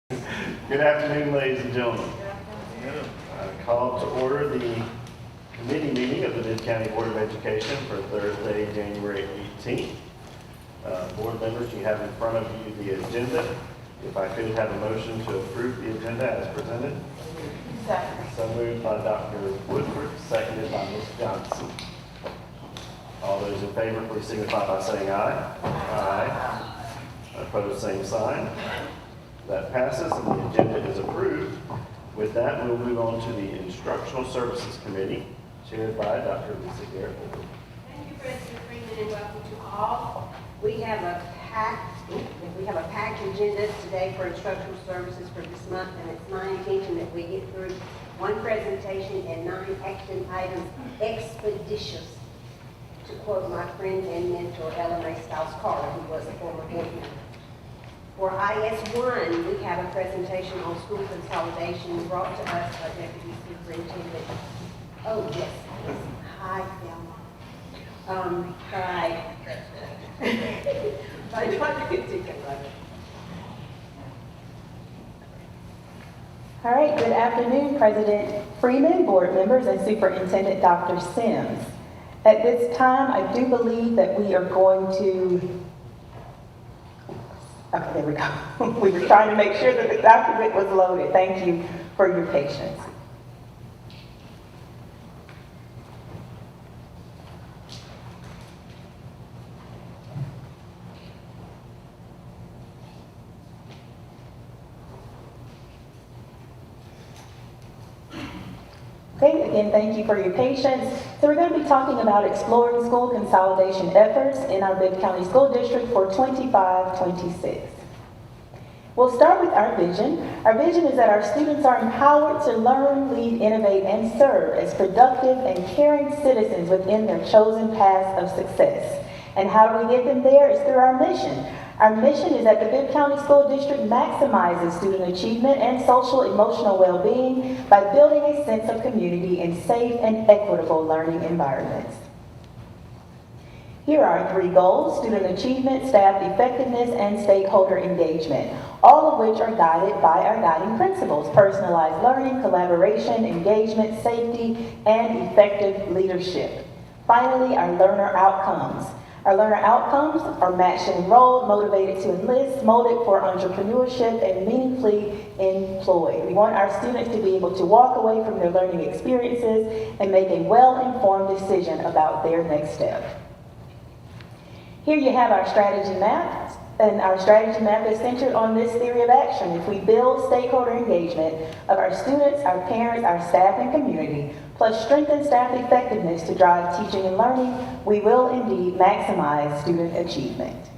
Good afternoon, ladies and gentlemen. I call to order the committee meeting of the Bibb County Board of Education for Thursday, January 18th. Board members, you have in front of you the agenda. If I could have a motion to approve the agenda as presented. Second. So moved by Dr. Woodward, seconded by Ms. Johnson. All those in favor, please signify by saying aye. Aye. Opposed, same sign. That passes and the agenda is approved. With that, we'll move on to the Instructional Services Committee, chaired by Dr. Lisa Garrett. Thank you, President Freeman, and welcome to all. We have a packed agenda today for instructional services for this month, and it's my intention that we get through one presentation and 9 action items expeditious, to quote my friend and mentor, Ella Mae Stiles Carter, who was a former board member. For IS1, we have a presentation on school consolidation brought to us by Deputy Superintendent. Oh, yes. Hi, Thelma. By Dr. Tickett. All right, good afternoon, President Freeman, board members, and Superintendent Dr. Sims. At this time, I do believe that we are going to, okay, there we go. We were trying to make sure that the document was loaded. Thank you for your patience. Okay, again, thank you for your patience. So we're going to be talking about exploring school consolidation efforts in our Bibb County School District for 25-26. We'll start with our vision. Our vision is that our students are empowered to learn, lead, innovate, and serve as productive and caring citizens within their chosen paths of success. And how do we get them there? It's through our mission. Our mission is that the Bibb County School District maximizes student achievement and social emotional well-being by building a sense of community in safe and equitable learning environments. Here are 3 goals: student achievement, staff effectiveness, and stakeholder engagement, all of which are guided by our guiding principles: personalized learning, collaboration, engagement, safety, and effective leadership. Finally, our learner outcomes. Our learner outcomes are matched and enrolled, motivated to enlist, molded for entrepreneurship, and meaningfully employed. We want our students to be able to walk away from their learning experiences and make a well-informed decision about their next step. Here you have our strategy map, and our strategy map is centered on this theory of action. If we build stakeholder engagement of our students, our parents, our staff, and community, plus strengthen staff effectiveness to drive teaching and learning, we will indeed maximize student achievement.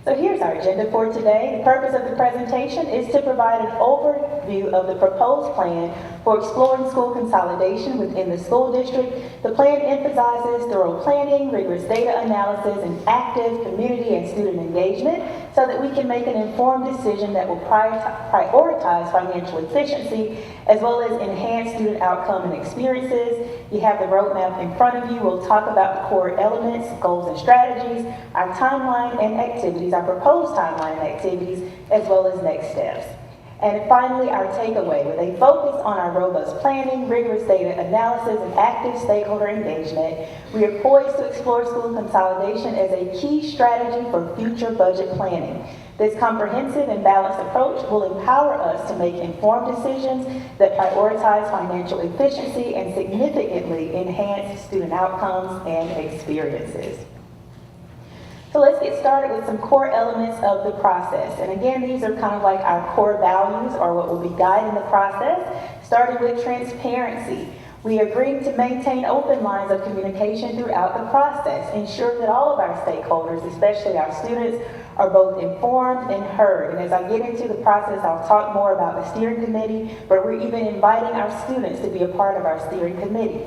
So here's our agenda for today. The purpose of the presentation is to provide an overview of the proposed plan for exploring school consolidation within the school district. The plan emphasizes thorough planning, rigorous data analysis, and active community and student engagement so that we can make an informed decision that will prioritize financial efficiency as well as enhance student outcome and experiences. You have the roadmap in front of you. We'll talk about the core elements, goals and strategies, our timeline and activities, our proposed timeline and activities, as well as next steps. And finally, our takeaway, with a focus on our robust planning, rigorous data analysis, and active stakeholder engagement, we are poised to explore school consolidation as a key strategy for future budget planning. This comprehensive and balanced approach will empower us to make informed decisions that prioritize financial efficiency and significantly enhance student outcomes and experiences. So let's get started with some core elements of the process. And again, these are kind of like our core values, or what will be guiding the process, starting with transparency. We agreed to maintain open lines of communication throughout the process, ensure that all of our stakeholders, especially our students, are both informed and heard. And as I get into the process, I'll talk more about the steering committee, but we're even inviting our students to be a part of our steering committee.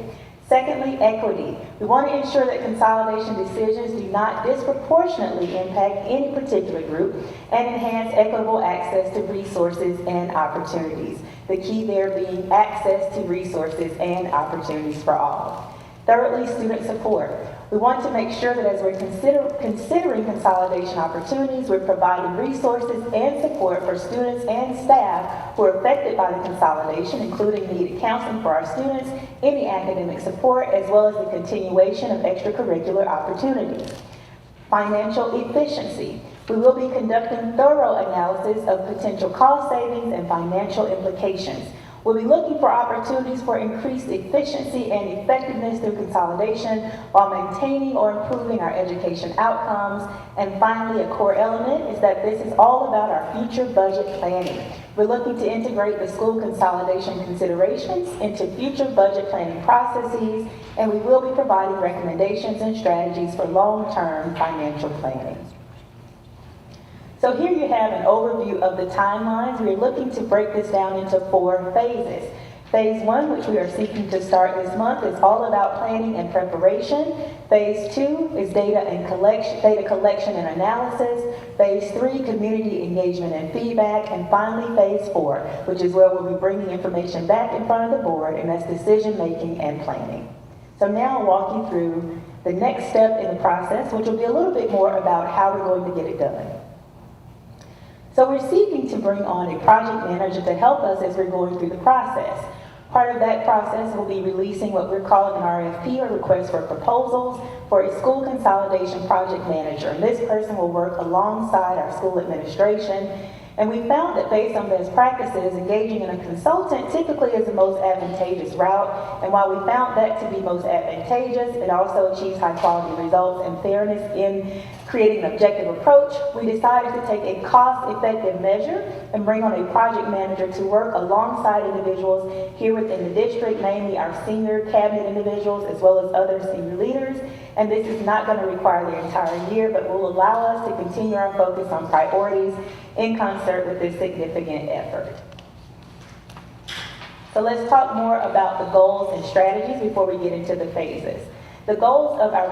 Secondly, equity. We want to ensure that consolidation decisions do not disproportionately impact any particular group and enhance equitable access to resources and opportunities. The key there being access to resources and opportunities for all. Thirdly, student support. We want to make sure that as we're considering consolidation opportunities, we're providing resources and support for students and staff who are affected by the consolidation, including needed counseling for our students, any academic support, as well as the continuation of extracurricular opportunities. Financial efficiency. We will be conducting thorough analysis of potential cost savings and financial implications. We'll be looking for opportunities for increased efficiency and effectiveness through consolidation while maintaining or improving our education outcomes. And finally, a core element is that this is all about our future budget planning. We're looking to integrate the school consolidation considerations into future budget planning processes, and we will be providing recommendations and strategies for long-term financial planning. So here you have an overview of the timelines. We're looking to break this down into 4 phases. Phase 1, which we are seeking to start this month, is all about planning and preparation. Phase 2 is data collection and analysis. Phase 3, community engagement and feedback. And finally, Phase 4, which is where we'll be bringing information back in front of the board, and that's decision making and planning. So now I'll walk you through the next step in the process, which will be a little bit more about how we're going to get it done. So we're seeking to bring on a project manager to help us as we're going through the process. Part of that process will be releasing what we're calling an RFP, or request for proposals, for a school consolidation project manager. And this person will work alongside our school administration. And we found that based on best practices, engaging in a consultant typically is the most advantageous route. And while we found that to be most advantageous, it also achieves high quality results and fairness in creating an objective approach. We decided to take a cost-effective measure and bring on a project manager to work alongside individuals here within the district, mainly our senior cabinet individuals as well as other senior leaders. And this is not going to require the entire year, but will allow us to continue our focus on priorities in concert with this significant effort. So let's talk more about the goals and strategies before we get into the phases. The goals of our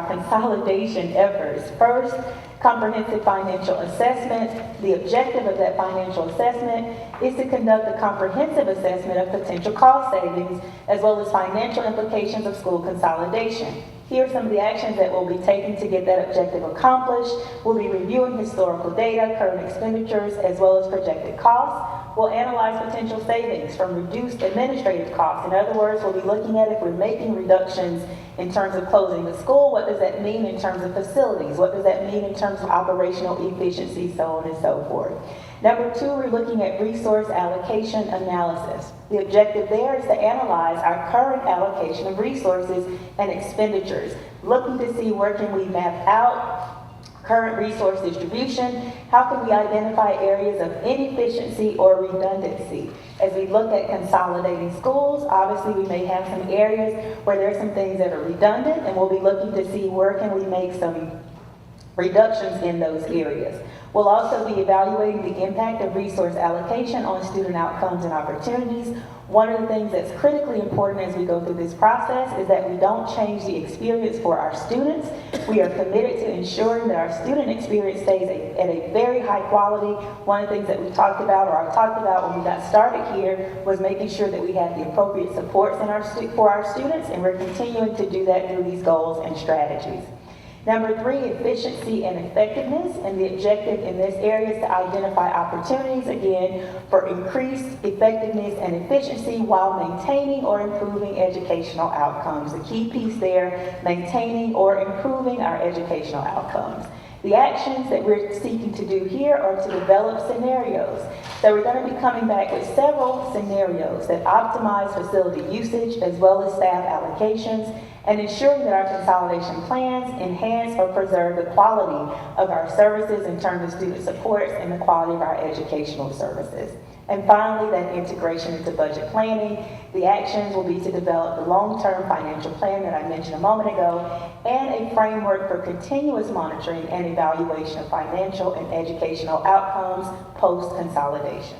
consolidation efforts. First, comprehensive financial assessment. The objective of that financial assessment is to conduct a comprehensive assessment of potential cost savings as well as financial implications of school consolidation. Here are some of the actions that we'll be taking to get that objective accomplished. We'll be reviewing historical data, current expenditures, as well as projected costs. We'll analyze potential savings from reduced administrative costs. In other words, we'll be looking at if we're making reductions in terms of closing the school, what does that mean in terms of facilities? What does that mean in terms of operational efficiency, so on and so forth. Number 2, we're looking at resource allocation analysis. The objective there is to analyze our current allocation of resources and expenditures, looking to see where can we map out current resource distribution, how can we identify areas of inefficiency or redundancy. As we look at consolidating schools, obviously we may have some areas where there's some things that are redundant, and we'll be looking to see where can we make some reductions in those areas. We'll also be evaluating the impact of resource allocation on student outcomes and opportunities. One of the things that's critically important as we go through this process is that we don't change the experience for our students. We are committed to ensuring that our student experience stays at a very high quality. One of the things that we talked about, or I talked about when we got started here, was making sure that we have the appropriate supports for our students, and we're continuing to do that through these goals and strategies. Number 3, efficiency and effectiveness, and the objective in this area is to identify opportunities, again, for increased effectiveness and efficiency while maintaining or improving educational outcomes. The key piece there, maintaining or improving our educational outcomes. The actions that we're seeking to do here are to develop scenarios. So we're going to be coming back with several scenarios that optimize facility usage as well as staff allocations, and ensuring that our consolidation plans enhance or preserve the quality of our services in terms of student supports and the quality of our educational services. And finally, that integration into budget planning. The actions will be to develop the long-term financial plan that I mentioned a moment ago, and a framework for continuous monitoring and evaluation of financial and educational outcomes post-consolidation.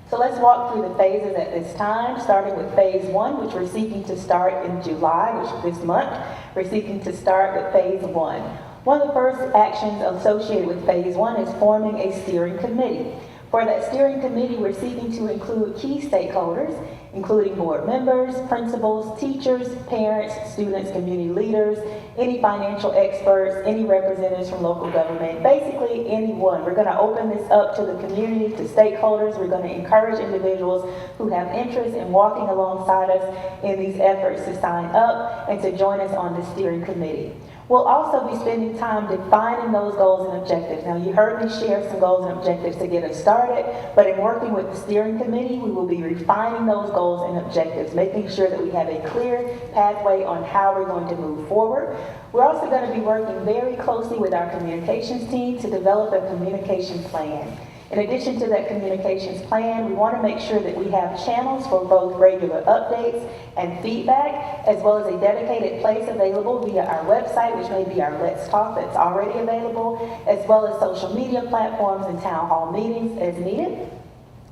So let's walk through the phases at this time, starting with phase 1, which we're seeking to start in July, which is this month. We're seeking to start with phase 1. One of the first actions associated with phase 1 is forming a steering committee. For that steering committee, we're seeking to include key stakeholders, including board members, principals, teachers, parents, students, community leaders, any financial experts, any representatives from local government, basically anyone. We're going to open this up to the community, to stakeholders. We're going to encourage individuals who have interest in walking alongside us in these efforts to sign up and to join us on the steering committee. We'll also be spending time defining those goals and objectives. Now, you heard me share some goals and objectives to get us started, but in working with the steering committee, we will be refining those goals and objectives, making sure that we have a clear pathway on how we're going to move forward. We're also going to be working very closely with our communications team to develop a communication plan. In addition to that communications plan, we want to make sure that we have channels for both regular updates and feedback, as well as a dedicated place available via our website, which may be our Let's Talk that's already available, as well as social media platforms and town hall meetings as needed,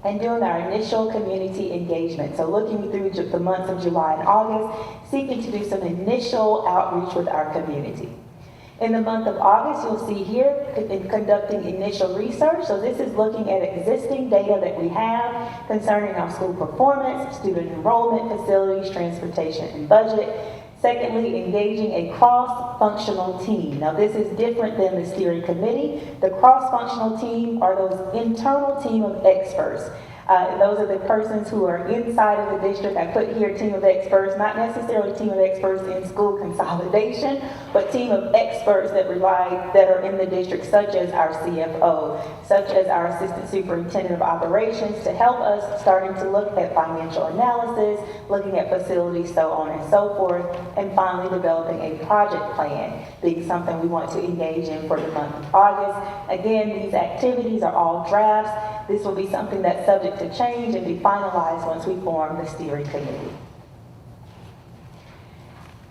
and doing our initial community engagement. So looking through the months of July and August, seeking to do some initial outreach with our community. In the month of August, you'll see here conducting initial research. So this is looking at existing data that we have concerning our school performance, student enrollment, facilities, transportation, and budget. Secondly, engaging a cross-functional team. Now this is different than the steering committee. The cross-functional team are those internal team of experts. Those are the persons who are inside of the district. I put here team of experts, not necessarily team of experts in school consolidation, but team of experts that are in the district, such as our CFO, such as our assistant superintendent of operations, to help us starting to look at financial analysis, looking at facilities, so on and so forth, and finally developing a project plan, being something we want to engage in for the month of August. Again, these activities are all drafts. This will be something that's subject to change and be finalized once we form the steering committee.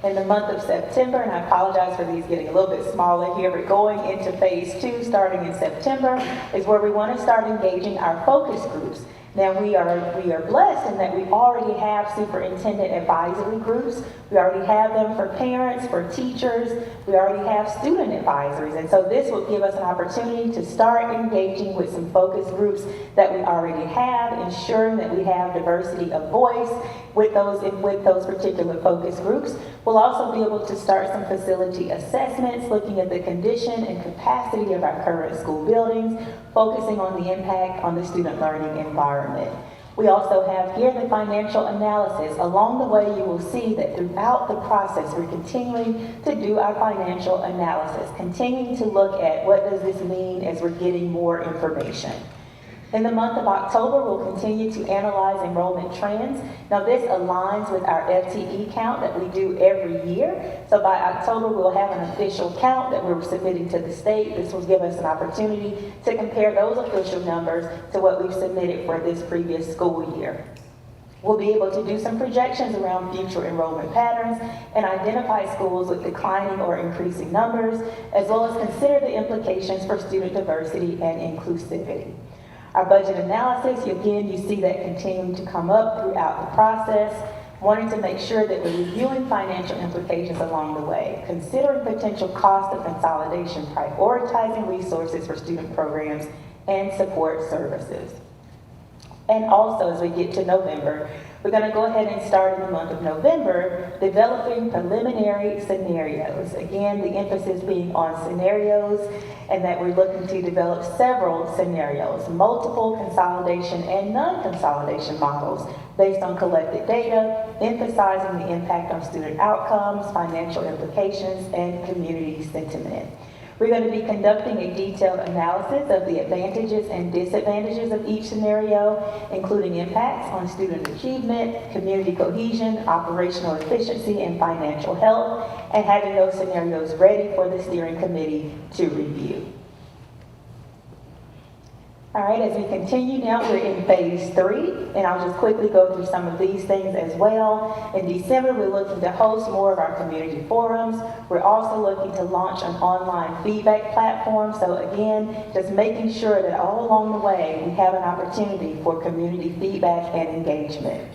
In the month of September, and I apologize for these getting a little bit smaller here, but going into phase 2, starting in September, is where we want to start engaging our focus groups. Now we are blessed in that we already have superintendent advisory groups. We already have them for parents, for teachers. We already have student advisories. And so this will give us an opportunity to start engaging with some focus groups that we already have, ensuring that we have diversity of voice with those particular focus groups. We'll also be able to start some facility assessments, looking at the condition and capacity of our current school buildings, focusing on the impact on the student learning environment. We also have here the financial analysis. Along the way, you will see that throughout the process, we're continuing to do our financial analysis, continuing to look at what does this mean as we're getting more information. In the month of October, we'll continue to analyze enrollment trends. Now this aligns with our FTE count that we do every year. So by October, we'll have an official count that we're submitting to the state. This will give us an opportunity to compare those official numbers to what we've submitted for this previous school year. We'll be able to do some projections around future enrollment patterns and identify schools with declining or increasing numbers, as well as consider the implications for student diversity and inclusivity. Our budget analysis, again, you see that continuing to come up throughout the process, wanting to make sure that we're reviewing financial implications along the way, considering potential cost of consolidation, prioritizing resources for student programs and support services. And also, as we get to November, we're going to go ahead and start in the month of November developing preliminary scenarios. Again, the emphasis being on scenarios, and that we're looking to develop several scenarios, multiple consolidation and non-consolidation models based on collected data, emphasizing the impact on student outcomes, financial implications, and community sentiment. We're going to be conducting a detailed analysis of the advantages and disadvantages of each scenario, including impacts on student achievement, community cohesion, operational efficiency, and financial health, and having those scenarios ready for the steering committee to review. All right, as we continue now, we're in phase 3, and I'll just quickly go through some of these things as well. In December, we're looking to host more of our community forums. We're also looking to launch an online feedback platform. So again, just making sure that all along the way, we have an opportunity for community feedback and engagement.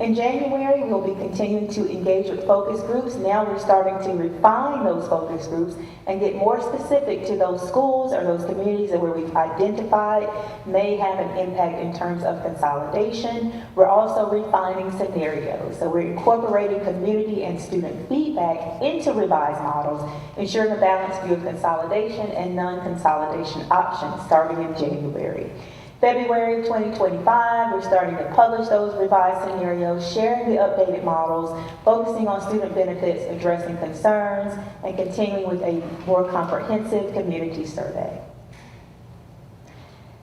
In January, we'll be continuing to engage with focus groups. Now we're starting to refine those focus groups and get more specific to those schools or those communities that where we've identified may have an impact in terms of consolidation. We're also refining scenarios. So we're incorporating community and student feedback into revised models, ensuring a balanced view of consolidation and non-consolidation options starting in January. February 2025, we're starting to publish those revised scenarios, sharing the updated models, focusing on student benefits, addressing concerns, and continuing with a more comprehensive community survey.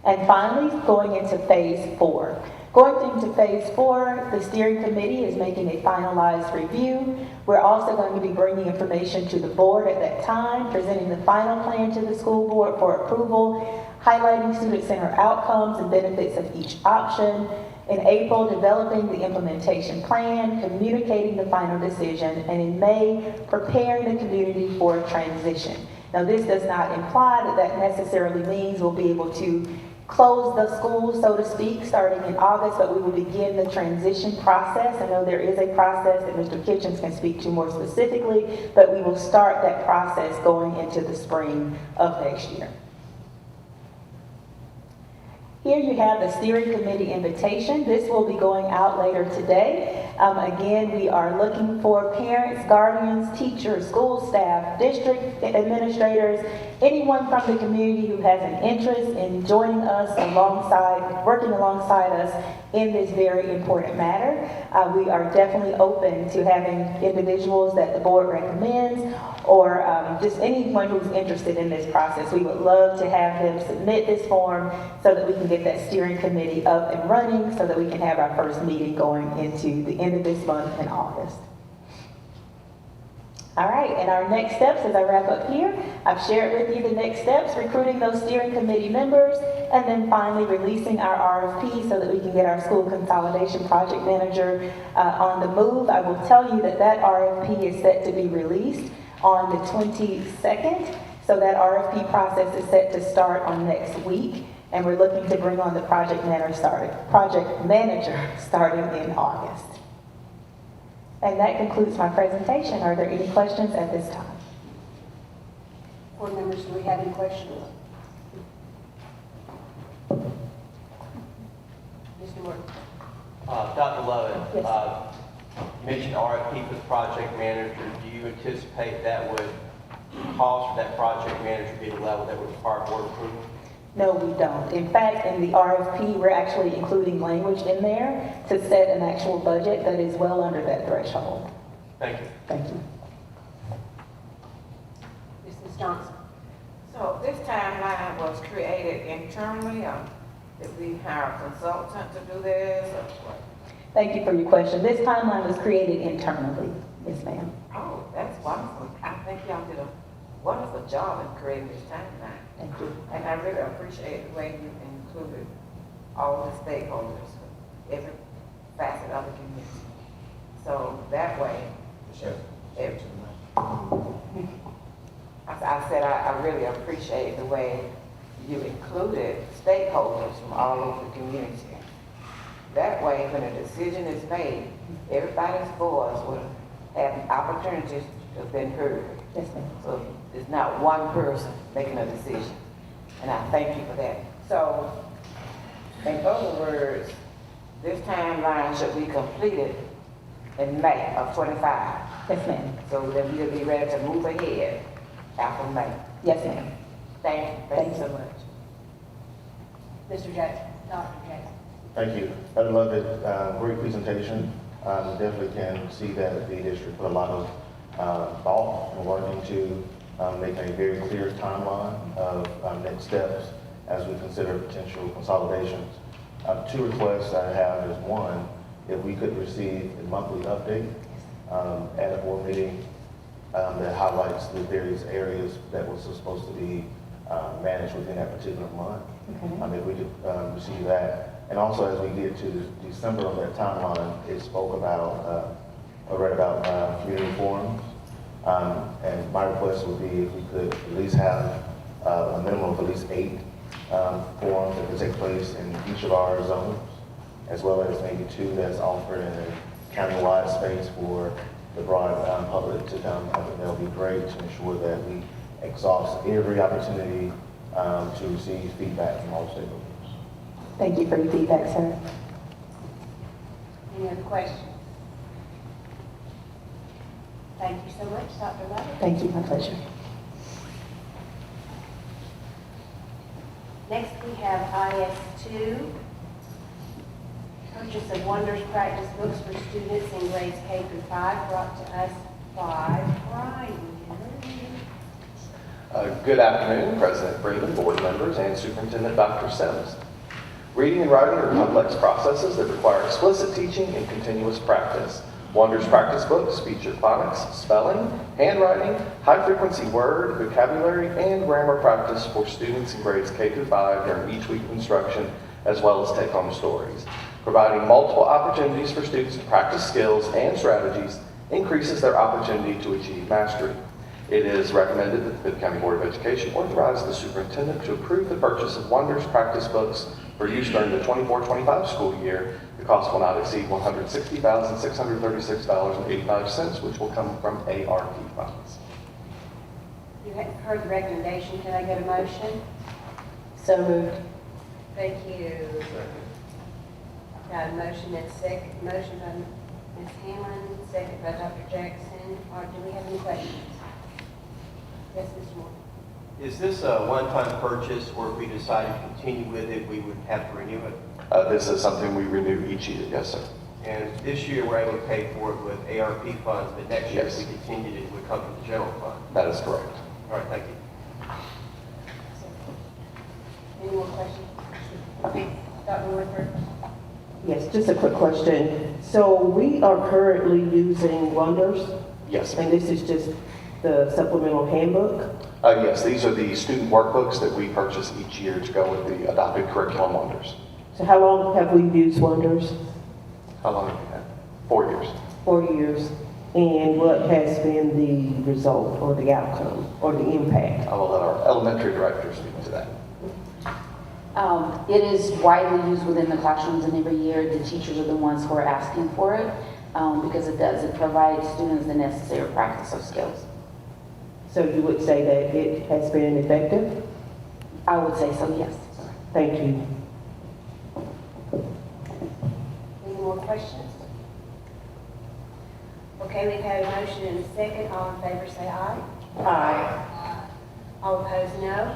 And finally, going into phase 4. Going into phase 4, the steering committee is making a finalized review. We're also going to be bringing information to the board at that time, presenting the final plan to the school board for approval, highlighting student-centered outcomes and benefits of each option. In April, developing the implementation plan, communicating the final decision, and in May, preparing the community for transition. Now, this does not imply that that necessarily means we'll be able to close the school, so to speak, starting in August, but we will begin the transition process. I know there is a process that Mr. Kitchens can speak to more specifically, but we will start that process going into the spring of next year. Here you have the steering committee invitation. This will be going out later today. Again, we are looking for parents, guardians, teachers, school staff, district administrators, anyone from the community who has an interest in joining us working alongside us in this very important matter. We are definitely open to having individuals that the board recommends or just anyone who's interested in this process. We would love to have them submit this form so that we can get that steering committee up and running so that we can have our first meeting going into the end of this month in August. All right, and our next steps as I wrap up here, I've shared with you the next steps, recruiting those steering committee members, and then finally releasing our RFP so that we can get our school consolidation project manager on the move. I will tell you that that RFP is set to be released on the 22nd. So that RFP process is set to start on next week. And we're looking to bring on the project manager starting in August. And that concludes my presentation. Are there any questions at this time? Board members, do we have any questions? Mr. Morton. Dr. Lovett, Yes. you mentioned RFP for the project manager. Do you anticipate that would cost for that project manager be the level that would require board approval? No, we don't. In fact, in the RFP, we're actually including language in there to set an actual budget that is well under that threshold. Thank you. Thank you. Mrs. Johnson. So this timeline was created internally, did we hire a consultant to do this, or what? Thank you for your question. This timeline was created internally. Yes, ma'am. Oh, that's wonderful. I think y'all did a wonderful job in creating this timeline. Thank you. And I really appreciate the way you included all the stakeholders, every facet of the community. So that way, I said I really appreciate the way you included stakeholders from all over the community. That way, when a decision is made, everybody's voice will have an opportunity to have been heard. Yes, ma'am. So it's not one person making a decision. And I thank you for that. So, in other words, this timeline should be completed in May of 25. Yes, ma'am. So then we'll be ready to move ahead after May. Yes, ma'am. Thank you. Thank you so much. Mr. Jackson. Dr. Jackson. Thank you. I love it. Great presentation. Definitely can see that the district put a lot of thought and working to make a very clear timeline of next steps as we consider potential consolidations. Two requests I have is one, if we could receive a monthly update at a board meeting that highlights the various areas that was supposed to be managed within that particular month. Okay. If we could receive that. And also as we get to December of that timeline, it spoke about, I read about community forums. And my request would be if we could at least have a minimum of at least 8 forums that could take place in each of our zones, as well as maybe 2 that's offered in countywide space for the broad public to come. I think that'll be great to ensure that we exhaust every opportunity to receive feedback from all stakeholders. Thank you for your feedback, sir. Any other questions? Thank you so much, Dr. Lovett. Thank you, my pleasure. Next, we have IS2, purchase of Wonders practice books for students in grades K through 5, brought to us by Brian. Good afternoon, President Freeman, board members, and Superintendent Dr. Sims. Reading and writing are complex processes that require explicit teaching and continuous practice. Wonders practice books feature phonics, spelling, handwriting, high-frequency word, vocabulary, and grammar practice for students in grades K through 5 during each week of instruction, as well as take-home stories. Providing multiple opportunities for students to practice skills and strategies increases their opportunity to achieve mastery. It is recommended that the Bibb County Board of Education authorize the superintendent to approve the purchase of Wonders practice books for use during the 24-25 school year. The cost will not exceed $160,636.85, which will come from ARP funds. You have heard the recommendation. Can I get a motion? So moved. Thank you. Got a motion and second. Motion by Ms. Hammond, second by Dr. Jackson. Or do we have any questions? Yes, Mr. Moore. Is this a one-time purchase, or if we decide to continue with it, we would have to renew it? This is something we renew each year, yes, sir. And this year, we're able to pay for it with ARP funds, but next year, Yes. if we continued, it would come from the general fund. That is correct. All right, thank you. Any more questions? Dr. Woodford? Yes, just a quick question. So we are currently using Wonders, Yes, and this is just the supplemental handbook? yes, these are the student workbooks that we purchase each year to go with the adopted curriculum Wonders. So how long have we used Wonders? How long have you had? 4 years. 4 years. And what has been the result or the outcome or the impact? I will let our elementary director speak to that. It is widely used within the classrooms, and every year the teachers are the ones who are asking for it because it provides students the necessary practice of skills. So you would say that it has been effective? I would say so, yes. Thank you. Any more questions? Okay, we've had a motion and a second. All in favor say aye. Aye. All opposed, no.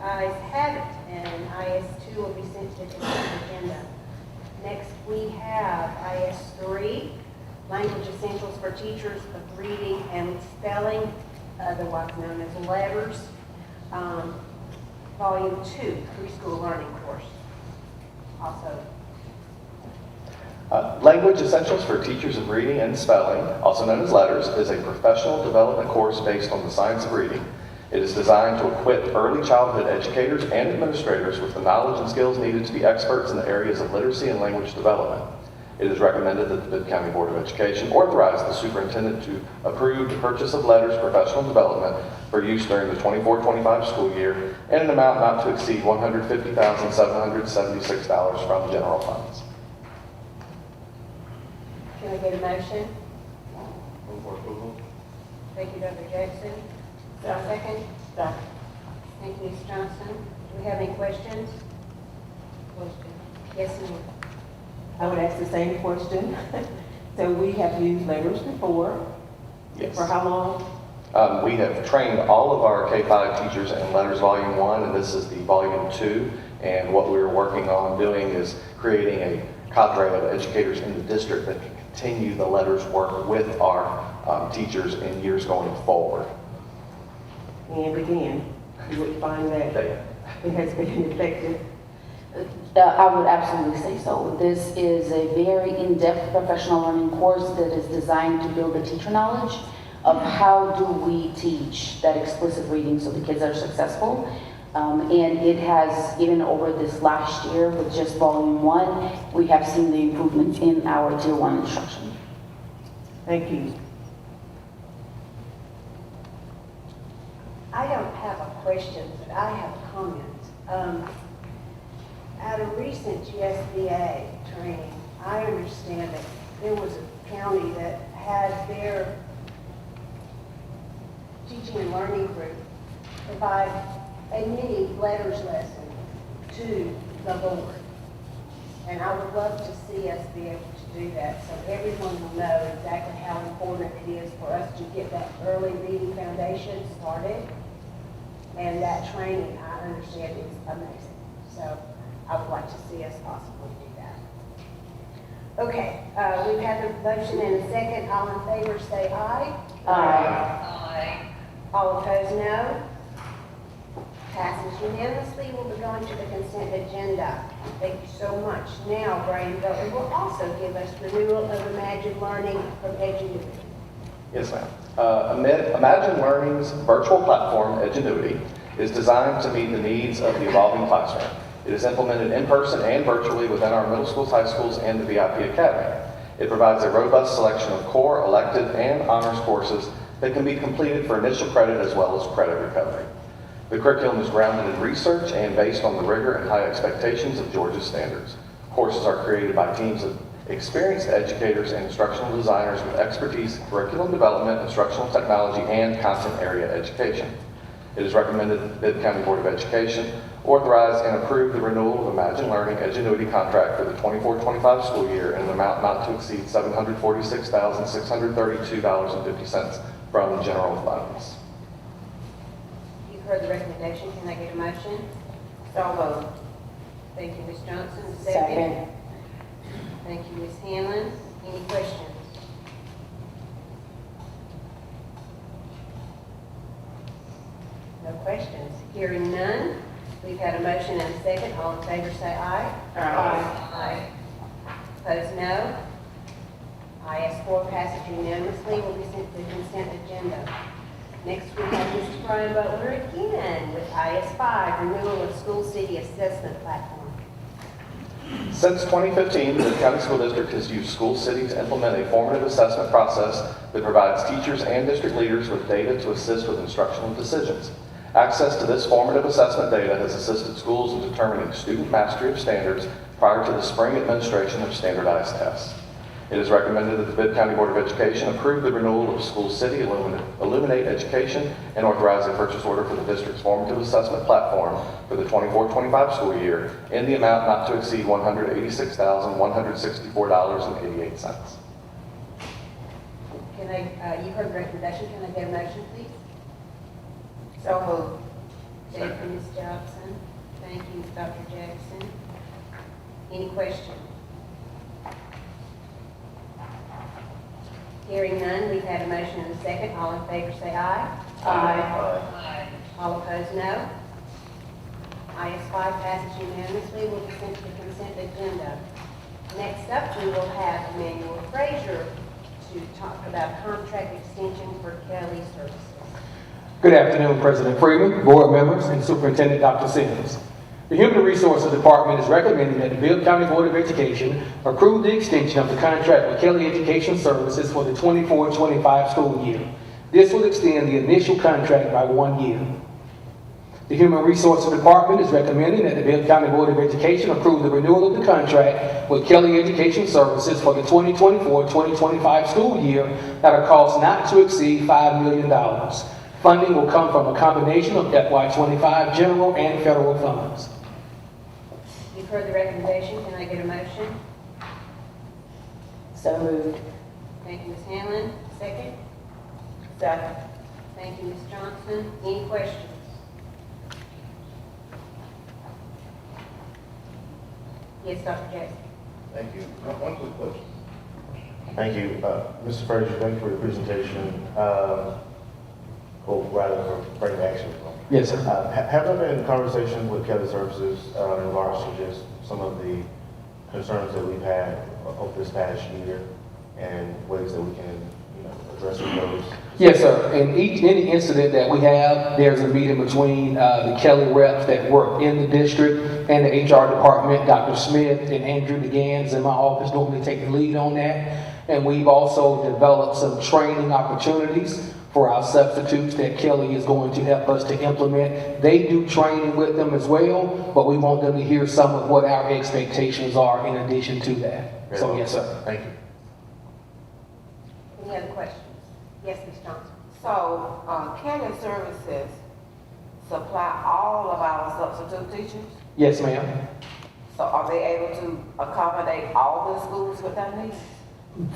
Ayes have it, and IS2 will be sent to the consent agenda. Next, we have IS3, Language Essentials for Teachers of Reading and Spelling, otherwise known as letters, Volume 2, Preschool Learning Course. Also, Language Essentials for Teachers of Reading and Spelling, also known as LETTERS, is a professional development course based on the science of reading. It is designed to equip early childhood educators and administrators with the knowledge and skills needed to be experts in the areas of literacy and language development. It is recommended that the Bibb County Board of Education authorize the superintendent to approve the purchase of LETTERS professional development for use during the 24-25 school year in an amount not to exceed $150,776 from general funds. can I get a motion? Move for approval. Thank you, Dr. Jackson. Second? Thank you, Ms. Johnson. Do we have any questions? Yes, ma'am. I would ask the same question. So we have used Letters before. Yes. For how long? We have trained all of our K-5 teachers in Letters Volume 1, and this is the Volume 2. And what we're working on doing is creating a cadre of educators in the district that can continue the letters work with our teachers in years going forward. And again, you would find that it has been effective. I would absolutely say so. This is a very in-depth professional learning course that is designed to build the teacher knowledge of how do we teach that explicit reading so the kids are successful. And it has, even over this last year with just Volume 1, we have seen the improvements in our Tier 1 instruction. Thank you. I don't have a question, but I have a comment. At a recent GSBA training, I understand that there was a county that had their teaching and learning group provide a mini letters lesson to the board. And I would love to see us be able to do that, so everyone will know exactly how important it is for us to get that early reading foundation started. And that training, I understand, is amazing. So I would like to see us possibly do that. Okay, we've had the motion and a second. All in favor, say aye. Aye. All opposed, no. Passes unanimously. We'll be going to the consent agenda. Thank you so much. Now, Brady Butler will also give us renewal of Imagine Learning from Edgenuity. Yes, ma'am. Imagine Learning's virtual platform, Edgenuity, is designed to meet the needs of the evolving classroom. It is implemented in person and virtually within our middle schools, high schools, and the VIP Academy. It provides a robust selection of core, elective, and honors courses that can be completed for initial credit as well as credit recovery. The curriculum is grounded in research and based on the rigor and high expectations of Georgia standards. Courses are created by teams of experienced educators and instructional designers with expertise in curriculum development, instructional technology, and content area education. It is recommended that the Bibb County Board of Education authorize and approve the renewal of Imagine Learning Edgenuity contract for the 24-25 school year in an amount not to exceed $746,632.50 from general funds. You've heard the recommendation. Can I get a motion? So moved. Thank you, Ms. Johnson. Second. Thank you, Ms. Hanlon. Any questions? No questions. Hearing none. We've had a motion and a second. All in favor say aye. Aye. Opposed, no. IS4 passes unanimously. Will be sent to the consent agenda. Next, we have Mr. Brian Butler again with IS5, renewal of school city assessment platform. Since 2015, the County School District has used School City to implement a formative assessment process that provides teachers and district leaders with data to assist with instructional decisions. Access to this formative assessment data has assisted schools in determining student mastery of standards prior to the spring administration of standardized tests. It is recommended that the Bibb County Board of Education approve the renewal of School City Illuminate Education and authorize a purchase order for the district's formative assessment platform for the 24-25 school year in the amount not to exceed $186,164.88. You heard the recommendation. Can I get a motion, please? So moved. Thank you, Ms. Johnson. Thank you, Dr. Jackson. Any questions? Hearing none, we've had a motion and a second. All in favor say aye. Aye. All opposed, no. IS5 passes unanimously. Will be sent to the consent agenda. Next up, we will have Emmanuel Frazier to talk about contract extension for Kelly Services. Good afternoon, President Freeman, board members, and Superintendent Dr. Sims. The Human Resources Department is recommending that the Bibb County Board of Education approve the extension of the contract with Kelly Education Services for the 24-25 school year. This will extend the initial contract by 1 year. The Human Resources Department is recommending that the Bibb County Board of Education approve the renewal of the contract with Kelly Education Services for the 2024-2025 school year at a cost not to exceed $5 million. Funding will come from a combination of FY25 general and federal funds. You've heard the recommendation. Can I get a motion? So moved. Thank you, Ms. Hanlon. Second. Second. Thank you, Ms. Johnson. Any questions? Yes, Dr. Jackson. Thank you. One quick question. Thank you. Mr. Frazier, thank you for your presentation. Or rather, for bringing action. Yes, sir. Have there been conversations with Kelly Services in regards to just some of the concerns that we've had over this past year and ways that we can, address those? Yes, sir. In any incident that we have, there's a meeting between the Kelly reps that work in the district and the HR department. Dr. Smith and Andrew DeGans in my office normally take the lead on that. And we've also developed some training opportunities for our substitutes that Kelly is going to help us to implement. They do training with them as well, but we want them to hear some of what our expectations are in addition to that. Very So, well. yes, sir. Thank you. Any other questions? Yes, Ms. Johnson? So, Kelly Services supply all of our substitute teachers? Yes, ma'am. So are they able to accommodate all the schools with their needs?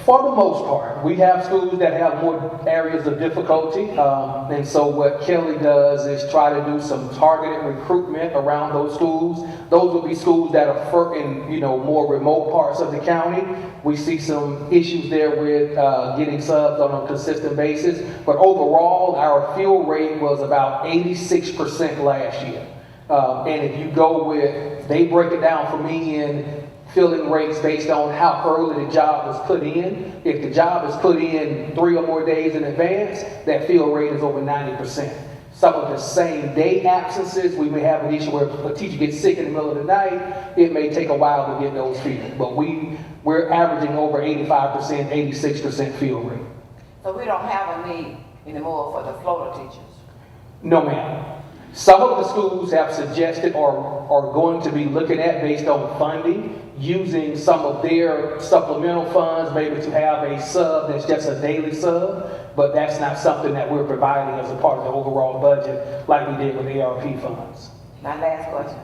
For the most part, we have schools that have more areas of difficulty, and so what Kelly does is try to do some targeted recruitment around those schools. Those would be schools that are in, more remote parts of the county. We see some issues there with getting subs on a consistent basis, but overall, our fill rate was about 86% last year. And if you go with, they break it down for me in filling rates based on how early the job was put in. If the job is put in 3 or more days in advance, that fill rate is over 90%. Some of the same day absences, we may have an issue where a teacher gets sick in the middle of the night. It may take a while to get those filled, but we're averaging over 85%, 86% fill rate. So we don't have a need anymore for the Florida teachers? No, ma'am. Some of the schools have suggested or are going to be looking at, based on funding, using some of their supplemental funds, maybe to have a sub that's just a daily sub, but that's not something that we're providing as a part of the overall budget like we did with ARP funds. My last question.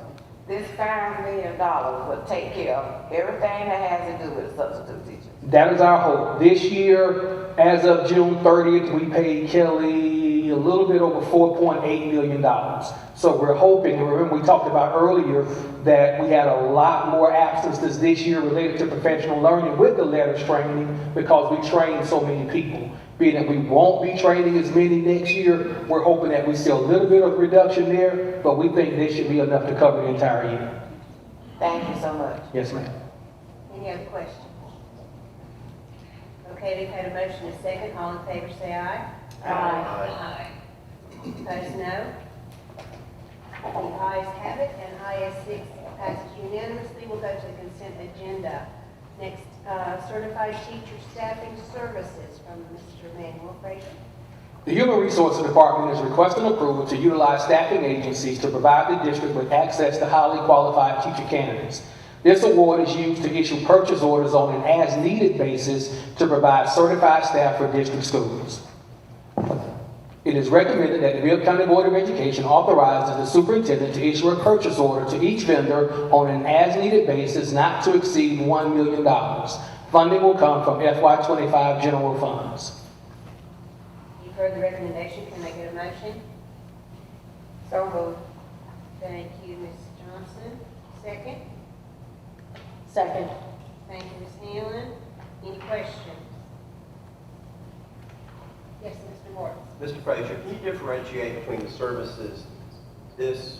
This $5 million will take care of everything that has to do with substitute teachers? That is our hope. This year, as of June 30th, we paid Kelly a little bit over $4.8 million. So we're hoping, and remember we talked about earlier that we had a lot more absences this year related to professional learning with the letters training because we trained so many people. Being that we won't be training as many next year, we're hoping that we see a little bit of reduction there, but we think this should be enough to cover the entire year. Thank you so much. Yes, ma'am. Any other questions? Okay, we've had a motion and a second. All in favor say aye. Aye. Opposed, no. The ayes have it, and IS6 passes unanimously. We'll go to the consent agenda. Next, certified teacher staffing services from Mr. Manuel Frazier. The Human Resources Department is requesting approval to utilize staffing agencies to provide the district with access to highly qualified teacher candidates. This award is used to issue purchase orders on an as-needed basis to provide certified staff for district schools. It is recommended that the Bibb County Board of Education authorizes the superintendent to issue a purchase order to each vendor on an as-needed basis not to exceed $1 million. Funding will come from FY25 general funds. You've heard the recommendation. Can I get a motion? So moved. Thank you, Ms. Johnson. Second? Second. Thank you, Ms. Hanlon. Any questions? Yes, Mr. Morton. Mr. Frazier, can you differentiate between the services this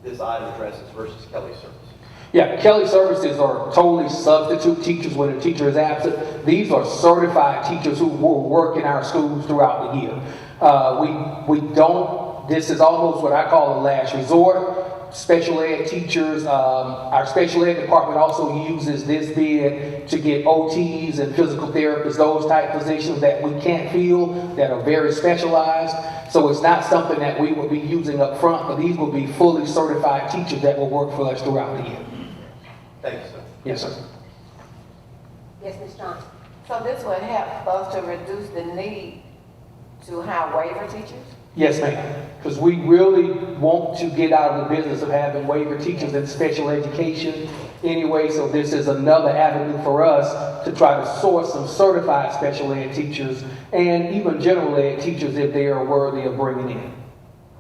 item addresses versus Kelly services? Yeah, Kelly services are totally substitute teachers when a teacher is absent. These are certified teachers who will work in our schools throughout the year. This is almost what I call a last resort. Special ed teachers, our special ed department also uses this bid to get OTs and physical therapists, those type positions that we can't fill, that are very specialized. So it's not something that we will be using up front, but these will be fully certified teachers that will work for us throughout the year. Thank you, sir. Yes, sir. Yes, Ms. Johnson. So this will help us to reduce the need to hire waiver teachers? Yes, ma'am. Because we really want to get out of the business of having waiver teachers in special education anyway. So this is another avenue for us to try to source some certified special ed teachers and even general ed teachers if they are worthy of bringing in.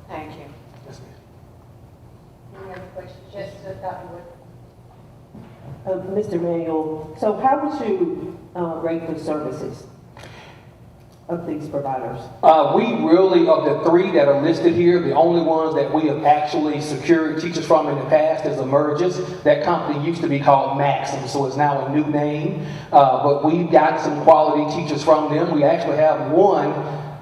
Thank you. Yes, ma'am. Any other questions? Yes, Dr. Wood. Mr. Manuel, so how would you rate the services of these providers? We really, of the 3 that are listed here, the only ones that we have actually secured teachers from in the past is Emergence. That company used to be called Maxim, so it's now a new name. But we've got some quality teachers from them. We actually have one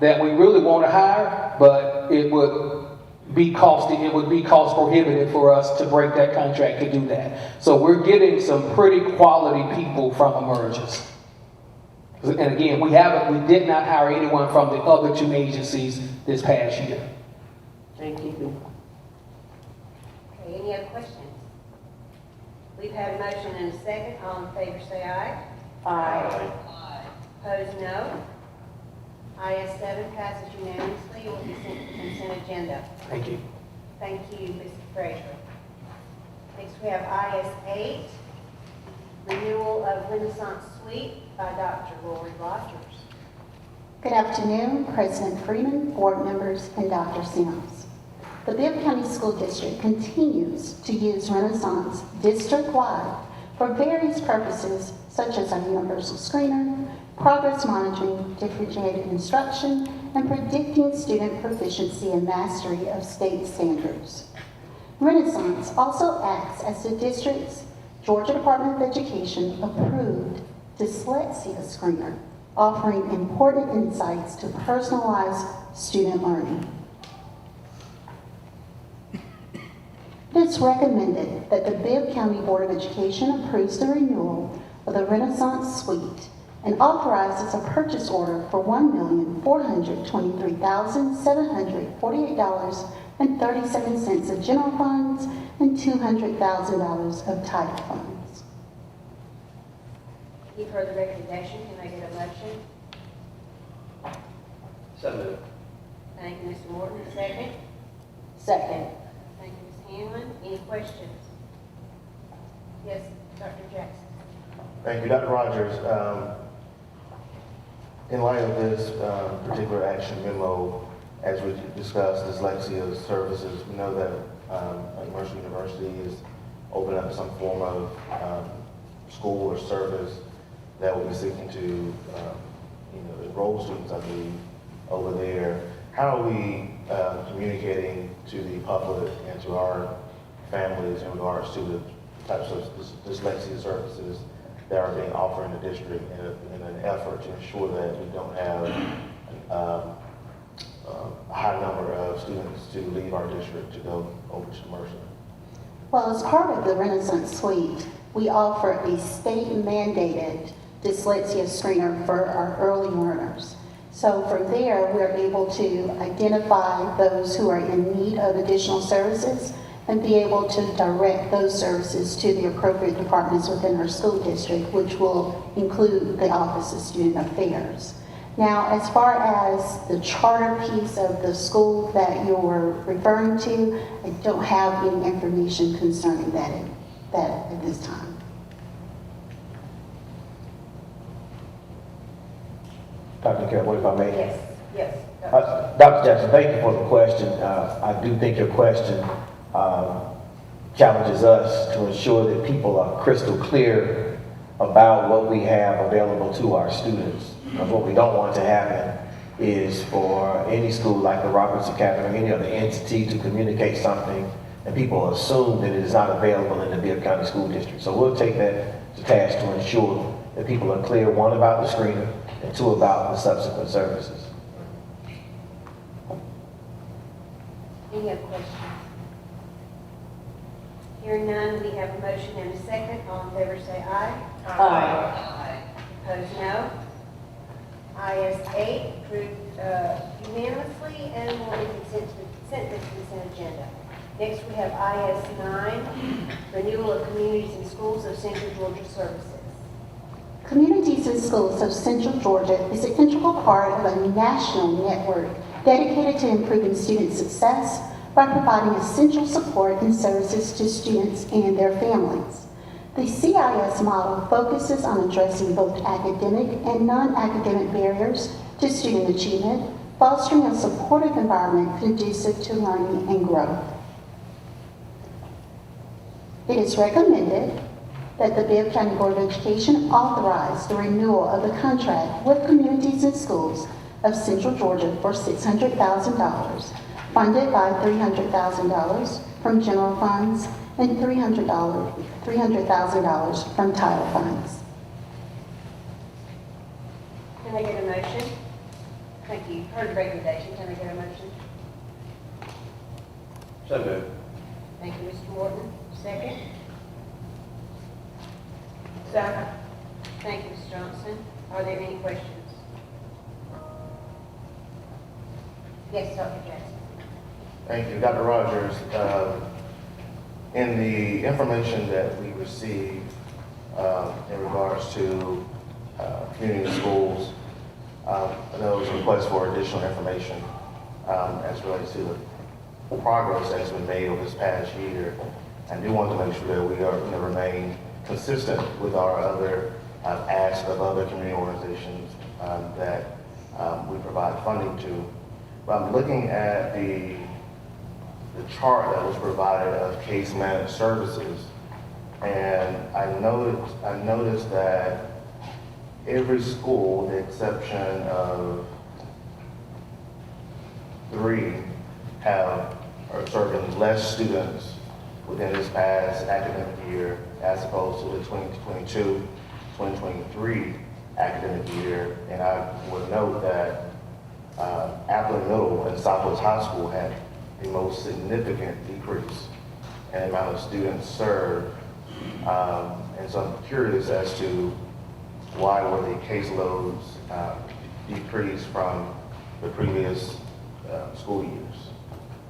that we really want to hire, but it would be cost prohibitive for us to break that contract to do that. So we're getting some pretty quality people from Emergence. And again, we did not hire anyone from the other 2 agencies this past year. Thank you. Okay, any other questions? We've had a motion and a second. All in favor say aye. Aye. Opposed, no. IS 7 passes unanimously. It will be sent to the consent agenda. Thank you. Thank you, Mr. Frazier. Next, we have IS 8, renewal of Renaissance Suite by Dr. Lori Rogers. Good afternoon, President Freeman, board members, and Dr. Sims. The Bibb County School District continues to use Renaissance district-wide for various purposes such as a universal screener, progress monitoring, differentiated instruction, and predicting student proficiency and mastery of state standards. Renaissance also acts as the district's Georgia Department of Education approved dyslexia screener, offering important insights to personalized student learning. It is recommended that the Bibb County Board of Education approves the renewal of the Renaissance Suite and authorizes a purchase order for $1,423,748.37 of general funds and $200,000 of title funds. You've heard the recommendation. Can I get a motion? So moved. Thank you, Mr. Morton. Second. Second. Thank you, Ms. Hanlon. Any questions? Yes, Dr. Jackson. Thank you, Dr. Rogers. In light of this particular action memo, as we discussed, dyslexia services, we know that Mercer University is opening up some form of school or service that will be seeking to enroll students, I believe, over there. How are we communicating to the public and to our families in regards to the types of dyslexia services that are being offered in the district in an effort to ensure that we don't have a high number of students to leave our district to go over to Mercer? Well, as part of the Renaissance Suite, we offer a state-mandated dyslexia screener for our early learners. So from there, we're able to identify those who are in need of additional services and be able to direct those services to the appropriate departments within our school district, which will include the Office of Student Affairs. Now, as far as the charter piece of the school that you're referring to, I don't have any information concerning that at this time. Dr. Carroll, if I may. Yes, yes. Dr. Jackson, thank you for the question. I do think your question challenges us to ensure that people are crystal clear about what we have available to our students. Because what we don't want to happen is for any school like the Roberts Academy or any other entity to communicate something and people assume that it is not available in the Bibb County School District. So we'll take that to task to ensure that people are clear, one, about the screener, and two, about the subsequent services. Any other questions? Hearing none, we have a motion and a second. All in favor say aye. Aye. Opposed, no. IS 8 approved unanimously and will be sent to the consent agenda. Next, we have IS 9, renewal of communities and schools of Central Georgia services. Communities and Schools of Central Georgia is an integral part of a national network dedicated to improving student success by providing essential support and services to students and their families. The CIS model focuses on addressing both academic and non-academic barriers to student achievement, fostering a supportive environment conducive to learning and growth. It is recommended that the Bibb County Board of Education authorize the renewal of the contract with Communities and Schools of Central Georgia for $600,000, funded by $300,000 from general funds and $300,000 from title funds. Can I get a motion? Thank you. Heard the recommendation. Can I get a motion? So moved. Thank you, Mr. Morton. Second. Second. Thank you, Ms. Johnson. Are there any questions? Yes, Dr. Jackson. Thank you, Dr. Rogers. In the information that we received in regards to community schools, there was a request for additional information as relates to the progress that's been made over this past year. I do want to make sure that we are going to remain consistent with our other asks of other community organizations that we provide funding to. But I'm looking at the chart that was provided of case managed services, and I noticed that every school, with the exception of 3, are serving less students within this past academic year as opposed to the 2022-2023 academic year. And I would note that Appleton Middle and Southwest High School had the most significant decrease in the amount of students served. And so I'm curious as to why were the caseloads decreased from the previous school years?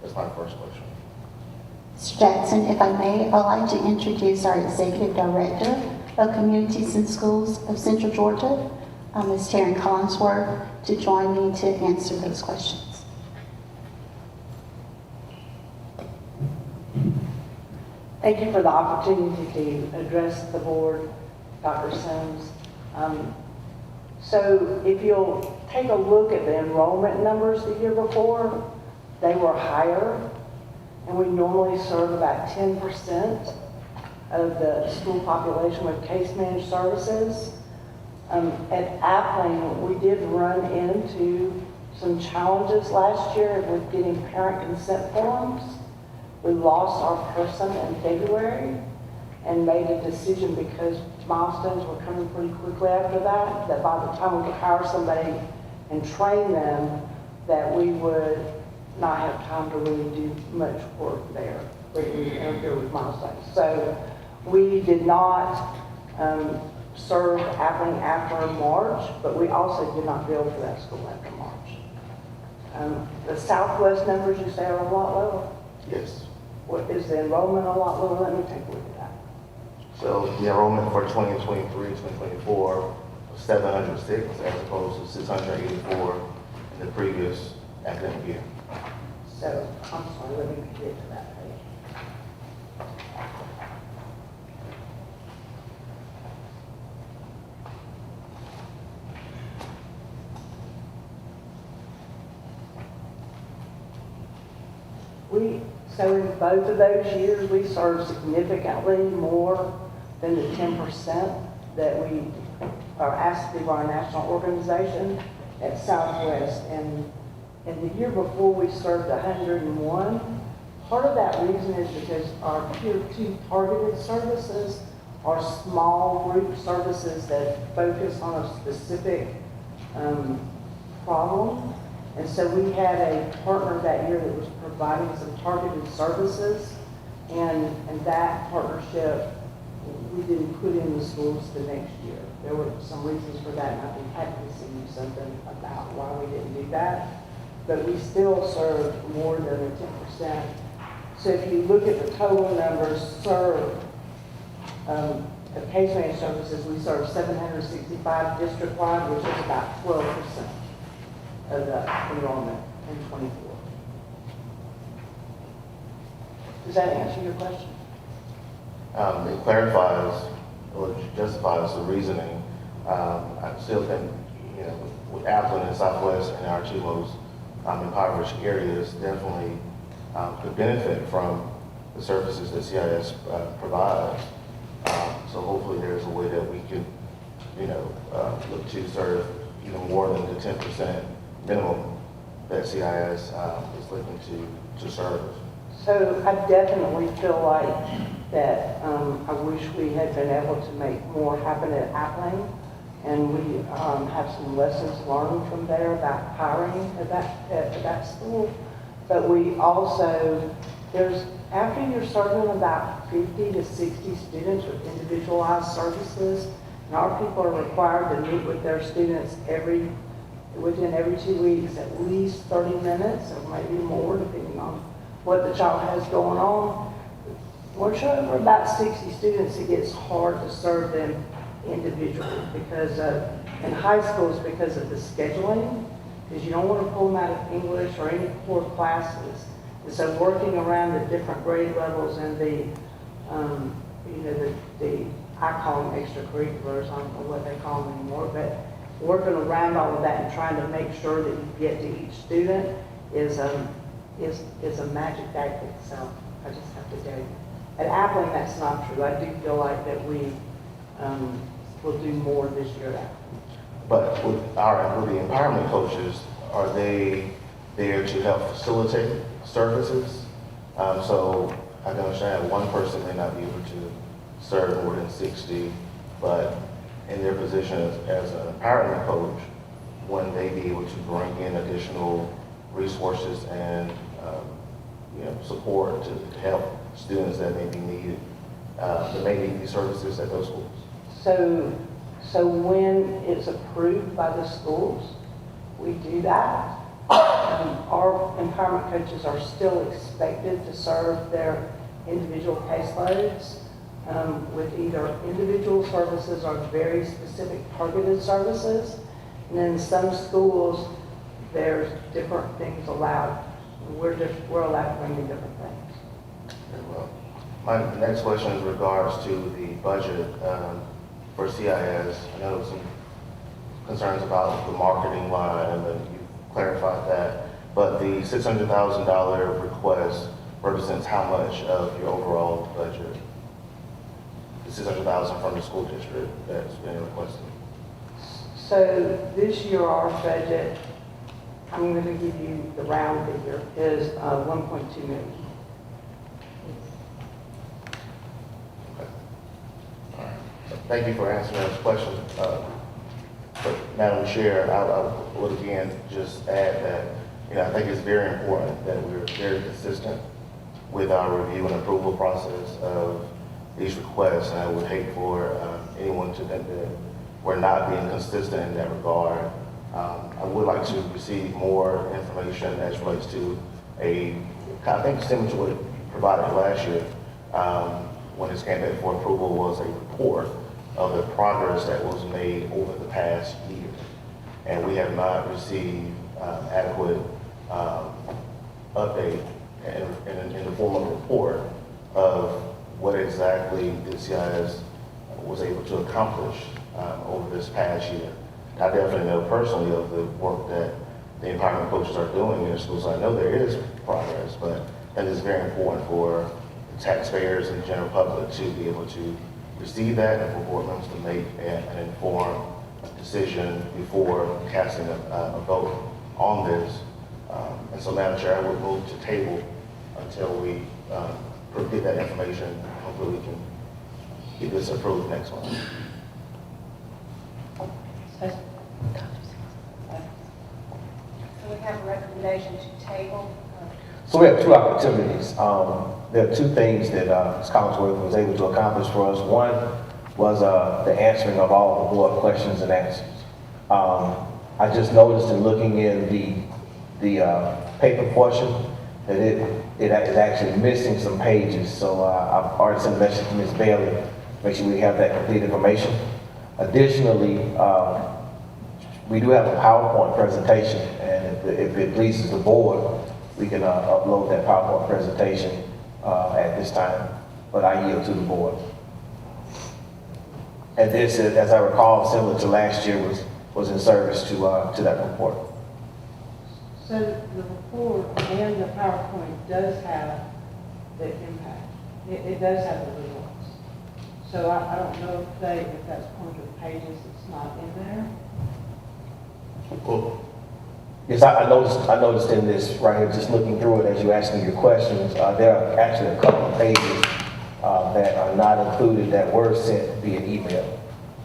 That's my first question. Mr. Jackson, if I may, I'd like to introduce our Executive Director of Communities and Schools of Central Georgia, Ms. Taryn Collinsworth, to join me to answer those questions. Thank you for the opportunity to address the board, Dr. Sims. So if you'll take a look at the enrollment numbers the year before, they were higher, and we normally serve about 10% of the school population with case managed services. At Appling, we did run into some challenges last year with getting parent consent forms. We lost our person in February and made a decision, because milestones were coming pretty quickly after that, that by the time we could hire somebody and train them, that we would not have time to really do much work there. We interfere with milestones. So we did not serve Appling after March, but we also did not bill for that school after March. The Southwest numbers you say are a lot lower? Yes. What, is the enrollment a lot lower? Let me take a look at that. So the enrollment for 2023-2024 was 706 as opposed to 684 in the previous academic year. So, I'm sorry, let me get to that page. So in both of those years, we served significantly more than the 10% that we are asked to do by our national organization at Southwest. And the year before, we served 101. Part of that reason is because our Tier 2 targeted services are small group services that focus on a specific problem. And so we had a partner that year that was providing some targeted services, and that partnership we didn't put in the schools the next year. There were some reasons for that, and I'd be happy to send you something about why we didn't do that. But we still served more than the 10%. So if you look at the total numbers served of case managed services, we served 765 district-wide, which is about 12% of the enrollment in 24. Does that answer your question? It clarifies or justifies the reasoning. I still think, with Appleton and Southwest and our two most impoverished areas, definitely could benefit from the services that CIS provides. So hopefully there's a way that we could, look to serve even more than the 10% minimum that CIS is looking to serve. So I definitely feel like that I wish we had been able to make more happen at Appling, and we have some lessons learned from there about hiring at that school. But we also, after you're serving about 50 to 60 students with individualized services, and our people are required to meet with their students within every 2 weeks, at least 30 minutes, or maybe more, depending on what the child has going on. We're showing for about 60 students, it gets hard to serve them individually because in high schools, because of the scheduling, because you don't want to pull them out of English or any core classes. And so working around the different grade levels and the, I call them extracurriculars, I don't know what they call them anymore, but working around all of that and trying to make sure that you get to each student is a magic act itself. I just have to tell you. At Appling, that's not true. I do feel like that we will do more this year at Appling. But with the empowerment coaches, are they there to help facilitate services? So I can understand one person may not be able to serve more than 60, but in their position as an empowerment coach, wouldn't they be able to bring in additional resources and support to help students that may be needed, that may need these services at those schools? So when it's approved by the schools, we do that. Our empowerment coaches are still expected to serve their individual caseloads with either individual services or very specific targeted services. And in some schools, there's different things allowed. We're allowed to bring in different things. Very well. My next question is regards to the budget for CIS. I know some concerns about the marketing line, and you clarified that. But the $600,000 request represents how much of your overall budget? The $600,000 from the school district that's been requested. So this year, our budget, I'm going to give you the round figure, is 1.2 million. Okay. All right. So thank you for answering those questions. But Madam Chair, I would again just add that, I think it's very important that we're very consistent with our review and approval process of these requests. And I would hate for anyone to think that we're not being consistent in that regard. I would like to receive more information as relates to I think similar to what you provided last year, when this came back for approval, was a report of the progress that was made over the past year. And we have not received adequate update in the form of a report of what exactly the CIS was able to accomplish over this past year. I definitely know personally of the work that the empowerment coaches are doing in the schools. I know there is progress, but that is very important for taxpayers and the general public to be able to receive that and for board members to make an informed decision before casting a vote on this. And so, Madam Chair, I would move to table until we get that information. Hopefully we can get this approved next month. So we have a recommendation to table. So we have two opportunities. There are two things that Ms. Collinsworth was able to accomplish for us. One was the answering of all the board questions and answers. I just noticed in looking in the paper portion that it is actually missing some pages. So I've already sent a message to Ms. Bailey, make sure we have that complete information. Additionally, we do have a PowerPoint presentation, and if it pleases the board, we can upload that PowerPoint presentation at this time, but I yield to the board. And this, as I recall, similar to last year, was in service to that report. So the report and the PowerPoint does have the impact. It does have the results. So I don't know if that's one of the pages that's not in there. Cool. Yes, I noticed in this right here, just looking through it as you're asking your questions, there are actually a couple of pages that are not included that were sent via email.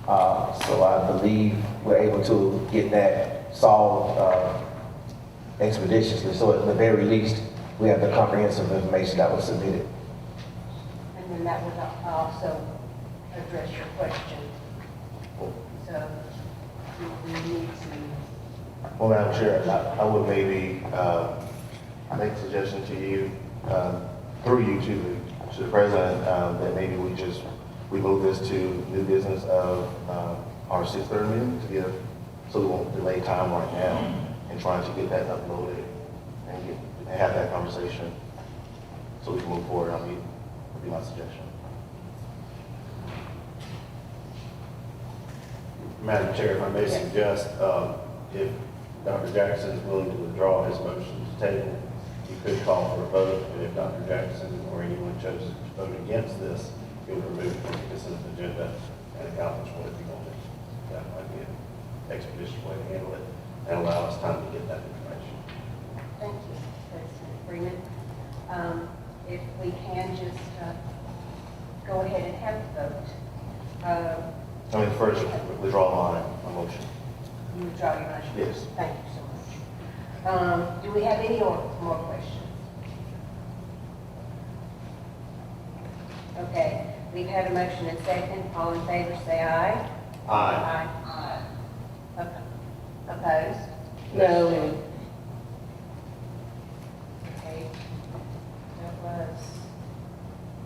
So I believe we're able to get that solved expeditiously. So at the very least, we have the comprehensive information that was submitted. And then that would also address your question. So we need to. Well, Madam Chair, I would maybe make a suggestion to you, through you to the to the president that maybe we move this to new business of our 6:30 meeting to give, so we won't delay time right now in trying to get that uploaded and have that conversation so we can move forward. Would be my suggestion. Madam Chair, if I may suggest, if Dr. Jackson is willing to withdraw his motion to table, you could call for a vote, and if Dr. Jackson or anyone chose to vote against this, you would remove it from the consent agenda and accomplish what you wanted. That might be an expeditious way to handle it and allow us time to get that information. Thank you, President Freeman. If we can just go ahead and have the vote. First, withdraw my motion. You withdraw your motion? Yes. Thank you so much. Do we have any more questions? Okay, we've had a motion and second. All in favor, say aye. Aye. Aye. Opposed? No. Okay. That was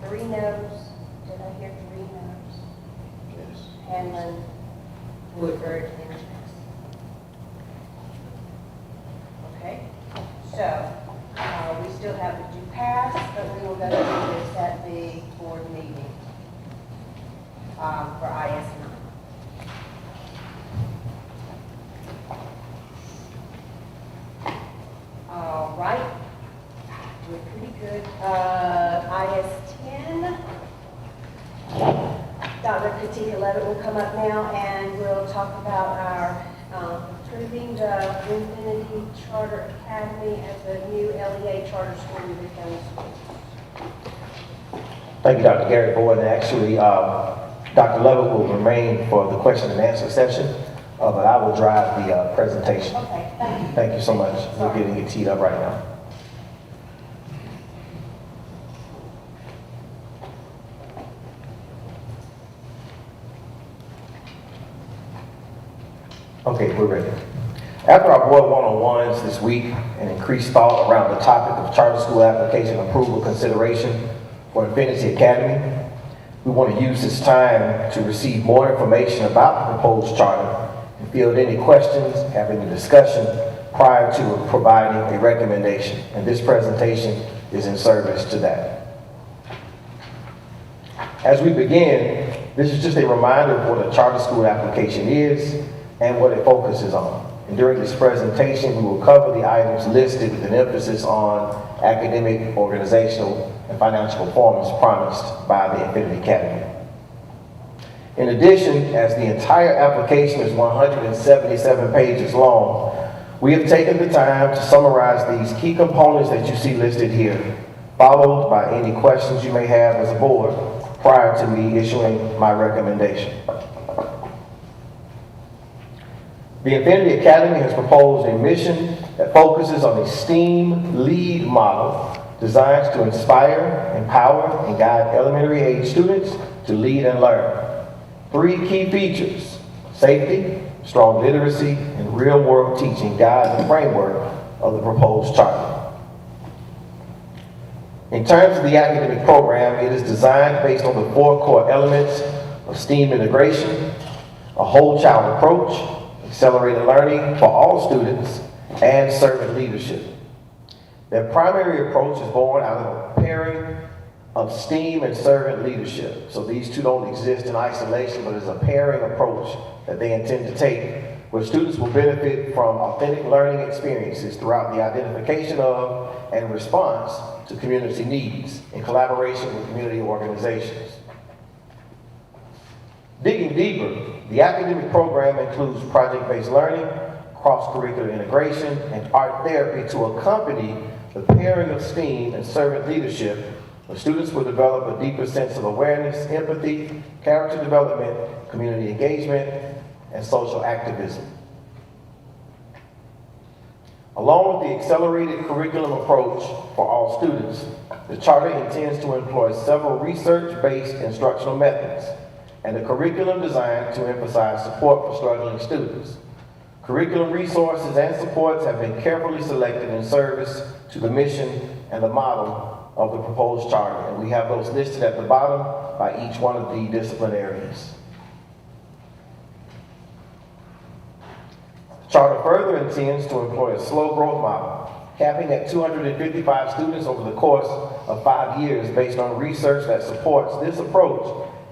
3 noes. Did I hear 3 noes? Yes. Hanlon, Woodford, and Jackson. Okay, so we still have to do pass, but we will go through this at the board meeting for IS9. All right, we're pretty good. IS10. Dr. Katika Levitt will come up now and we'll talk about our approving the Infinity Charter Academy as a new LEA charter school in the county schools. Thank you, Dr. Gary Boyd. And actually, Dr. Levitt will remain for the question and answer session, but I will drive the presentation. Okay, thank you. Thank you so much. We're getting it teed up right now. Okay, we're ready. After our board one-on-ones this week and increased thought around the topic of charter school application approval consideration for Infinity Academy, we want to use this time to receive more information about the proposed charter and field any questions, have any discussion prior to providing a recommendation. And this presentation is in service to that. As we begin, this is just a reminder of what a charter school application is and what it focuses on. And during this presentation, we will cover the items listed with an emphasis on academic, organizational, and financial performance promised by the Infinity Academy. In addition, as the entire application is 177 pages long, we have taken the time to summarize these key components that you see listed here, followed by any questions you may have as a board prior to me issuing my recommendation. The Infinity Academy has proposed a mission that focuses on a STEAM lead model designed to inspire, empower, and guide elementary age students to lead and learn. 3 key features: safety, strong literacy, and real-world teaching guide the framework of the proposed charter. In terms of the academic program, it is designed based on the 4 core elements of STEAM integration, a whole child approach, accelerated learning for all students, and servant leadership. Their primary approach is born out of a pairing of STEAM and servant leadership. So these two don't exist in isolation, but it's a pairing approach that they intend to take, where students will benefit from authentic learning experiences throughout the identification of and response to community needs in collaboration with community organizations. Digging deeper, the academic program includes project-based learning, cross-curricular integration, and art therapy to accompany the pairing of STEAM and servant leadership, where students will develop a deeper sense of awareness, empathy, character development, community engagement, and social activism. Along with the accelerated curriculum approach for all students, the charter intends to employ several research-based instructional methods and a curriculum designed to emphasize support for struggling students. Curriculum resources and supports have been carefully selected in service to the mission and the model of the proposed charter. And we have those listed at the bottom by each one of the discipline areas. The charter further intends to employ a slow growth model, capping at 255 students over the course of 5 years based on research that supports this approach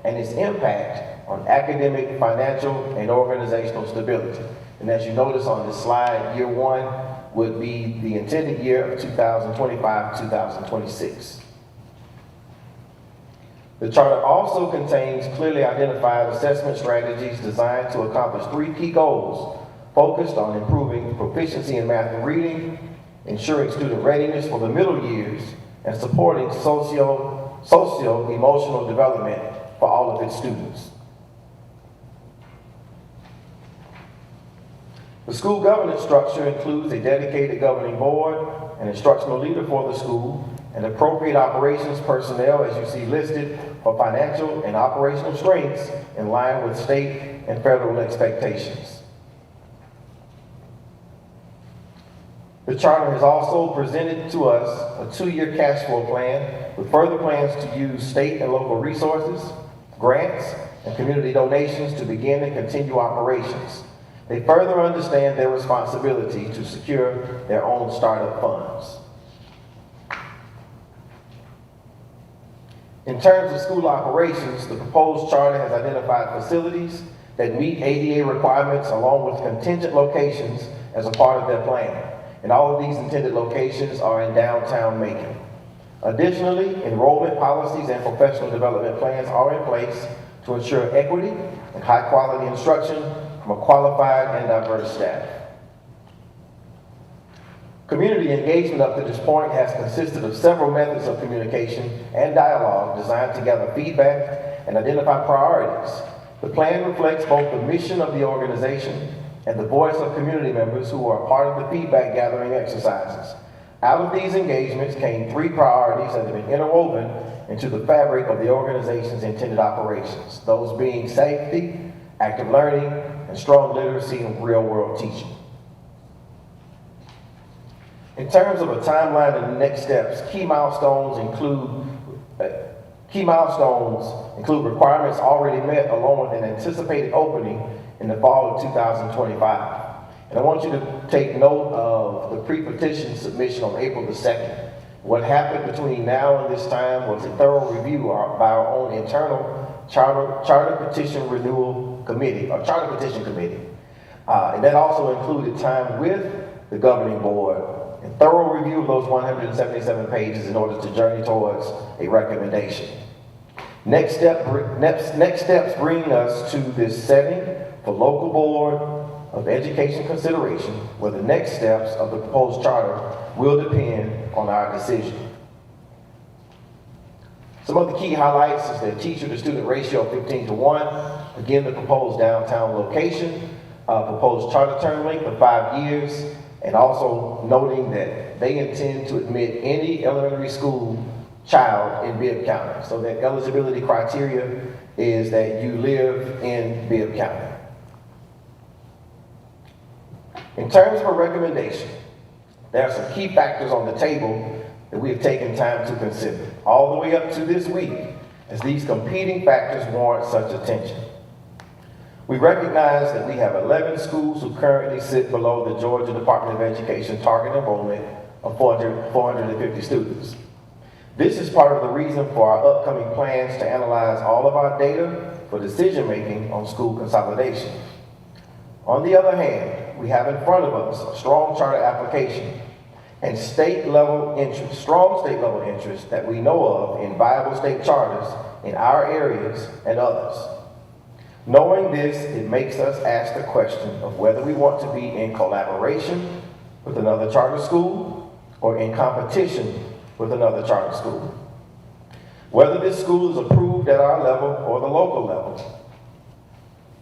and its impact on academic, financial, and organizational stability. And as you notice on this slide, year one would be the intended year of 2025-2026. The charter also contains clearly identified assessment strategies designed to accomplish 3 key goals focused on improving proficiency in math and reading, ensuring student readiness for the middle years, and supporting socio-emotional development for all of its students. The school governance structure includes a dedicated governing board, an instructional leader for the school, and appropriate operations personnel, as you see listed, for financial and operational strengths in line with state and federal expectations. The charter has also presented to us a 2-year cash flow plan with further plans to use state and local resources, grants, and community donations to begin and continue operations. They further understand their responsibility to secure their own startup funds. In terms of school operations, the proposed charter has identified facilities that meet ADA requirements along with contingent locations as a part of their plan. And all of these intended locations are in downtown Macon. Additionally, enrollment policies and professional development plans are in place to ensure equity and high-quality instruction from a qualified and diverse staff. Community engagement up to this point has consisted of several methods of communication and dialogue designed to gather feedback and identify priorities. The plan reflects both the mission of the organization and the voice of community members who are part of the feedback gathering exercises. Out of these engagements came 3 priorities that have been interwoven into the fabric of the organization's intended operations, those being safety, active learning, and strong literacy and real-world teaching. In terms of a timeline and the next steps, key milestones include requirements already met along with an anticipated opening in the fall of 2025. And I want you to take note of the pre-petition submission on April the 2nd. What happened between now and this time was a thorough review by our own internal charter petition renewal committee, or charter petition committee. And that also included time with the governing board and thorough review of those 177 pages in order to journey towards a recommendation. Next steps bring us to this setting for local board of education consideration, where the next steps of the proposed charter will depend on our decision. Some of the key highlights is the teacher-to-student ratio of 15:1. Again, the proposed downtown location, proposed charter term length of 5 years, and also noting that they intend to admit any elementary school child in Bibb County. So that eligibility criteria is that you live in Bibb County. In terms of a recommendation, there are some key factors on the table that we have taken time to consider, all the way up to this week, as these competing factors warrant such attention. We recognize that we have 11 schools who currently sit below the Georgia Department of Education target enrollment of 450 students. This is part of the reason for our upcoming plans to analyze all of our data for decision-making on school consolidation. On the other hand, we have in front of us a strong charter application and strong state-level interest that we know of in viable state charters in our areas and others. Knowing this, it makes us ask the question of whether we want to be in collaboration with another charter school or in competition with another charter school. Whether this school is approved at our level or the local level,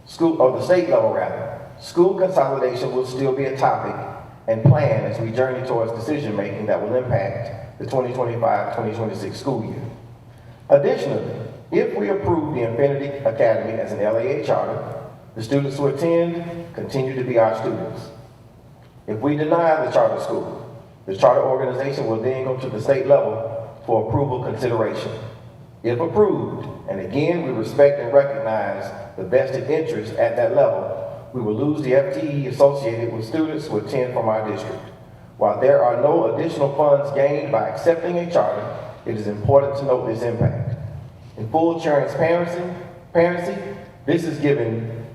the state level rather, school consolidation will still be a topic and plan as we journey towards decision-making that will impact the 2025-2026 school year. Additionally, if we approve the Infinity Academy as an LAA charter, the students who attend continue to be our students. If we deny the charter school, The charter organization will then go to the state level for approval consideration. If approved, and again, we respect and recognize the vested interest at that level, we will lose the FTE associated with students who attend from our district. While there are no additional funds gained by accepting a charter, it is important to note this impact. In full transparency, this has been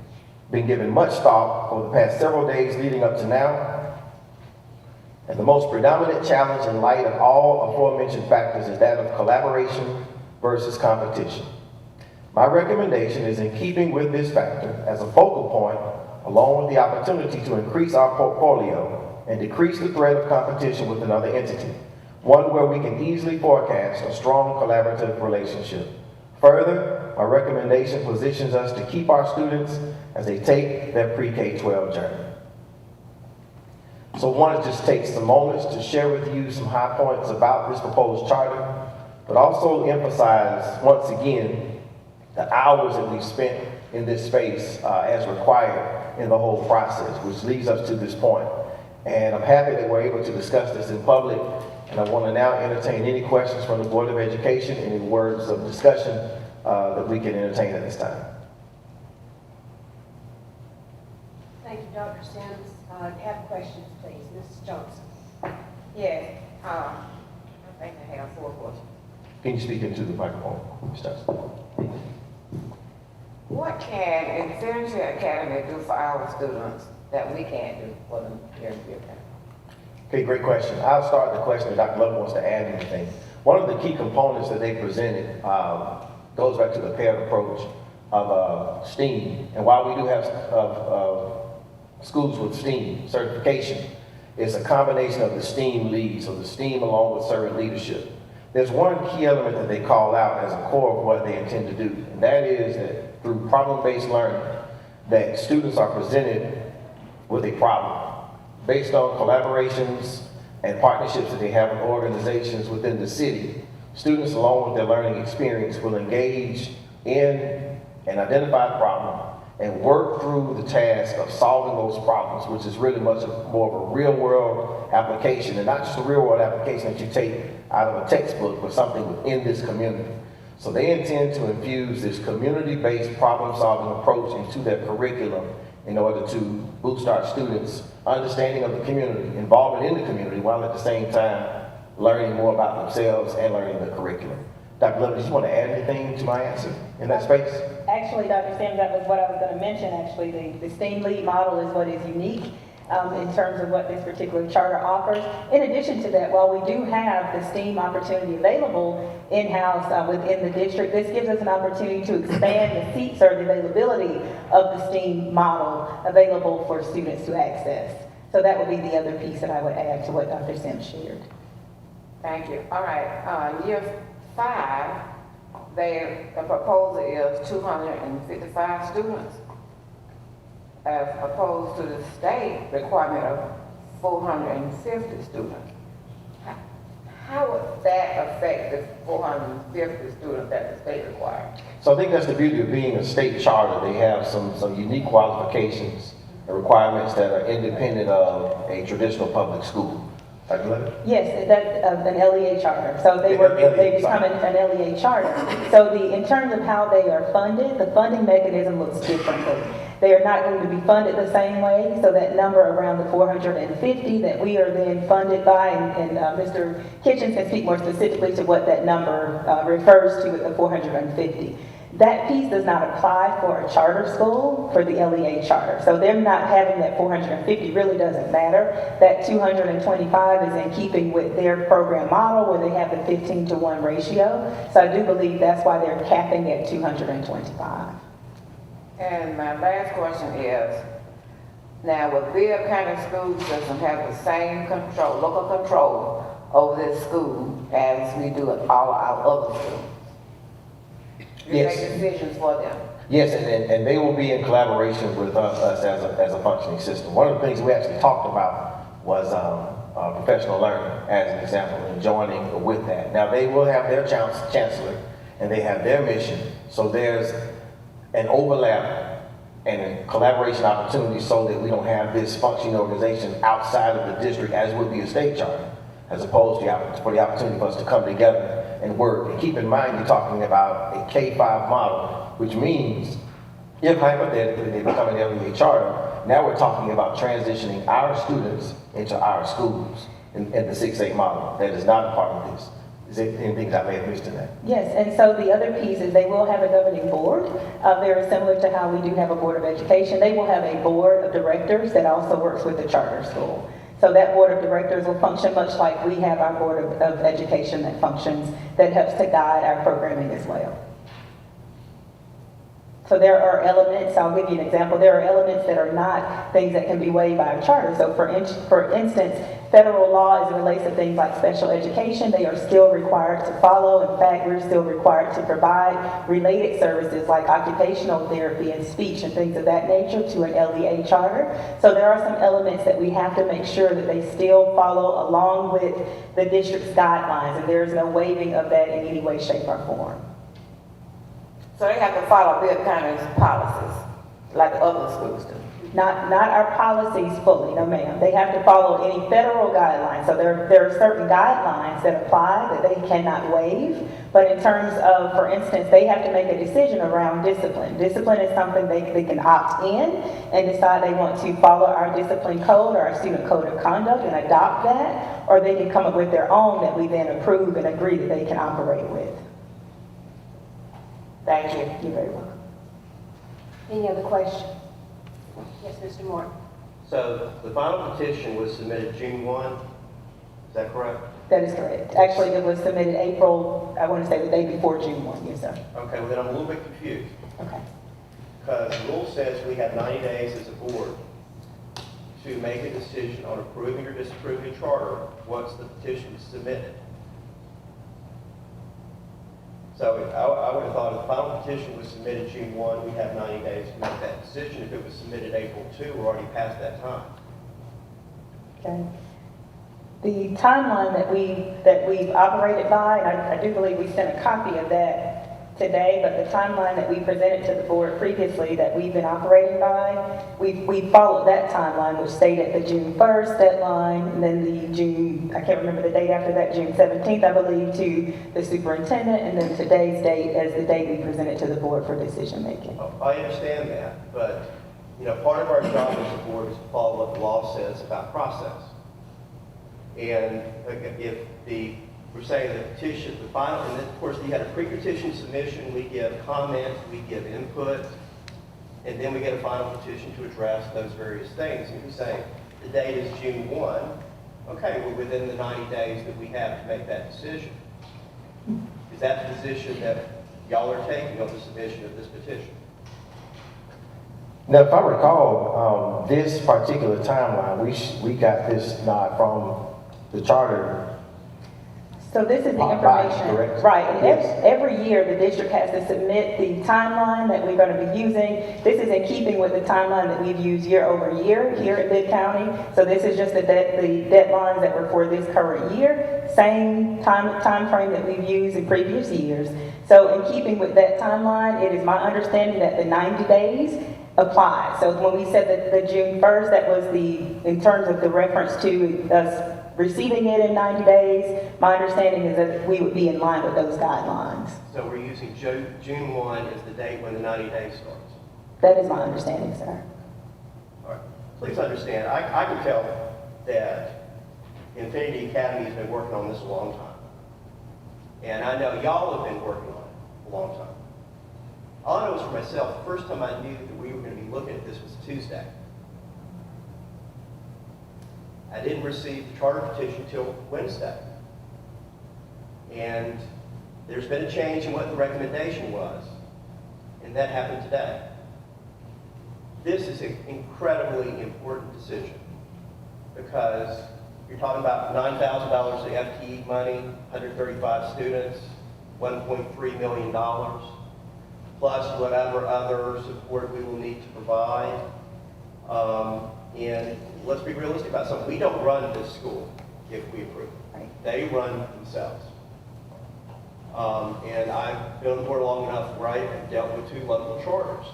given much thought over the past several days leading up to now, and the most predominant challenge in light of all aforementioned factors is that of collaboration versus competition. My recommendation is in keeping with this factor as a focal point, along with the opportunity to increase our portfolio and decrease the threat of competition with another entity, one where we can easily forecast a strong collaborative relationship. Further, my recommendation positions us to keep our students as they take their pre-K-12 journey. So I want to just take some moments to share with you some high points about this proposed charter, but also emphasize once again the hours that we've spent in this space as required in the whole process, which leads us to this point. And I'm happy that we're able to discuss this in public, and I want to now entertain any questions from the Board of Education, any words of discussion that we can entertain at this time. Thank you, Dr. Sims. Have questions, please. Mrs. Johnson. Yes, I think I have 4 questions. Can you speak into the microphone, Ms. Johnson? What can Infinity Academy do for our students that we can't do for them here in Bibb County? Okay, great question. I'll start the question if Dr. Love wants to add anything. One of the key components that they presented goes back to the paired approach of STEAM. And while we do have schools with STEAM certification, it's a combination of the STEAM lead, so the STEAM along with servant leadership. There's one key element that they call out as a core of what they intend to do, and that is that through problem-based learning, that students are presented with a problem based on collaborations and partnerships that they have with organizations within the city. Students, along with their learning experience, will engage in an identified problem and work through the task of solving those problems, which is really much more of a real-world application, and not just a real-world application that you take out of a textbook, but something within this community. So they intend to infuse this community-based problem-solving approach into their curriculum in order to boost our students' understanding of the community, involvement in the community, while at the same time learning more about themselves and learning the curriculum. Dr. Love, did you want to add anything to my answer in that space? Actually, Dr. Sims, that was what I was going to mention. Actually, the STEAM lead model is what is unique in terms of what this particular charter offers. In addition to that, while we do have the STEAM opportunity available in-house within the district, this gives us an opportunity to expand the seats or the availability of the STEAM model available for students to access. So that would be the other piece that I would add to what Dr. Sims shared. Thank you. All right, year 5, the proposal is 255 students, as opposed to the state requirement of 450 students. How would that affect the 450 students that the state requires? So I think that's the beauty of being a state charter. They have some unique qualifications and requirements that are independent of a traditional public school. Dr. Levin? Yes, that's an LEA charter. So they become an LEA charter. So in terms of how they are funded, the funding mechanism looks differently. They are not going to be funded the same way. So that number around the 450 that we are then funded by, and Mr. Kitchens can speak more specifically to what that number refers to with the 450. That piece does not apply for a charter school for the LEA charter. So them not having that 450 really doesn't matter. That 225 is in keeping with their program model where they have the 15-to-1 ratio. So I do believe that's why they're capping at 225. And my last question is, now will Bibb County School System have the same control, local control over this school as we do at all our other schools? You make decisions for them. Yes, and they will be in collaboration with us as a functioning system. One of the things we actually talked about was professional learning as an example, and joining with that. Now they will have their chancellor, and they have their mission, so there's an overlap and a collaboration opportunity so that we don't have this functioning organization outside of the district as would be a state charter. as opposed to for the opportunity for us to come together and work. And keep in mind, you're talking about a K-5 model, which means if hypothetically they become an LEA charter, now we're talking about transitioning our students into our schools in the 6-8 model. That is not a part of this. Is there anything that I may have missed in that? Yes, and so the other piece is they will have a governing board, very similar to how we do have a board of education. They will have a board of directors that also works with the charter school. So that board of directors will function much like we have our board of education that functions, that helps to guide our programming as well. So there are elements, I'll give you an example, there are elements that are not things that can be waived by a charter. So for instance, federal law as it relates to things like special education, they are still required to follow. In fact, we're still required to provide related services like occupational therapy and speech and things of that nature to an LEA charter. So there are some elements that we have to make sure that they still follow along with the district's guidelines, and there is no waiving of that in any way, shape, or form. So they have to follow Bibb County's policies, like the other schools do. Not our policies fully, no ma'am. They have to follow any federal guidelines. So there are certain guidelines that apply that they cannot waive. But in terms of, for instance, they have to make a decision around discipline. Discipline is something they can opt in and decide they want to follow our discipline code or our student code of conduct and adopt that, or they can come up with their own that we then approve and agree that they can operate with. Thank you. You're very welcome. Any other questions? Yes, Mr. Morton. So the final petition was submitted June 1, is that correct? That is correct. Actually, it was submitted April, I want to say the day before June 1, yes, sir. Okay, well then I'm a little bit confused. Okay. Because the rule says we have 90 days as a board to make a decision on approving or disapproving a charter once the petition is submitted. So I would have thought if the final petition was submitted June 1, we have 90 days to make that decision. If it was submitted April 2, we're already past that time. Okay. The timeline that we've operated by, and I do believe we sent a copy of that today, but the timeline that we presented to the board previously that we've been operating by, we followed that timeline, which stated the June 1st deadline, and then the June, I can't remember the date after that, June 17th, I believe, to the superintendent, and then today's date as the date we presented to the board for decision making. I understand that, but part of our job as a board is to follow what the law says about process. And if we're saying the petition, the final, and then of course you had a pre-petition submission, we give comments, we give input, and then we get a final petition to address those various things. And we say the date is June 1, okay, we're within the 90 days that we have to make that decision. Is that the position that y'all are taking on the submission of this petition? Now, if I recall, this particular timeline, we got this nod from the charter. So this is the Body, information, correct? right, and Yes. every year the district has to submit the timeline that we're going to be using. This is in keeping with the timeline that we've used year over year here at Bibb County. So this is just the deadlines that were for this current year, same time frame that we've used in previous years. So in keeping with that timeline, it is my understanding that the 90 days apply. So when we said that the June 1st, that was in terms of the reference to us receiving it in 90 days, my understanding is that we would be in line with those guidelines. So we're using June 1 as the date when the 90 days starts. That is my understanding, sir. All right. Please understand, I can tell that Infinity Academy has been working on this a long time. And I know y'all have been working on it a long time. All I know is for myself, the first time I knew that we were going to be looking at this was Tuesday. I didn't receive the charter petition till Wednesday. And there's been a change in what the recommendation was. And that happened today. This is an incredibly important decision because you're talking about $9,000 of FTE money, 135 students, $1.3 million, plus whatever other support we will need to provide. And let's be realistic about something. We don't run this school if we approve it. Right. They run themselves. And I've been on the board long enough where I've dealt with 2 local charters.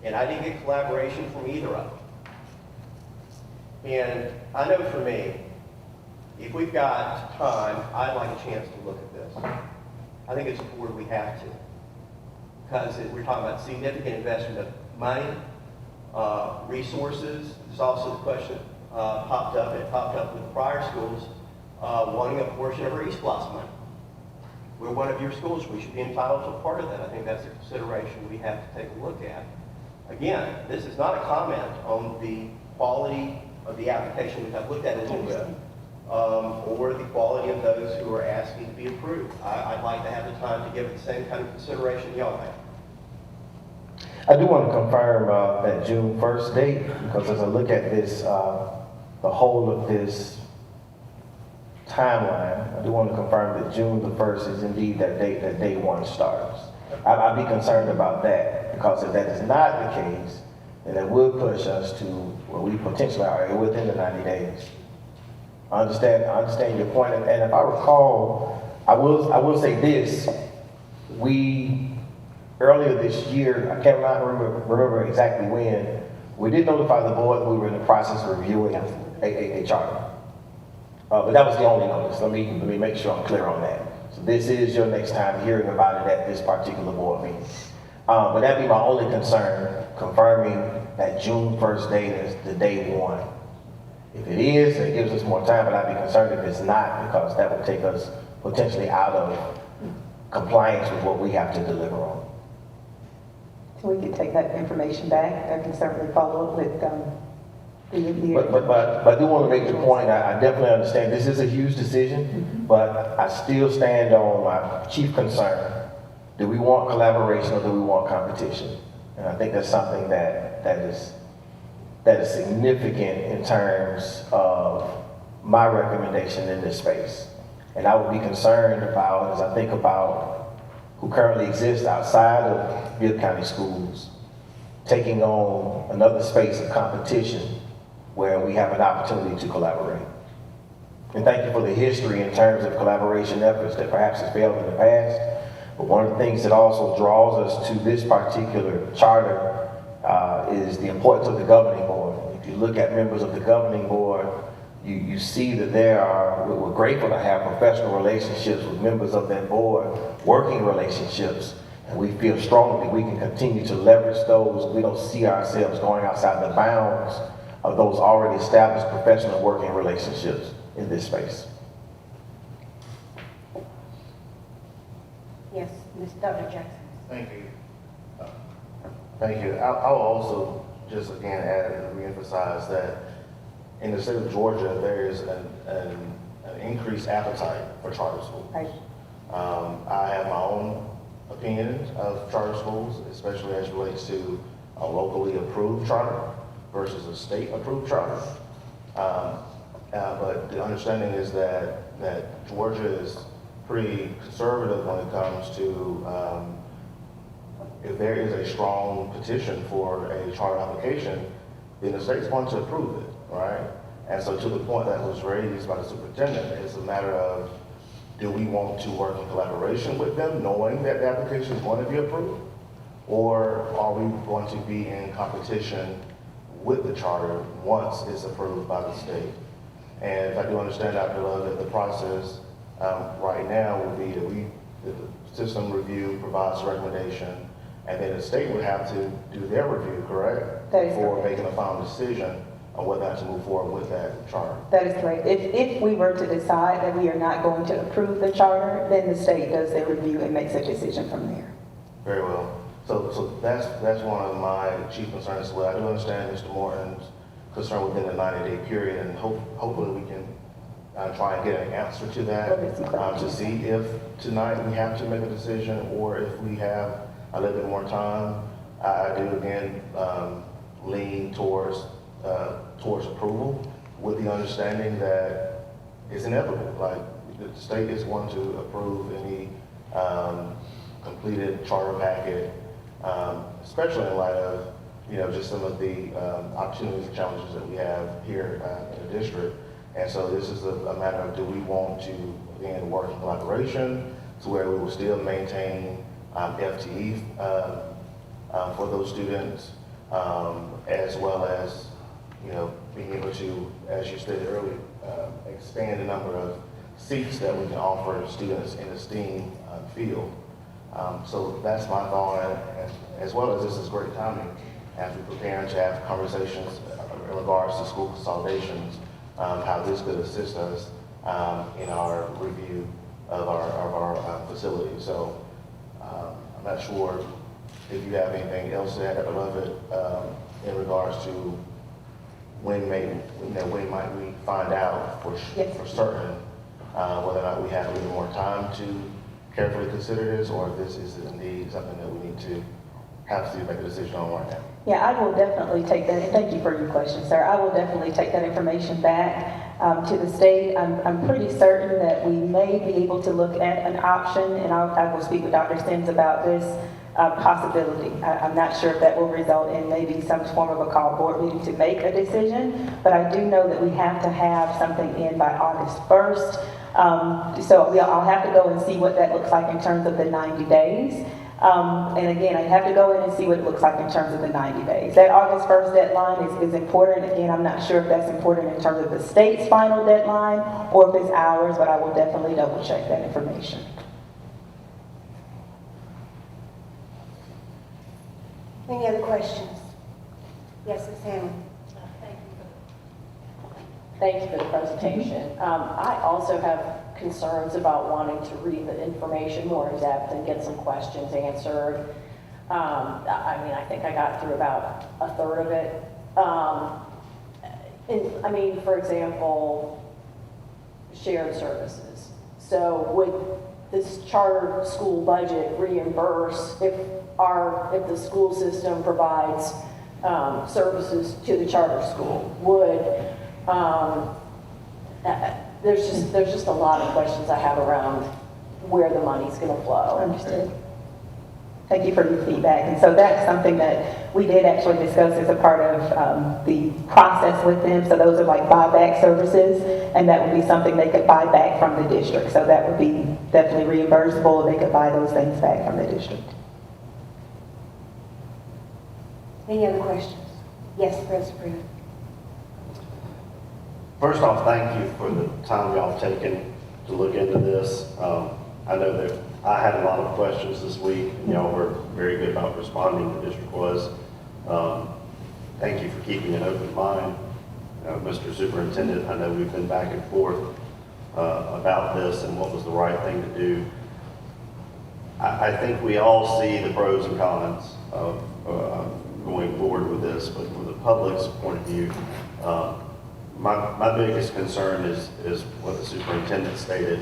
And I didn't get collaboration from either of them. And I know for me, if we've got time, I'd like a chance to look at this. I think it's important we have to. Because we're talking about significant investment of money, resources. There's also the question it popped up with the prior schools wanting a portion of our East Blossom money. We're one of your schools. We should be entitled to a part of that. I think that's a consideration we have to take a look at. Again, this is not a comment on the quality of the application which I've looked at a little bit, or the quality of those who are asking to be approved. I'd like to have the time to give it the same kind of consideration y'all have. I do want to confirm that June 1st date, because as I look at this, the whole of this timeline, I do want to confirm that June the 1st is indeed that date that day one starts. I'd be concerned about that, because if that is not the case, then it would push us to where we potentially are within the 90 days. I understand your point, and if I recall, I will say this: earlier this year, I can't remember exactly when, we did notify the board that we were in the process of reviewing a charter. But that was the only notice. Let me make sure I'm clear on that. So this is your next time hearing about it at this particular board meeting. But that'd be my only concern, confirming that June 1st date is the day one. If it is, it gives us more time, but I'd be concerned if it's not, because that would take us potentially out of compliance with what we have to deliver on. So we can take that information back. I can certainly follow up with the. But I do want to make the point, I definitely understand this is a huge decision, but I still stand on my chief concern. Do we want collaboration or do we want competition? And I think that's something that is significant in terms of my recommendation in this space. And I would be concerned about, as I think about who currently exists outside of Bibb County schools, taking on another space of competition where we have an opportunity to collaborate. And thank you for the history in terms of collaboration efforts that perhaps has failed in the past. But one of the things that also draws us to this particular charter is the importance of the governing board. If you look at members of the governing board, you see that we're grateful to have professional relationships with members of that board, working relationships, and we feel strongly we can continue to leverage those. We don't see ourselves going outside the bounds of those already established professional working relationships in this space. Yes, Dr. Jackson. Thank you. Thank you. I'll also just again add and reemphasize that in the state of Georgia, there is an increased appetite for charter schools. Right. I have my own opinion of charter schools, especially as it relates to a locally approved charter versus a state-approved charter. But the understanding is that Georgia is pretty conservative when it comes to if there is a strong petition for a charter application, then the state's going to approve it, right? And so to the point that was raised by the superintendent, it's a matter of, do we want to work in collaboration with them, knowing that the application is going to be approved? Or are we going to be in competition with the charter once it's approved by the state? And if I do understand, Dr. Love, that the process right now would be that the system review provides a recommendation, and then the state would have to do their review, correct? That is before correct. making a final decision on whether or not to move forward with that charter. That is correct. If we were to decide that we are not going to approve the charter, then the state does their review and makes a decision from there. Very well. So that's one of my chief concerns as well. I do understand Mr. Morton's concern within the 90-day period, and hopefully we can try and get an answer to that to see if tonight we have to make a decision or if we have a little bit more time. I do again lean towards approval with the understanding that it's inevitable. Like the state is going to approve any completed charter packet, especially in light of just some of the opportunities and challenges that we have here in the district. And so this is a matter of, do we want to again work in collaboration to where we will still maintain FTE for those students, as well as being able to, as you stated earlier, expand the number of seats that we can offer students in the STEAM field. So that's my thought, as well as this is great timing as we prepare to have conversations in regards to school consolidations, how this could assist us in our review of our facility. So I'm not sure if you have anything else to add. I love it in regards to when might we find out for certain whether or not we have a little more time to carefully consider this, or if this is indeed something that we need to have to make a decision on right now. Yeah, I will definitely take that, and thank you for your question, sir. I will definitely take that information back to the state. I'm pretty certain that we may be able to look at an option, and I will speak with Dr. Sims about this possibility. I'm not sure if that will result in maybe some form of a call board meeting to make a decision, but I do know that we have to have something in by August 1st. So I'll have to go and see what that looks like in terms of the 90 days. And again, I have to go in and see what it looks like in terms of the 90 days. That August 1st deadline is important. Again, I'm not sure if that's important in terms of the state's final deadline or if it's ours, but I will definitely double check that information. Any other questions? Yes, Ms. Hammond. Thank you for the presentation. I also have concerns about wanting to read the information more in depth and get some questions answered. I think I got through about a third of it. For example, shared services. So would this charter school budget reimburse if the school system provides services to the charter school? There's just a lot of questions I have around where the money's going to flow. Understood. Thank you for your feedback. And so that's something that we did actually discuss as a part of the process with them. So those are like buyback services, and that would be something they could buy back from the district. So that would be definitely reimbursable. They could buy those things back from the district. Any other questions? Yes, President Freeman. First off, thank you for the time y'all have taken to look into this. I know that I had a lot of questions this week, and y'all were very good about responding, the district was. Thank you for keeping an open mind. Mr. Superintendent, I know we've been back and forth about this and what was the right thing to do. I think we all see the pros and cons of going forward with this, but from the public's point of view, my biggest concern is what the superintendent stated,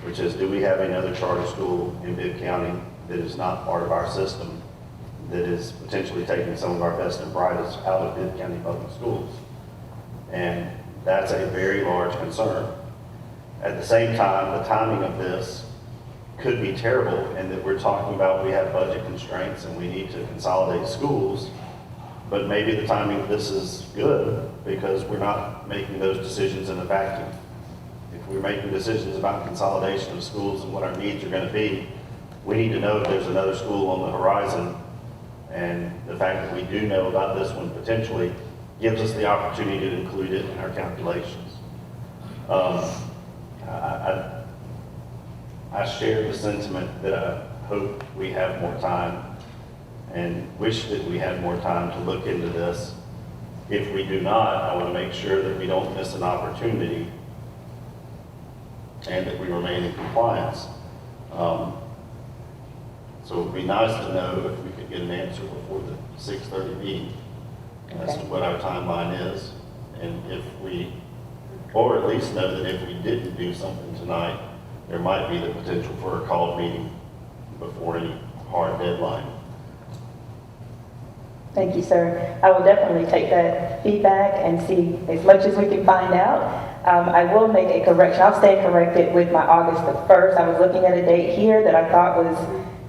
which is, do we have another charter school in Bibb County that is not part of our system, that is potentially taking some of our best and brightest out of Bibb County Public Schools? And that's a very large concern. At the same time, the timing of this could be terrible, and that we're talking about we have budget constraints and we need to consolidate schools, but maybe the timing of this is good because we're not making those decisions in a vacuum. If we're making decisions about consolidation of schools and what our needs are going to be, we need to know if there's another school on the horizon, and the fact that we do know about this one potentially gives us the opportunity to include it in our calculations. I share the sentiment that I hope we have more time and wish that we had more time to look into this. If we do not, I want to make sure that we don't miss an opportunity and that we remain in compliance. So it would be nice to know if we could get an answer before the 6:30 meeting as to what our timeline is, and or at least know that if we didn't do something tonight, there might be the potential for a called meeting before any hard deadline. Thank you, sir. I will definitely take that feedback and see as much as we can find out. I will make a correction. I'll stand corrected with my August the 1st. I was looking at a date here that I thought was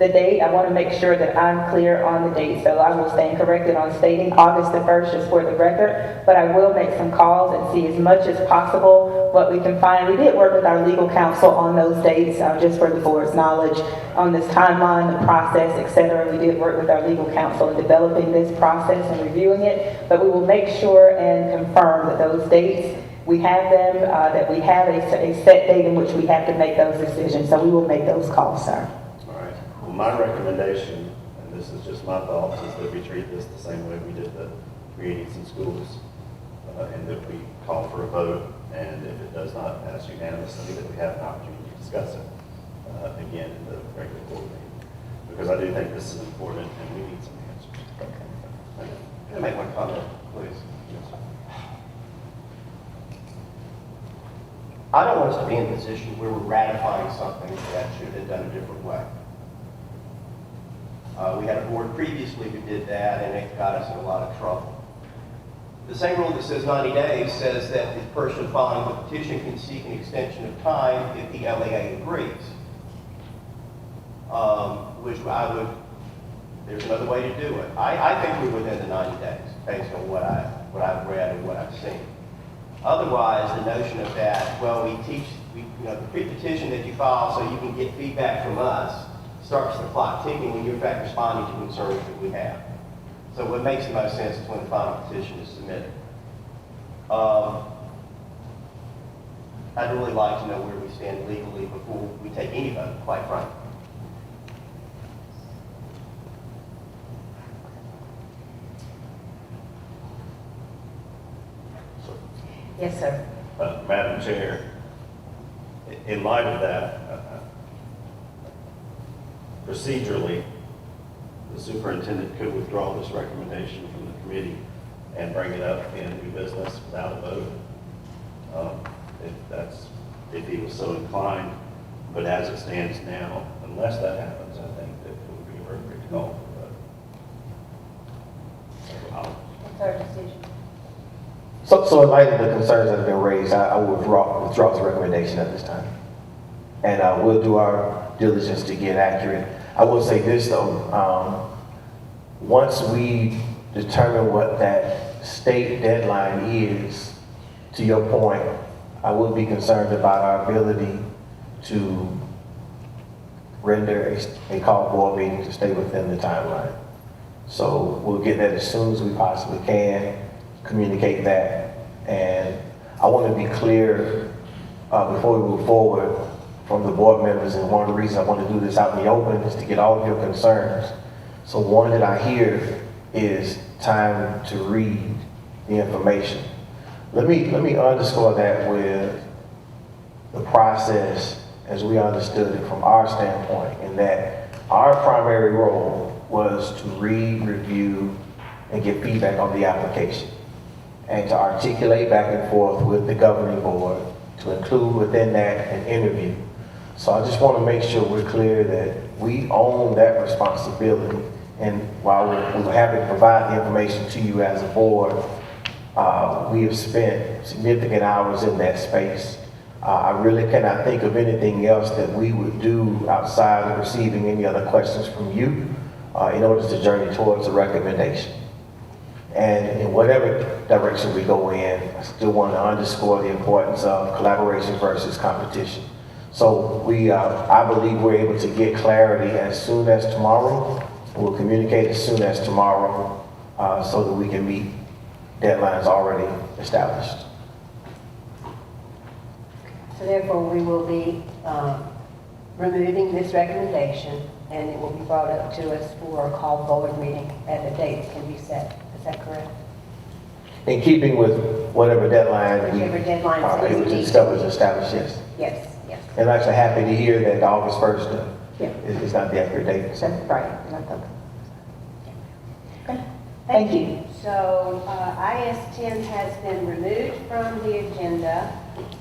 the date. I want to make sure that I'm clear on the date. So I will stand corrected on stating August the 1st just for the record, but I will make some calls and see as much as possible what we can find. We did work with our legal counsel on those dates, just for the board's knowledge on this timeline, the process, etc. We did work with our legal counsel in developing this process and reviewing it, but we will make sure and confirm that those dates we have them, that we have a set date in which we have to make those decisions, so we will make those calls, sir. All right. Well, my recommendation, and this is just my thoughts, is that we treat this the same way we did the communities and schools, and that we call for a vote, and if it does not pass unanimously, that we have an opportunity to discuss it again in the regular board meeting. Because I do think this is important, and we need some answers. Can I make one comment, please? I don't want us to be in a position where we're ratifying something that should have been done a different way. We had a board previously who did that, and it got us in a lot of trouble. The same rule that says 90 days says that the person filing the petition can seek an extension of time if the LEA agrees. Which I would, there's another way to do it. I think we're within the 90 days based on what I've read and what I've seen. Otherwise, the notion of that, well, the pre-petition that you file so you can get feedback from us starts the clock ticking when you're in fact responding to concerns that we have. So what makes the most sense is when the final petition is submitted. I'd really like to know where we stand legally before we take any vote, quite frankly. Yes, sir. Madam Chair, in light of that, procedurally, the superintendent could withdraw this recommendation from the committee and bring it up in new business without a vote, if he was so inclined. But as it stands now, unless that happens, I think that it would be appropriate to call for a vote. What's our decision? So in light of the concerns that have been raised, I will withdraw this recommendation at this time. And we'll do our diligence to get accurate. I will say this though, once we determine what that state deadline is, to your point, I would be concerned about our ability to render a call board meeting to stay within the timeline. So we'll get that as soon as we possibly can, communicate that. And I want to be clear before we move forward from the board members, and one of the reasons I want to do this out in the open is to get all of your concerns. So one that I hear is time to read the information. Let me underscore that with the process as we understood it from our standpoint, in that our primary role was to read, review, and get feedback on the application, and to articulate back and forth with the governing board, to include within that an interview. So I just want to make sure we're clear that we own that responsibility. And while we're happy to provide the information to you as a board, we have spent significant hours in that space. I really cannot think of anything else that we would do outside of receiving any other questions from you in order to journey towards a recommendation. And in whatever direction we go in, I still want to underscore the importance of collaboration versus competition. So I believe we're able to get clarity as soon as tomorrow. We'll communicate as soon as tomorrow so that we can meet deadlines already established. So therefore, we will be removing this recommendation, and it will be brought up to us for a call forward meeting at a date that can be set. Is that correct? In keeping with whatever deadline Whichever we deadline are able to establish, yes. Yes, yes. And I'm actually happy to hear that August 1st is not the accurate date. That's right. Thank you. So IS-10 has been removed from the agenda.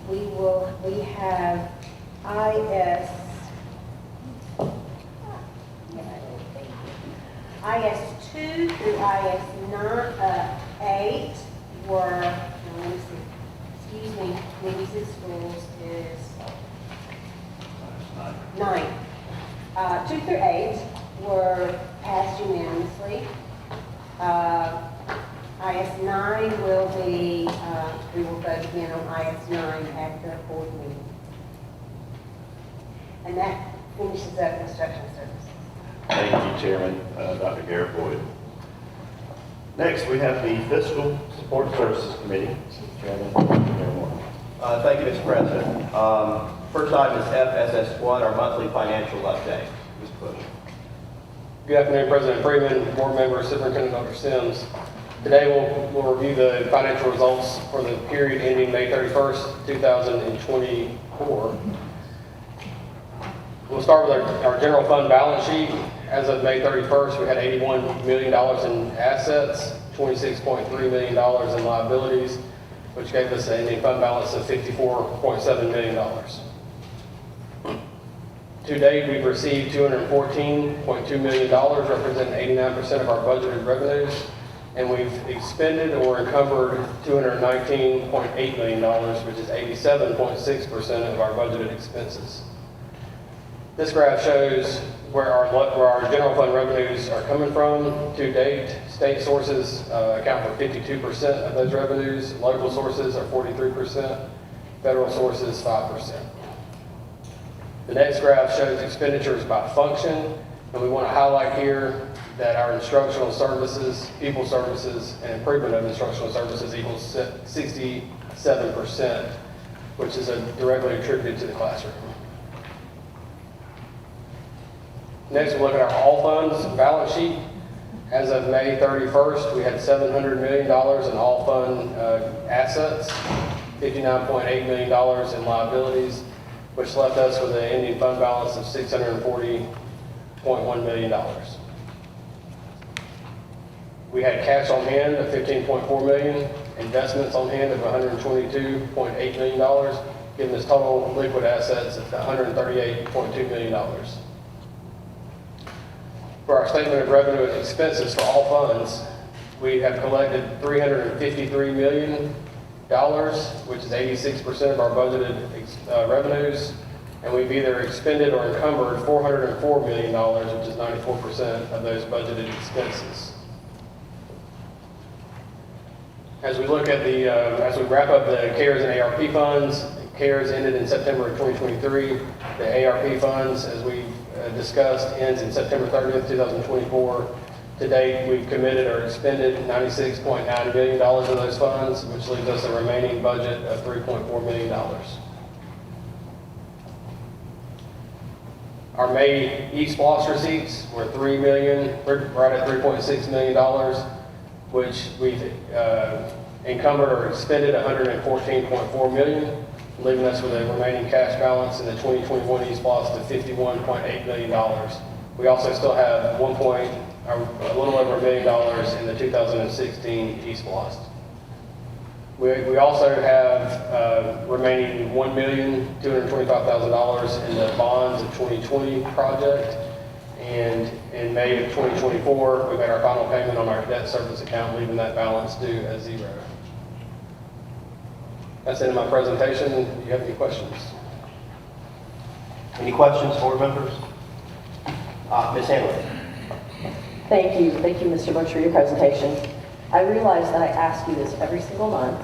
We have IS-2 through IS-8 were, let me see, excuse me, communities and schools is 9. 2 through 8 were passed unanimously. IS-9 will be, we will vote again on IS-9 at the board meeting. And that finishes up instruction services. Thank you, Chairman, Dr. Garrett Boyd. Next, we have the Fiscal Support Services Committee. Chairman, Mayor Moore. Thank you, Mr. President. First item is FSS1, our monthly financial update. Mr. Bush. Good afternoon, President Freeman, board members, Superintendent Dr. Sims. Today we'll review the financial results for the period ending May 31st, 2024. We'll start with our general fund balance sheet. As of May 31st, we had $81 million in assets, $26.3 million in liabilities, which gave us an ending fund balance of $54.7 million. To date, we've received $214.2 million, representing 89% of our budgeted revenues, and we've expended or encumbered $219.8 million, which is 87.6% of our budgeted expenses. This graph shows where our general fund revenues are coming from to date. State sources account for 52% of those revenues. Local sources are 43%. Federal sources 5%. The next graph shows expenditures by function, and we want to highlight here that our instructional services, people services, and improvement of instructional services equals 67%, which is directly attributed to the classroom. Next, we'll look at our all funds balance sheet. As of May 31st, we had $700 million in all fund assets, $59.8 million in liabilities, which left us with an ending fund balance of $640.1 million. We had cash on hand of $15.4 million, investments on hand of $122.8 million, giving us total liquid assets of $138.2 million. For our statement of revenue and expenses for all funds, we have collected $353 million, which is 86% of our budgeted revenues, and we've either expended or encumbered $404 million, which is 94% of those budgeted expenses. As we look at as we wrap up the CARES and ARP funds, CARES ended in September of 2023. The ARP funds, as we've discussed, ends in September 30th, 2024. To date, we've committed or expended $96.9 million of those funds, which leaves us a remaining budget of $3.4 million. Our May eSPLOST receipts were $3 million, right at $3.6 million, which we've encumbered or expended $114.4 million, leaving us with a remaining cash balance in the 2021 eSPLOST of $51.8 million. We also still have a little over $1 million in the 2016 eSPLOST. We also have remaining $1,225,000 in the bonds of 2020 project, and in May of 2024, we made our final payment on our debt service account, leaving that balance due at $0. That's the end of my presentation. Do you have any questions? Any questions, board members? Ms. Hanley. Thank you, Mr. Bush, for your presentation. I realize that I ask you this every single month,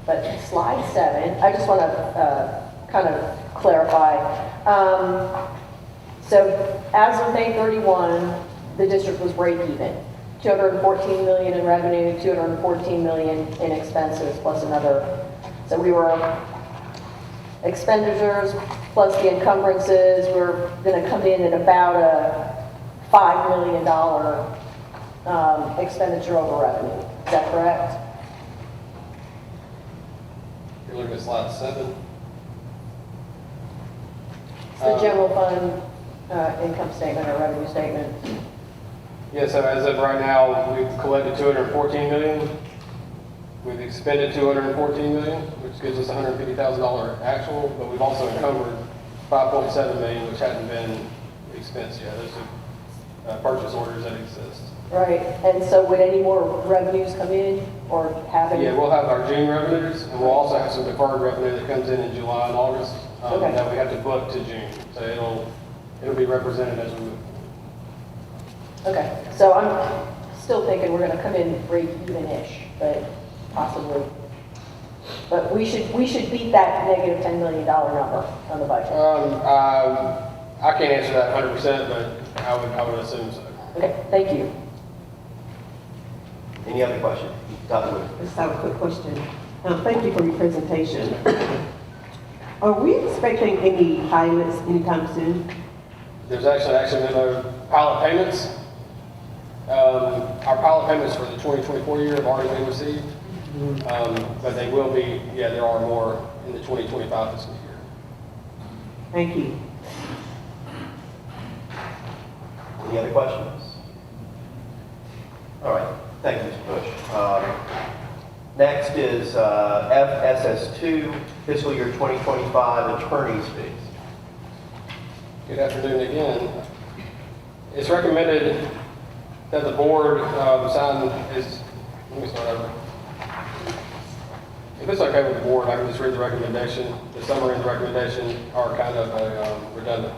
but slide 7, I just want to kind of clarify. So as of May 31, the district was break even. $214 million in revenue, $214 million in expenses, plus another. So we were expenditures plus the encumbrances. We're going to come in at about a $5 million expenditure over revenue. Is that correct? You're looking at slide 7. It's the general fund income statement or revenue statement. Yeah, so as of right now, we've collected $214 million. We've expended $214 million, which gives us $150,000 actual, but we've also encumbered $5.7 million, which hasn't been expensed yet. Those are purchase orders that exist. Right, and so would any more revenues come in or have any? Yeah, we'll have our June revenues, and we'll also have some deferred revenue that comes in July and August that we have to book to June. So it'll be represented as we move. Okay, so I'm still thinking we're going to come in break even-ish, but possibly. But we should beat that negative $10 million number on the budget. I can't answer that 100%, but I would assume so. Okay, thank you. Any other questions? Dr. Wood? Just have a quick question. Thank you for your presentation. Are we expecting any pilots anytime soon? There's actually been no pilot payments. Our pilot payments for the 2024 year have already been received. But they will be, there are more in the 2025 fiscal year. Thank you. Any other questions? All right, thank you, Mr. Bush. Next is FSS2, fiscal year 2025 attorney's fees. Good afternoon again. It's recommended that the board let me start over. If it's okay with the board, I can just read the recommendation. The summary and the recommendation are kind of redundant.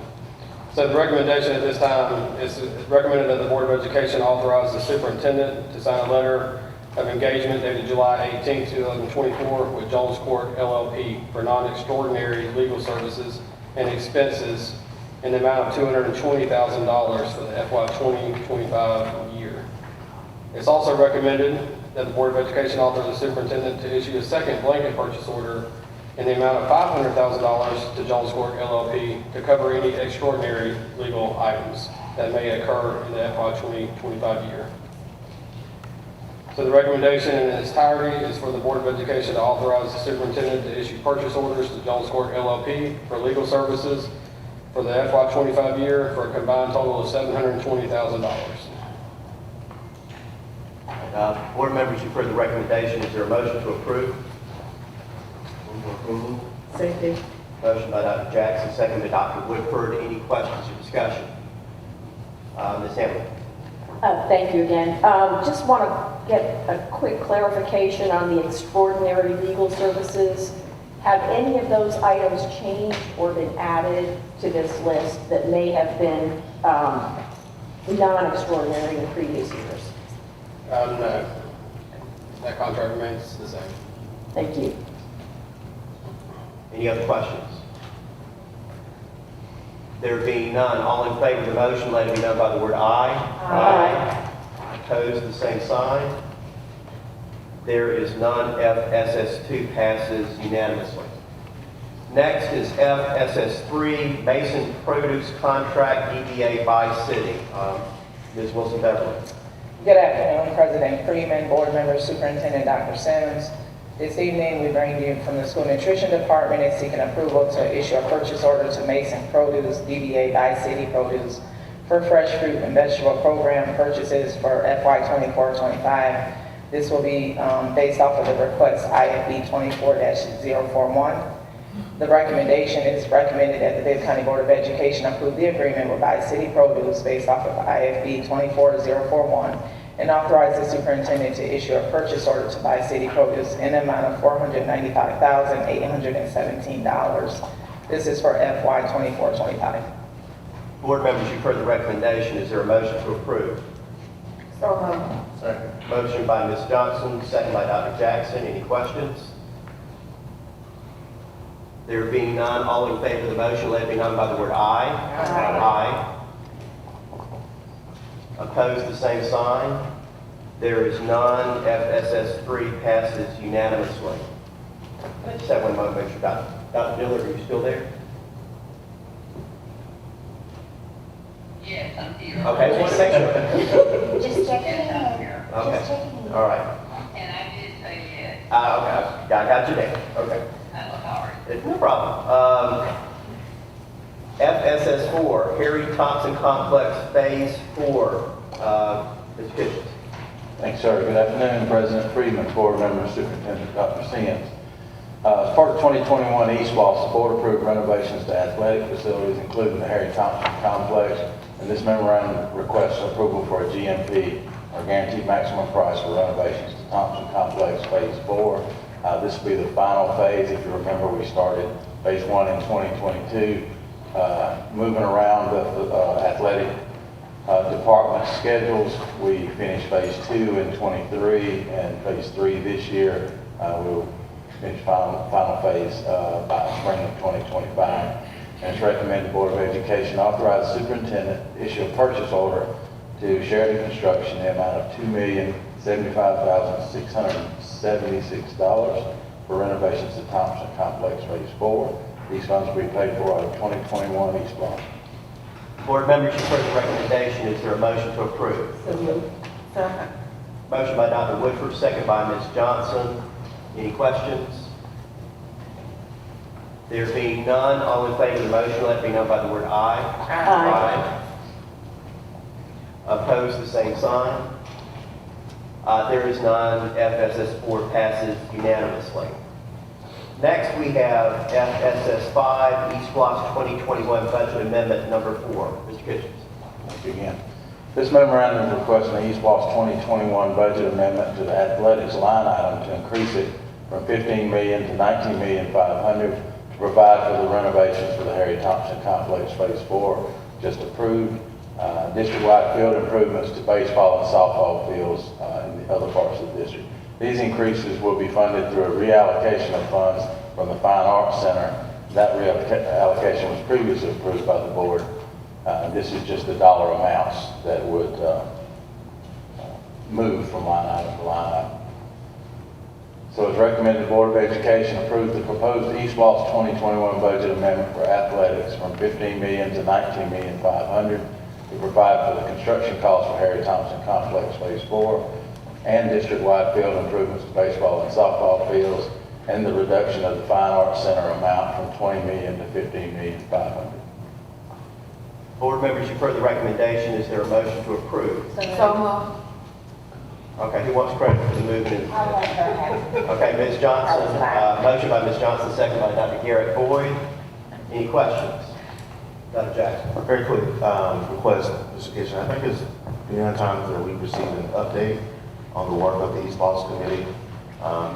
So the recommendation at this time is recommended that the Board of Education authorize the superintendent to sign a letter of engagement dated July 18, 2024 with Jones Court LLP for non-extraordinary legal services and expenses in the amount of $220,000 for the FY 2025 year. It's also recommended that the Board of Education authorize the superintendent to issue a second blanket purchase order in the amount of $500,000 to Jones Court LLP to cover any extraordinary legal items that may occur in the FY 2025 year. So the recommendation in its entirety is for the Board of Education to authorize the superintendent to issue purchase orders to Jones Court LLP for legal services for the FY 25 year for a combined total of $720,000. Board members, you've heard the recommendation. Is there a motion to approve? Second. Motion by Dr. Jackson, second by Dr. Woodford. Any questions or discussion? Ms. Hamlin? Thank you again. Just want to get a quick clarification on the extraordinary legal services. Have any of those items changed or been added to this list that may have been non-extraordinary in previous years? No. That contract remains the same. Thank you. Any other questions? There being none, all in favor of the motion, let it be known by the word aye. Aye. Opposed, the same sign. There is none. FSS2 passes unanimously. Next is FSS3, Mason Produce Contract, DBA by City. Ms. Wilson-Beverly. Good afternoon, President Freeman, board members, Superintendent Dr. Sims. This evening, we bring you from the School Nutrition Department and seeking approval to issue a purchase order to Mason Produce, DBA by City Produce, for fresh fruit and vegetable program purchases for FY 24-25. This will be based off of the request IFB 24-041. The recommendation is recommended that the Bibb County Board of Education approve the agreement with By City Produce based off of IFB 24041 and authorize the superintendent to issue a purchase order to By City Produce in the amount of $495,817. This is for FY 24-25. Board members, you've heard the recommendation. Is there a motion to approve? So moved. Second. Motion by Ms. Johnson, second by Dr. Jackson. Any questions? There being none, all in favor of the motion, let it be known by the word aye. Aye. Opposed, the same sign. There is none. FSS3 passes unanimously. Let's just have one moment, make sure Dr. Dillard, are you still there? Yes, I'm here. Okay, just want to make sure. Just checking in. Okay, Just checking in. And all right. I did say yes. Okay, I got you there. Okay. I'm sorry. No problem. FSS4, Harry Thompson Complex Phase 4. Ms. Kitchens. Thanks, sir. Good afternoon, President Freeman, board members, Superintendent Dr. Sims. As part of 2021 East Walls, the board approved renovations to athletic facilities, including the Harry Thompson Complex, and this memorandum requests approval for a GMP, or guaranteed maximum price for renovations to Thompson Complex Phase 4. This will be the final phase. If you remember, we started Phase 1 in 2022. Moving around the athletic department schedules, we finished Phase 2 in 23 and Phase 3 this year. We'll finish final phase by spring of 2025. And it's recommended the Board of Education authorize the superintendent to issue a purchase order to Sheridan Construction in the amount of $75,676 for renovations to Thompson Complex Phase 4. These funds will be paid for out of 2021 East Block. Board members, you've heard the recommendation. Is there a motion to approve? So moved. Second. Motion by Dr. Woodford, second by Ms. Johnson. Any questions? There being none, all in favor of the motion, let it be known by the word aye. Aye. Opposed, the same sign. There is none. FSS 4 passes unanimously. Next, we have FSS 5, East Block's 2021 Budget Amendment Number 4. Mr. Kitchens. Thank you again. This memorandum is requesting the East Block's 2021 budget amendment to the athletics line item to increase it from $15 million to $19,500,000 to provide for the renovations for the Harry Thompson Complex Phase 4, just approved. District-wide field improvements to baseball and softball fields in the other parts of the district. These increases will be funded through a reallocation of funds from the Fine Arts Center. That reallocation was previously approved by the board. This is just the dollar amounts that would move from line item to line item. So it's recommended the Board of Education approve the proposed East Block's 2021 budget amendment for athletics from $15 million to $19,500,000 to provide for the construction costs for Harry Thompson Complex Phase 4 and district-wide field improvements to baseball and softball fields, and the reduction of the Fine Arts Center amount from $20 million to $15,500,000. Board members, you've heard the recommendation. Is there a motion to approve? So moved. Okay, who wants credit for the movement? I'll let her have it. Okay, Ms. Johnson, motion by Ms. Johnson, second by Dr. Garrett Boyd. Any questions? Dr. Jackson. Very quick request, Mr. Kitchen. I think it's the only time that we've received an update on the work of the East Loss Committee.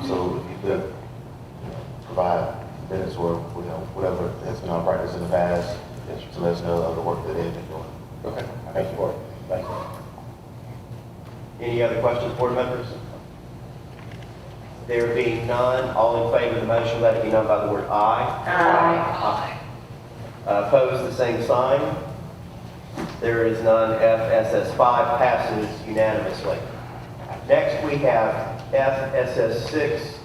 So if you could provide minutes or whatever has been our practice in the past to let us know of the work that they've been doing. Okay, thank you for it. Thank you. Any other questions, board members? There being none, all in favor of the motion, let it be known by the word aye. Aye. Opposed, the same sign. There is none. FSS 5 passes unanimously. Next, we have FSS 6,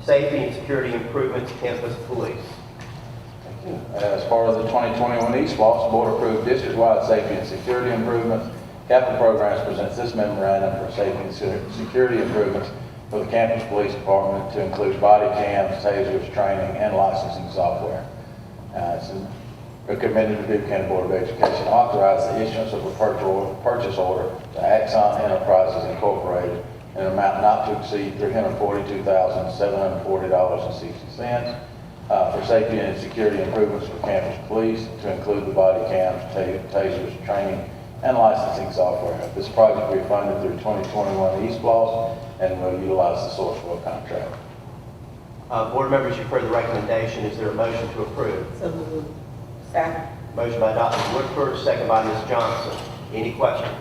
Safety and Security Improvements, Campus Police. Thank you. As part of the 2021 East Blocks, the board approved district-wide safety and security improvements. Capital Programs presents this memorandum for safety and security improvements for the campus police department to include body cams, tasers, training, and licensing software. It's recommended the Bibb County Board of Education authorize the issuance of a purchase order to Axon Enterprises Incorporated in an amount not to exceed $342,740.60 for safety and security improvements for campus police to include the body cams, tasers, training, and licensing software. This project will be funded through 2021 East Block and will utilize the Sourcewell contract. Board members, you've heard the recommendation. Is there a motion to approve? So moved. Second. Motion by Dr. Woodford, second by Ms. Johnson. Any questions?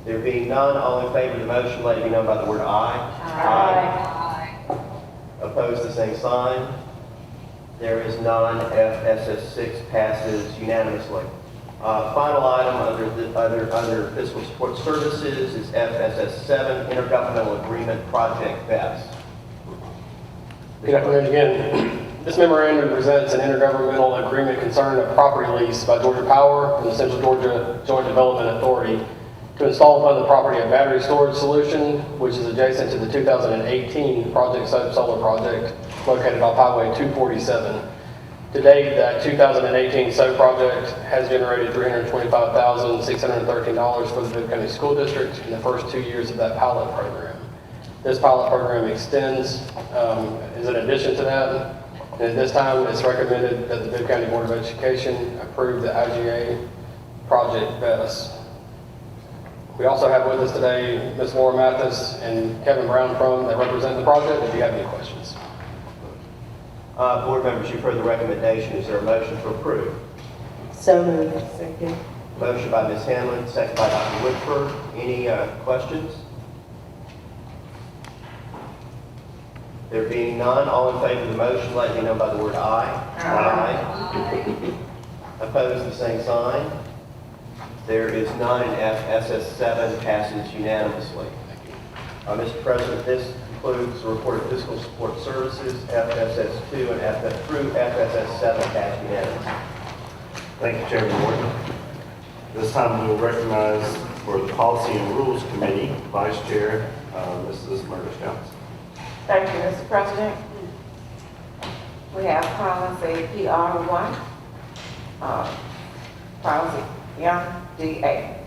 There being none, all in favor of the motion, let it be known by the word aye. Aye. Opposed, the same sign. There is none. FSS 6 passes unanimously. Final item under fiscal support services is FSS 7, Intergovernmental Agreement Project BESS. Good afternoon again. This memorandum presents an intergovernmental agreement concerning a property lease by Georgia Power and the Central Georgia Joint Development Authority to install upon the property a battery storage solution, which is adjacent to the 2018 Project Solar project located off Highway 247. To date, that 2018 SO project has generated $325,613 for the Bibb County School District in the first 2 years of that pilot program. This pilot program extends, is an addition to that, and at this time it's recommended that the Bibb County Board of Education approve the IGA project BESS. We also have with us today Ms. Laura Mathis and Kevin Brown that represent the project, if you have any questions. Board members, you've heard the recommendation. Is there a motion to approve? So moved. Second. Motion by Ms. Hanlon, second by Dr. Woodford. Any questions? There being none, all in favor of the motion, let it be known by the word aye. Aye. Opposed, the same sign. There is none, and FSS7 passes unanimously. Mr. President, this concludes the report of fiscal support services, FSS2 and FSS7 pass unanimously. Thank you, Chairman Morton. This time we will recognize for the Policy and Rules Committee, Vice Chair, Mrs. Murders Johnson. Thank you, Mr. President. We have policy PR1, policy MDA.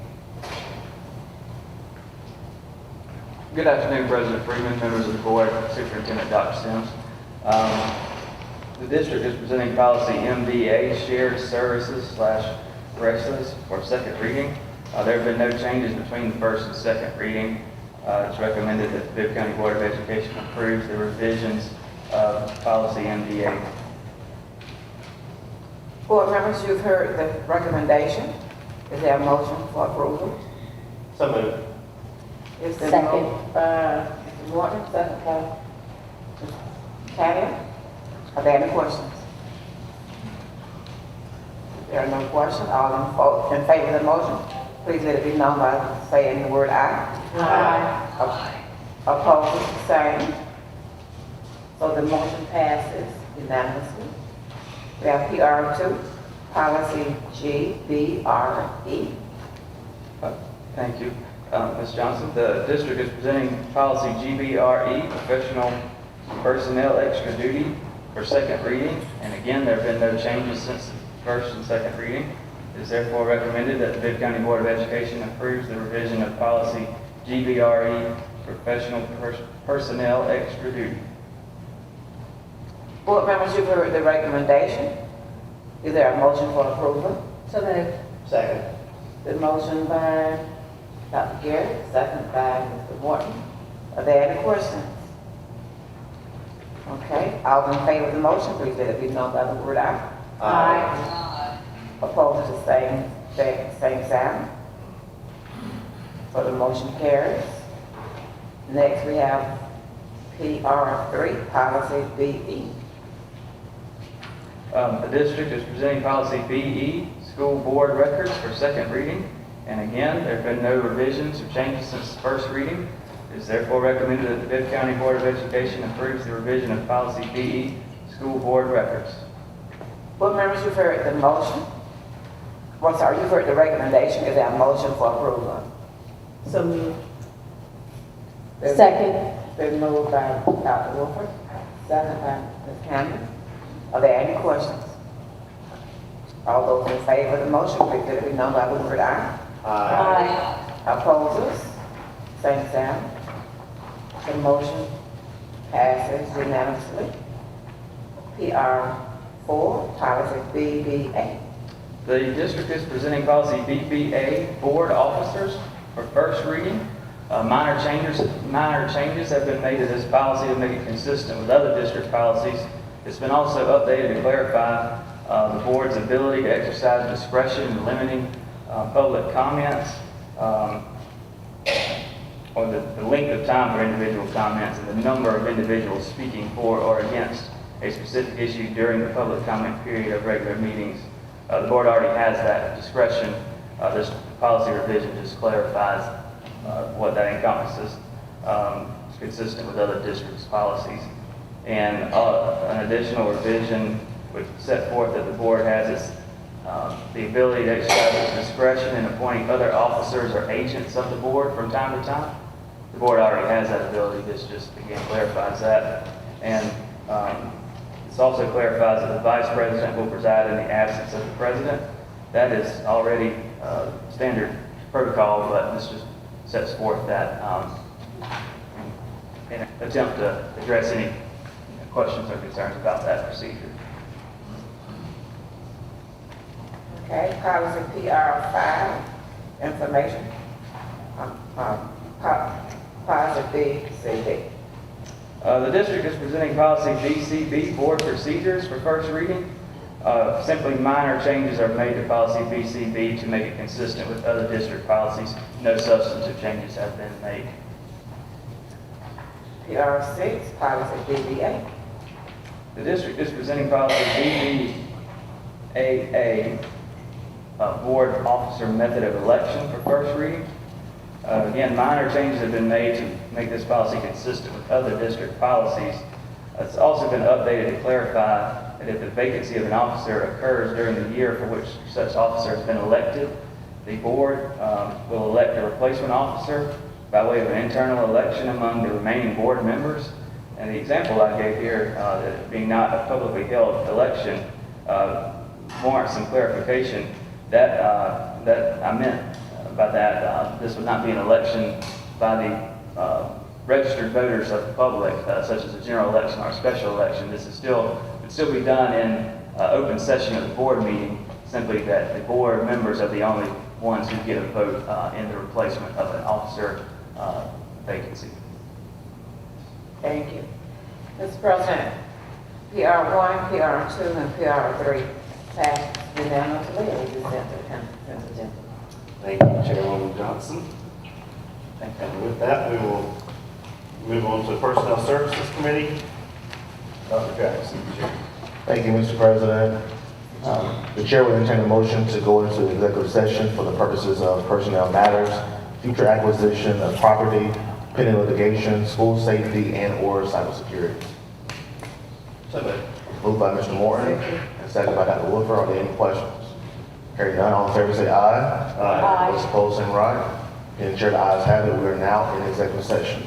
Good afternoon, President Freeman, members of the board, Superintendent Dr. Sims. The district is presenting policy MDA, Shared Services / Restless, for second reading. There have been no changes between the first and second reading. It's recommended that the Bibb County Board of Education approves the revisions of policy MDA. Board members, you've heard the recommendation. Is there a motion for approval? So moved. Is there Second. moved by Mr. Morton, second by Ms. Cannon? Are there any questions? If there are no questions, all in favor of the motion, please let it be known by saying the word aye. Aye. Opposed, the same. So the motion passes unanimously. We have PR2, policy GBRE. Thank you. Ms. Johnson, the district is presenting policy GBRE, Professional Personnel Extra Duty, for second reading. And again, there have been no changes since the first and second reading. It is therefore recommended that the Bibb County Board of Education approves the revision of policy GBRE, Professional Personnel Extra Duty. Board members, you've heard the recommendation. Is there a motion for approval? So moved. Second. The motion by Dr. Garrett, second by Mr. Morton. Are there any questions? Okay, all in favor of the motion, please let it be known by the word aye. Aye. Opposed, the same sign. So the motion carries. Next, we have PR3, policy BE. The district is presenting policy BE, School Board Records, for second reading. And again, there have been no revisions or changes since the first reading. It is therefore recommended that the Bibb County Board of Education approves the revision of policy BE, School Board Records. Board members, you've heard the motion. Well, sorry, you've heard the recommendation. Is there a motion for approval? So moved. Second. Been moved by Dr. Wolford, second by Ms. Campbell. Are there any questions? All those in favor of the motion, please let it be known by the word aye. Aye. Opposers, same sign. The motion passes unanimously. PR4, policy BBA. The district is presenting policy BBA, Board Officers, for first reading. Minor changes have been made to this policy to make it consistent with other district policies. It's been also updated to clarify the board's ability to exercise discretion in limiting public comments, or the length of time for individual comments and the number of individuals speaking for or against a specific issue during the public comment period of regular meetings. The board already has that discretion. This policy revision just clarifies what that encompasses. It's consistent with other districts' policies. And an additional revision would set forth that the board has the ability to exercise its discretion in appointing other officers or agents of the board from time to time. The board already has that ability. This just again clarifies that. And this also clarifies that the vice president will preside in the absence of the president. That is already standard protocol, but this just sets forth that in an attempt to address any questions or concerns about that procedure. Okay, policy PR5, information. Policy BCB. The district is presenting policy BCB, Board Procedures, for first reading. Simply minor changes are made to policy BCB to make it consistent with other district policies. No substantive changes have been made. PR6, policy BBA. The district is presenting policy BBAA, board officer method of election for first reading. Again, minor changes have been made to make this policy consistent with other district policies. It's also been updated to clarify that if the vacancy of an officer occurs during the year for which such officer has been elected, the board will elect a replacement officer by way of an internal election among the remaining board members. And the example I gave here, that being not a publicly held election, warrants some clarification. That I meant by that, this would not be an election by the registered voters of the public, such as a general election or a special election. This is would still be done in open session of the board meeting, simply that the board members are the only ones who get a vote in the replacement of an officer vacancy. Thank you. Mr. President, PR1, PR2, and PR3 passed unanimously and consent to the consent agenda. Thank you, Chairwoman Johnson. And with that, we will move on to Personnel Services Committee. Dr. Jackson, Chair. Thank you, Mr. President. The chair will entertain a motion to go into executive session for the purposes of personnel matters, future acquisition of property, pending litigation, school safety, and/or cybersecurity. So moved. Moved by Mr. Morton and seconded by Dr. Woodford. Are there any questions? Hearing none, all in favor say aye. Aye. Those opposed, same right. And chair, the ayes have it. We are now in executive session.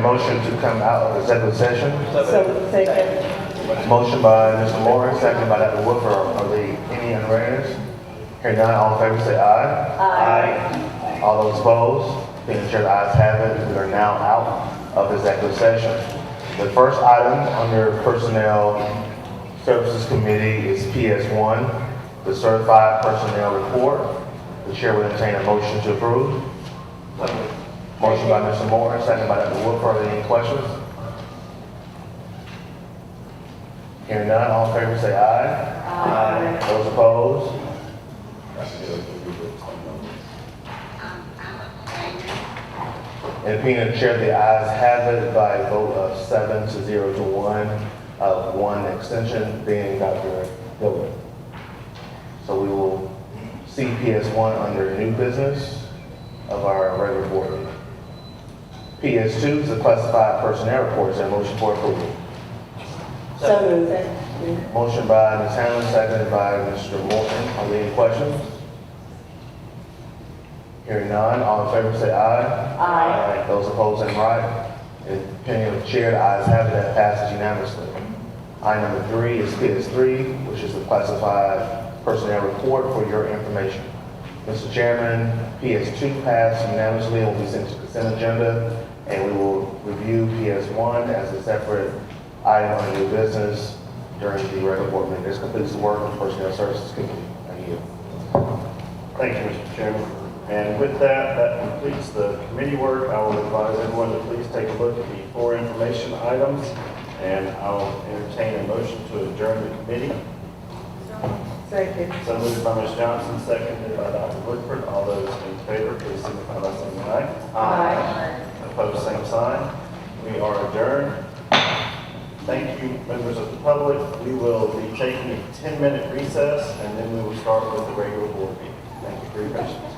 motion to come out of executive session. So, second. Motion by Mr. Morris, seconded by Dr. Woodford. Are there any unreaders? Hearing none, all in favor say aye. Aye. All those opposed? Being the chair, the ayes have it. We are now out of executive session. The first item under Personnel Services Committee is PS1, the Certified Personnel Report. The chair will entertain a motion to approve. Motion by Mr. Morris, seconded by Dr. Woodford. Are there any questions? Hearing none, all in favor say aye. Aye. Those opposed? In opinion of the chair, the ayes have it by a vote of 7 to 0 to 1, one extension being Dr. Dillard. So we will see PS1 under new business of our regular board meeting. PS2 is the classified personnel report. Is there a motion for approval? So moved. Motion by Ms. Hamlin, seconded by Mr. Morton. Are there any questions? Hearing none, all in favor say aye. Aye. Those opposed, same right. In opinion of the chair, the ayes have it, that passes unanimously. Item number 3 is PS3, which is the classified personnel report for your information. Mr. Chairman, PS2 passed unanimously and will be sent to consent agenda, and we will review PS1 as a separate item on new business during the regular board meeting. This completes the work of the Personnel Services Committee. Thank you. Thank you, Mr. Chairman. And with that, that completes the committee work. I will advise everyone to please take a look at the 4 information items, and I'll entertain a motion to adjourn the committee. Second. So moved by Ms. Johnson, seconded by Dr. Woodford. All those in favor, please signify by saying aye. Aye. Opposed, same sign. We are adjourned. Thank you, members of the public. We will be taking a 10-minute recess, and then we will start with the regular board meeting. Thank you for your patience.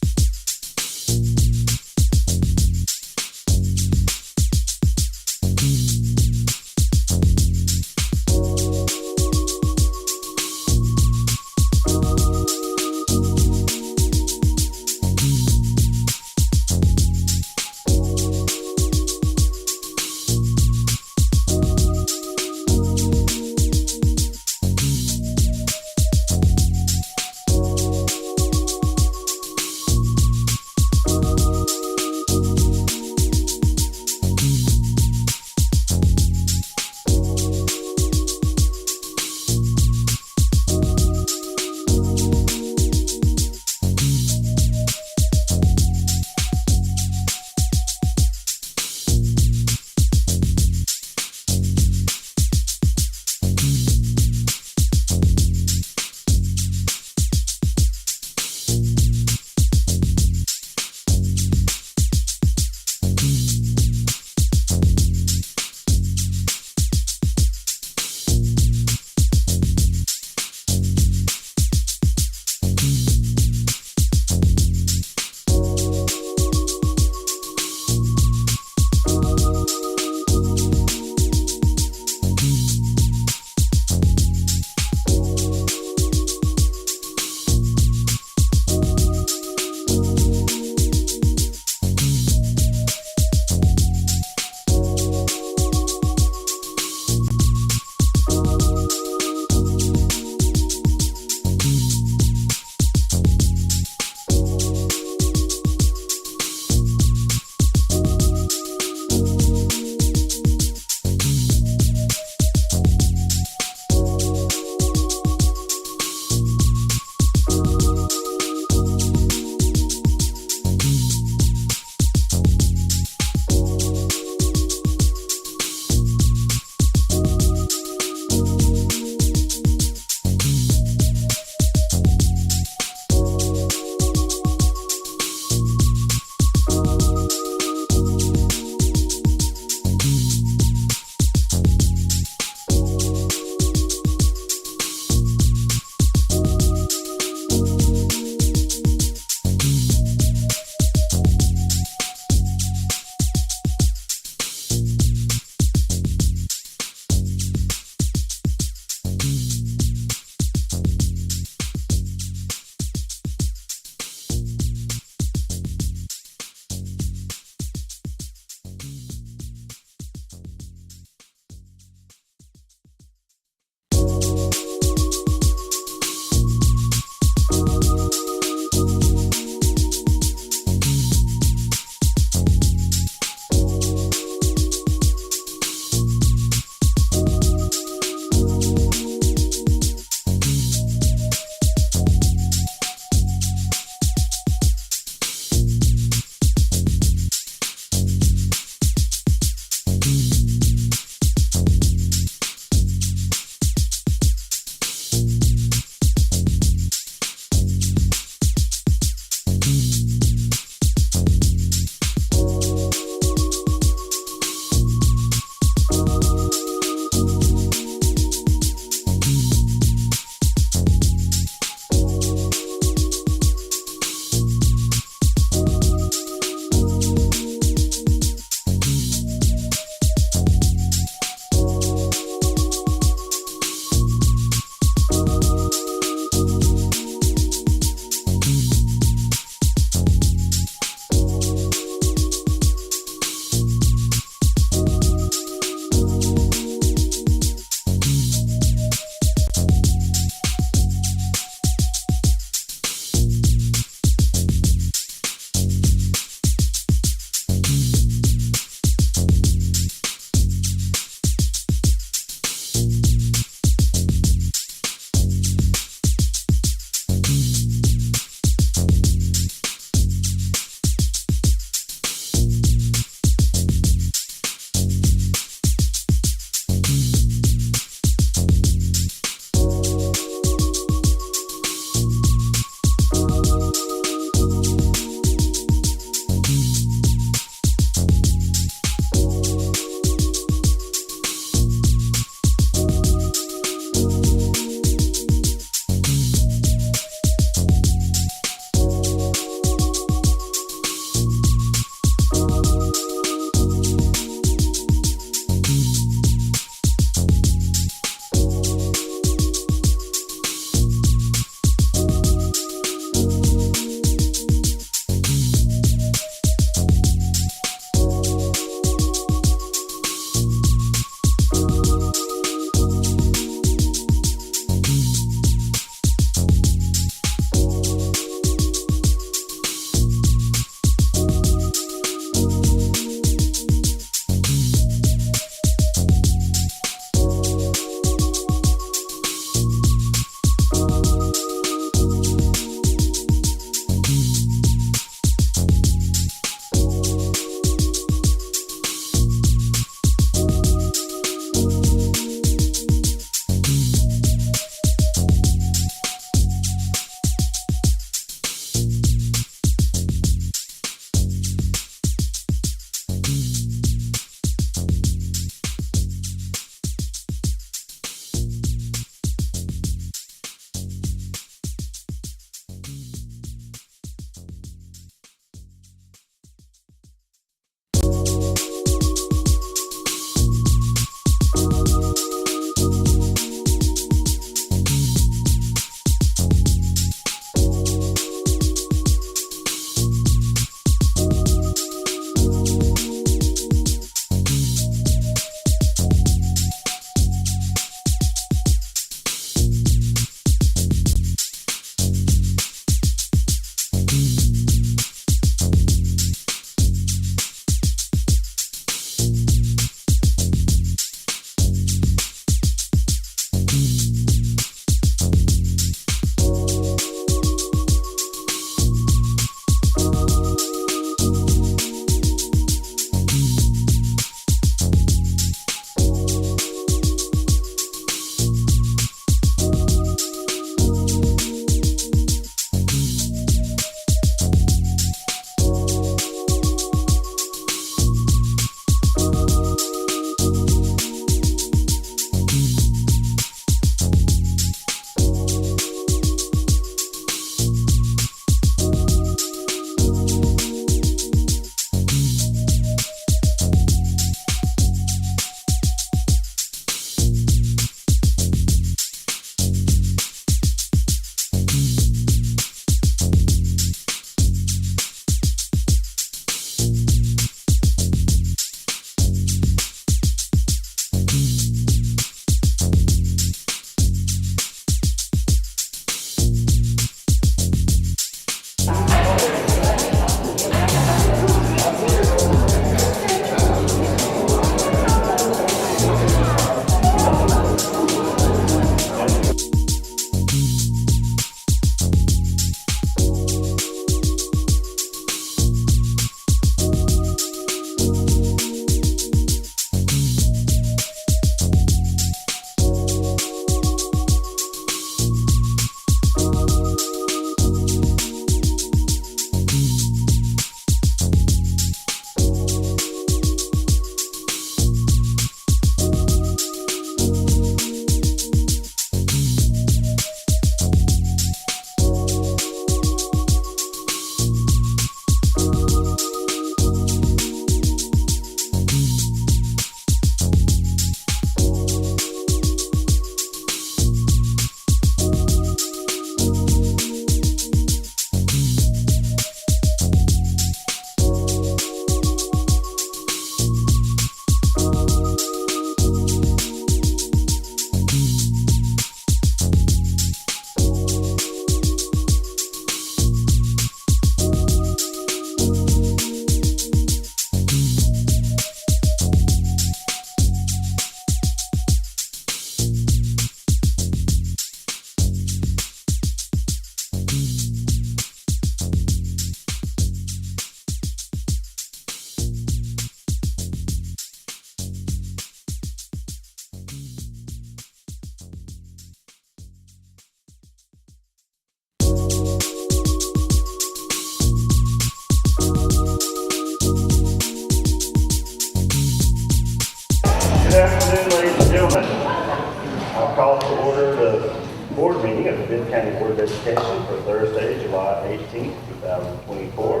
Bibb County Board of Education for Thursday, July 18th, 2024.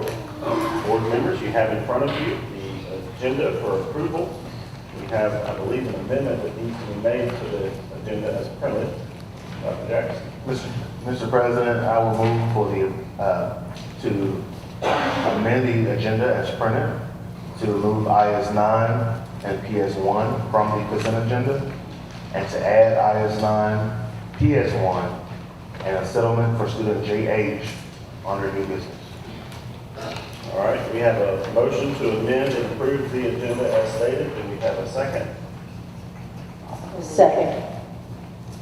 Board members, you have in front of you the agenda for approval. We have, I believe, an amendment that needs to be made to the agenda as printed. Dr. Jackson. Mr. President, I will move for to amend the agenda as printed, to remove IS 9 and PS 1 from the consent agenda, and to add IS 9, PS 1, and a settlement for student JH under new business. All right, we have a motion to amend and approve the agenda as stated. Do we have a second? Second.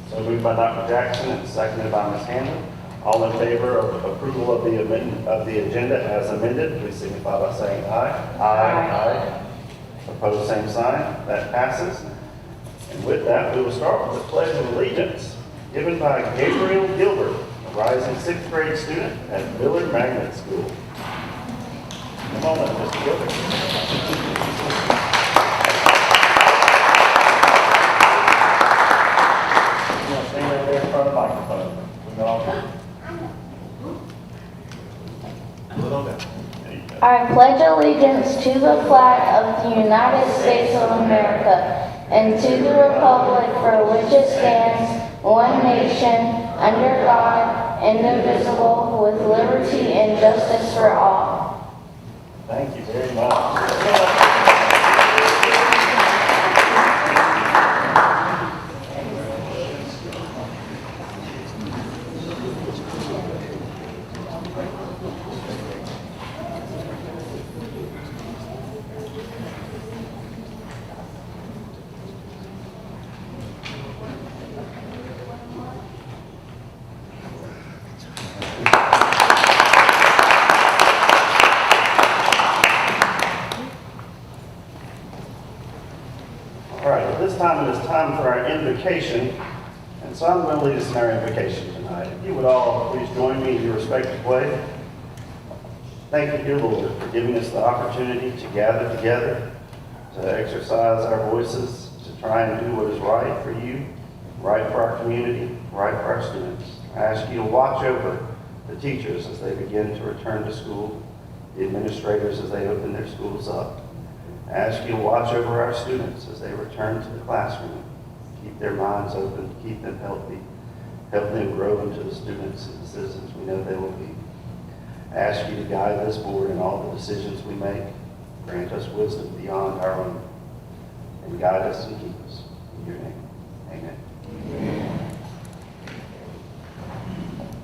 So moved by Dr. Jackson and seconded by Ms. Hamlin. All in favor of approval of the amendment of the agenda as amended, please signify by saying aye. Aye. Opposed, same sign. That passes. And with that, we will start with the Pledge of Allegiance given by Gabriel Gilbert, a rising 6th grade student at Willard Magnet School. Come on up, Mr. Gilbert. Stand right there in front of the microphone. We can all hear. I pledge allegiance to the flag of the United States of America and to the republic for which it stands, one nation, under God, indivisible, with liberty and justice for all. Thank you very much. It is time for our invocation, and so I'm going to lead us in our invocation tonight. If you would all please join me in your respective way. Thank you, dear Lord, for giving us the opportunity to gather together, to exercise our voices, to try and do what is right for you, right for our community, right for our students. I ask you to watch over the teachers as they begin to return to school, the administrators as they open their schools up. I ask you to watch over our students as they return to the classroom. Keep their minds open, keep them healthy, help them grow into the students and the citizens we know they will be. I ask you to guide this board in all the decisions we make. Grant us wisdom beyond our own, and guide us and keep us. In your name, amen.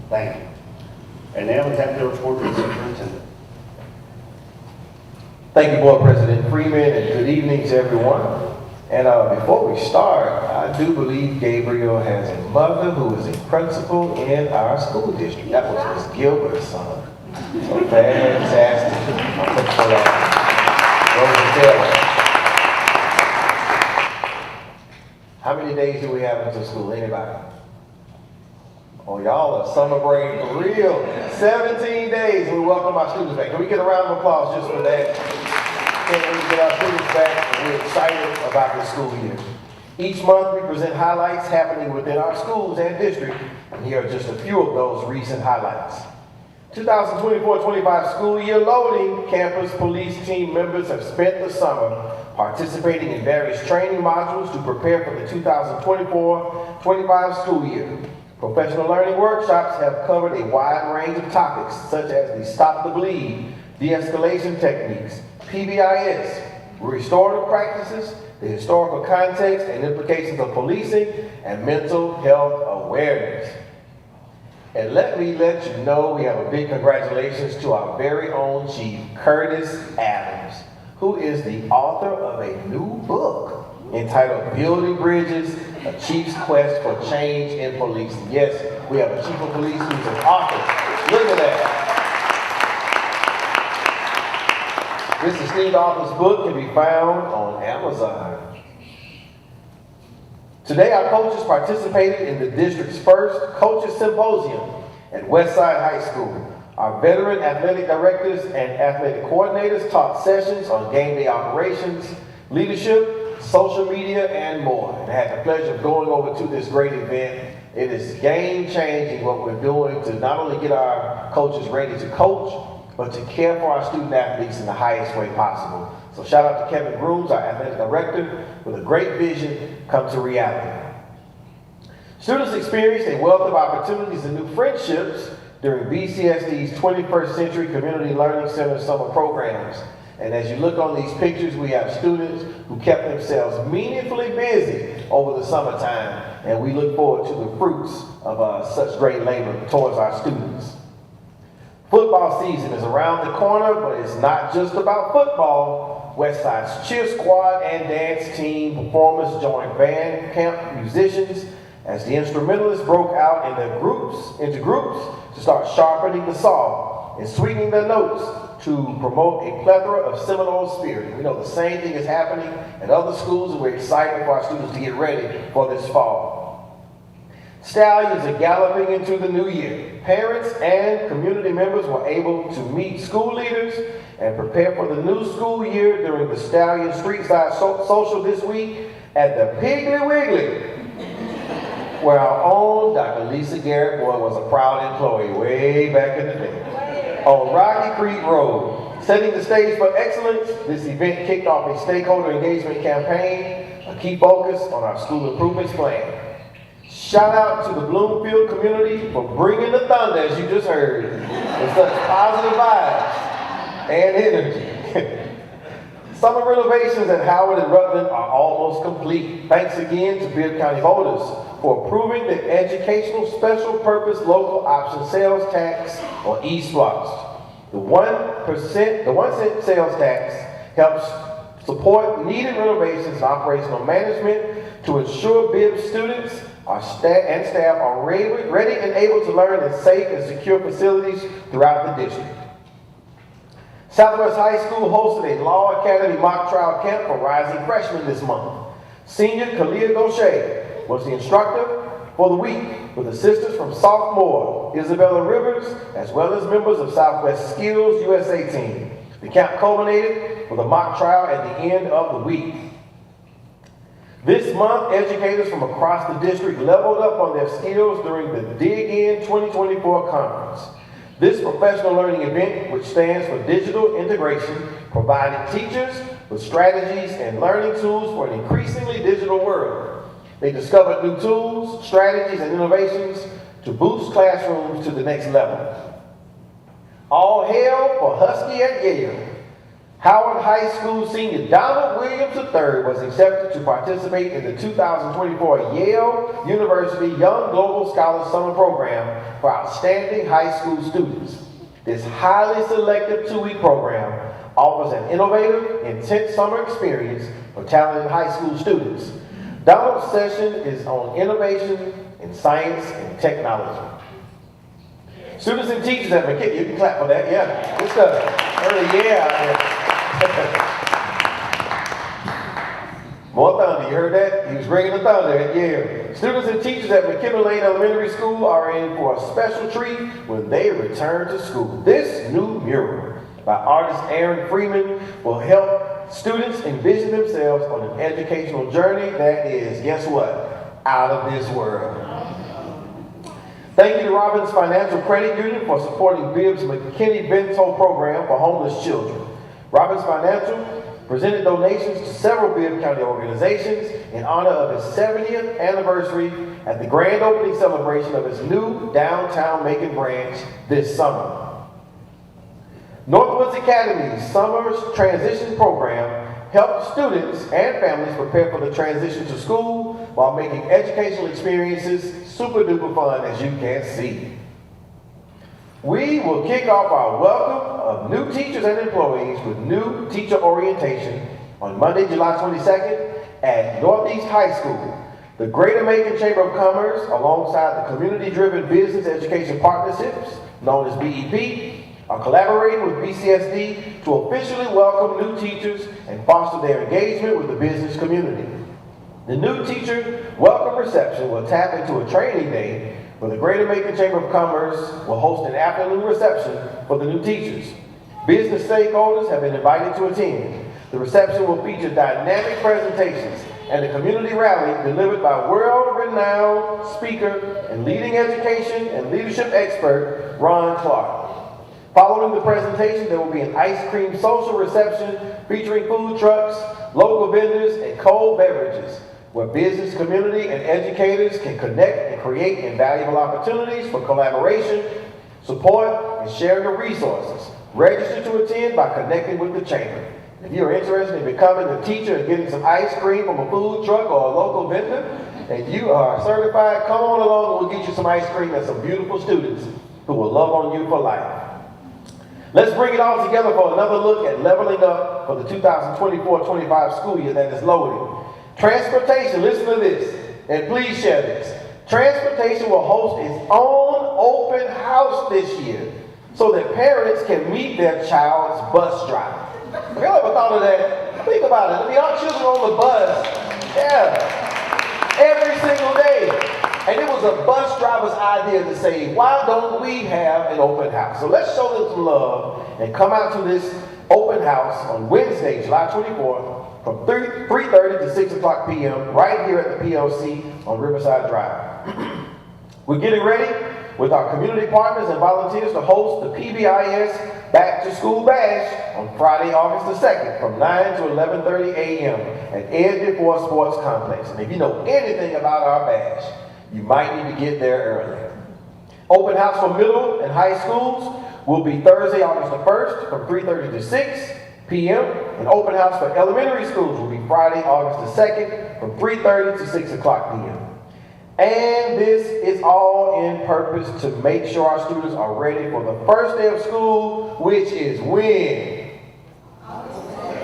Thank you. And now we have the report of the superintendent. Thank you, Board President Freeman, and good evening to everyone. And before we start, I do believe Gabriel has a mother who is a principal in our school district. That was Ms. Gilbert's son. So fantastic. I'm looking for that. Rosa Taylor. How many days do we have until school? Anybody? Oh, y'all are summer break for real. 17 days. We welcome our students back. Can we get a round of applause just for that? Can we get our students back? And we're excited about this school year. Each month we present highlights happening within our schools and district. And here are just a few of those recent highlights. 2024-25 school year loading. Campus police team members have spent the summer participating in various training modules to prepare for the 2024-25 school year. Professional learning workshops have covered a wide range of topics such as the Stop the Bleed, de-escalation techniques, PBIS, restorative practices, the historical context and implications of policing, and mental health awareness. And let me let you know we have a big congratulations to our very own Chief Curtis Adams, who is the author of a new book entitled Building Bridges, A Chief's Quest for Change in Policing. Yes, we have a chief of police who's an author. Look at that. This esteemed author's book can be found on Amazon. Today, our coaches participated in the district's first Coaches Symposium at Westside High School. Our veteran athletic directors and athletic coordinators taught sessions on game day operations, leadership, social media, and more. And I had the pleasure of going over to this great event It is game-changing what we're doing to not only get our coaches ready to coach, but to care for our student athletes in the highest way possible. So shout out to Kevin Grooms, our athletic director, with a great vision come to reality. Students experience a wealth of opportunities and new friendships during BCSD's 21st Century Community Learning Center summer programs. And as you look on these pictures, we have students who kept themselves meaningfully busy over the summertime, and we look forward to the fruits of such great labor towards our students. Football season is around the corner, but it's not just about football. Westside's cheer squad and dance team performers joined band camp musicians as the instrumentalists broke out into groups to start sharpening the saw and sweetening their notes to promote a plethora of Seminole spirit. We know the same thing is happening at other schools, and we're excited for our students to get ready for this fall. Stallions are galloping into the new year. Parents and community members were able to meet school leaders and prepare for the new school year during the Stallion Streetside Social this week at the Piggly Wiggly, where our own Dr. Lisa Garrett Boyd was a proud employee way back in the day. On Rocky Creek Road, setting the stage for excellence, this event kicked off a stakeholder engagement campaign, a key focus on our school improvements plan. Shout out to the Bloomfield community for bringing the thunder, as you just heard, with such positive vibes and energy. Summer renovations at Howard and Rutland are almost complete. Thanks again to Bibb County voters for approving the Educational Special Purpose Local Option Sales Tax, or eSPLOST. The 1 cent sales tax helps support needed renovations and operational management to ensure Bibb students and staff are ready and able to learn in safe and secure facilities throughout the district. Southwest High School hosted a Law Academy mock trial camp for rising freshmen this month. Senior Kalia Gaucher was the instructor for the week, with assistance from sophomore Isabella Rivers, as well as members of Southwest Skills USA team. The camp culminated with a mock trial at the end of the week. This month, educators from across the district leveled up on their skills during the Dig In 2024 conference. This professional learning event, which stands for Digital Integration, provided teachers with strategies and learning tools for an increasingly digital world. They discovered new tools, strategies, and innovations to boost classrooms to the next level. All hail for Husky at Yale. Howard High School senior Donald Williams III was accepted to participate in the 2024 Yale University Young Global Scholars Summer Program for outstanding high school students. This highly selective 2-week program offers an innovative, intense summer experience for talented high school students. Donald's session is on innovation in science and technology. Students and teachers at McKinney, you can clap for that, yeah. Good stuff. Early year out there. More thunder, you heard that? He was bringing the thunder at Yale. Students and teachers at McKinley Lane Elementary School are in for a special treat when they return to school. This new mural by artist Aaron Freeman will help students envision themselves on an educational journey that is, guess what? Out of this world. Thank you to Robbins Financial Credit Union for supporting Bibb's McKinney Bento program for homeless children. Robbins Financial presented donations to several Bibb County organizations in honor of its 70th anniversary at the grand opening celebration of its new downtown Macon branch this summer. Northwoods Academy's Summer Transition Program helped students and families prepare for the transition to school while making educational experiences super duper fun, as you can see. We will kick off our welcome of new teachers and employees with new teacher orientation on Monday, July 22nd at Northeast High School. The Greater Macon Chamber of Commerce, alongside the Community-Driven Business Education Partnerships, known as BEP, are collaborating with BCSD to officially welcome new teachers and foster their engagement with the business community. The new teacher welcome reception will tap into a training day where the Greater Macon Chamber of Commerce will host an afternoon reception for the new teachers. Business stakeholders have been invited to attend. The reception will feature dynamic presentations and a community rally delivered by world-renowned world-renowned speaker and leading education and leadership expert, Ron Clark. Following the presentation, there will be an ice cream social reception featuring food trucks, local vendors, and cold beverages, where business community and educators can connect and create invaluable opportunities for collaboration, support, and sharing of resources. Register to attend by connecting with the chamber. If you are interested in becoming a teacher and getting some ice cream from a food truck or a local vendor, and you are certified, come on along and we'll get you some ice cream and some beautiful students who will love on you for life. Let's bring it all together for another look at leveling up for the 2024-25 school year that is loading. Transportation, listen to this, and please share this. Transportation will host its own open house this year so that parents can meet their child's bus driver. Have you ever thought of that? Think about it. Our children on the bus, every single day. And it was a bus driver's idea to say, why don't we have an open house? So let's show them some love and come out to this open house on Wednesday, July 24th from 3:30 to 6 o'clock p.m. right here at the POC on Riverside Drive. We're getting ready with our community partners and volunteers to host the PBIS Back to School Bash on Friday, August the 2nd from 9 to 11:30 a.m. at Ed DeForest Sports Complex. And if you know anything about our bash, you might need to get there early. Open house for middle and high schools will be Thursday, August the 1st from 3:30 to 6 p.m. And open house for elementary schools will be Friday, August the 2nd from 3:30 to 6 o'clock p.m. And this is all in purpose to make sure our students are ready for the first day of school, which is when?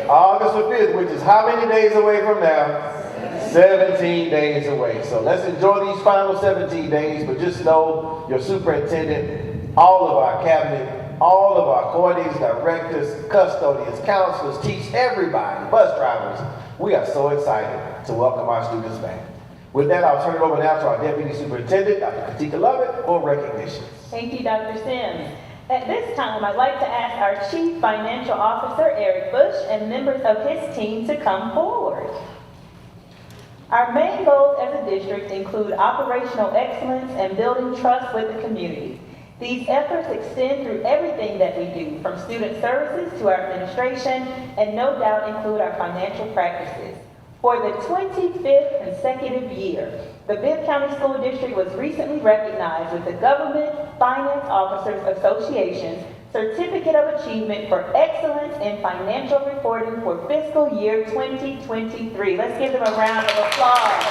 August the 5th, which is how many days away from now? 17 days away. So let's enjoy these final 17 days, but just know your superintendent, all of our cabinet, all of our coordinators, directors, custodians, counselors, teach everybody, bus drivers. We are so excited to welcome our students back. With that, I'll turn it over now to our Deputy Superintendent, Dr. Katika Lovett, for recognition. Thank you, Dr. Sims. At this time, I'd like to ask our Chief Financial Officer, Eric Bush, and members of his team to come forward. Our main goals as a district include operational excellence and building trust with the community. These efforts extend through everything that we do, from student services to our administration, and no doubt include our financial practices. For the 25th consecutive year, the Bibb County School District was recently recognized with the Government Finance Officers Association's Certificate of Achievement for Excellence in Financial Reporting for fiscal year 2023. Let's give them a round of applause.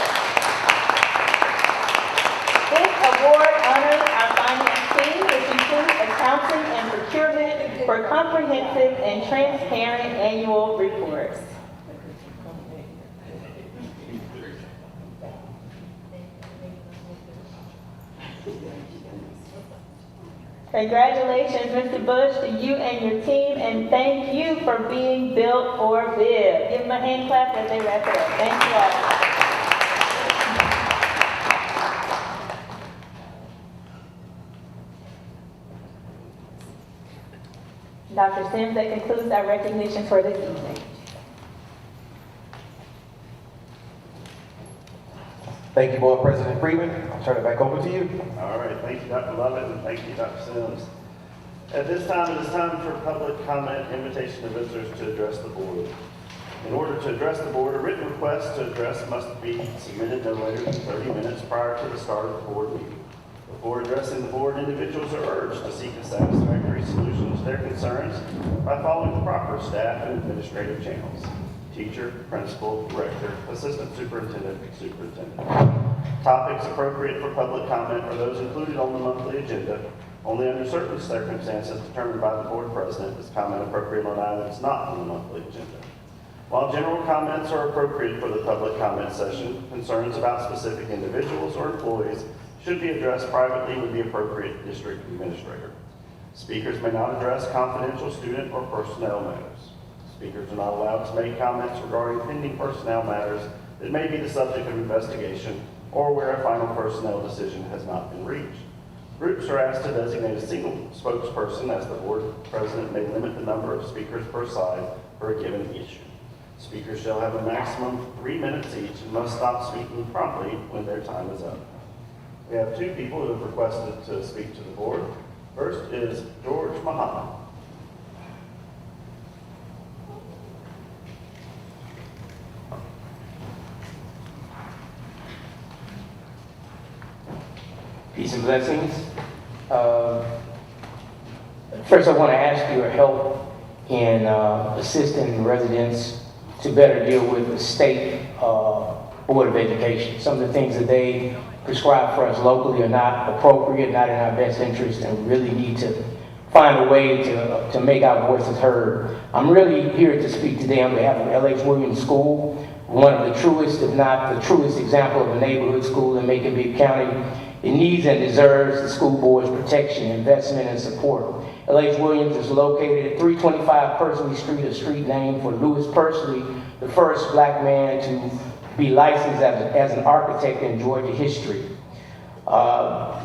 This award honors our finance team, which includes accounting and procurement, for comprehensive and transparent annual reports. Congratulations, Mr. Bush, to you and your team, and thank you for being built for Bibb. Give them a hand clap as they wrap it up. Thank you all. Dr. Sims, that concludes our recognition for this evening. Thank you, Board President Freeman. I'll turn it back over to you. All right, thank you, Dr. Lovett, and thank you, Dr. Sims. At this time, it is time for public comment, invitation to visitors to address the board. In order to address the board, a written request to address must be submitted no later than 30 minutes prior to the start of the board meeting. Before addressing the board, individuals are urged to seek a satisfactory solution to their concerns by following the proper staff and administrative channels: teacher, principal, director, assistant superintendent, superintendent. Topics appropriate for public comment are those included on the monthly agenda. Only under certain circumstances determined by the board president is comment appropriate on items not on the monthly agenda. While general comments are appropriate for the public comment session, concerns about specific individuals or employees should be addressed privately with the appropriate district administrator. Speakers may not address confidential student or personnel matters. Speakers are not allowed to make comments regarding pending personnel matters that may be the subject of investigation or where a final personnel decision has not been reached. Groups are asked to designate a single spokesperson, as the board president may limit the number of speakers per side for a given issue. Speakers shall have a maximum of 3 minutes each and must stop speaking promptly when their time is up. We have 2 people who have requested to speak to the board. First is George Muhammad. Peace and blessings. First, I want to ask your help in assisting residents to better deal with the state Board of Education. Some of the things that they prescribe for us locally are not appropriate, not in our best interest, and we really need to find a way to make our voices heard. I'm really here to speak today on behalf of L.H. Williams School, one of the truest, if not the truest example of a neighborhood school in Macon, Bibb County. It needs and deserves the school board's protection, investment, and support. L.H. Williams is located at 325 Pursley Street, a street named for Louis Pursley, the first black man to be licensed as an architect in Georgia history.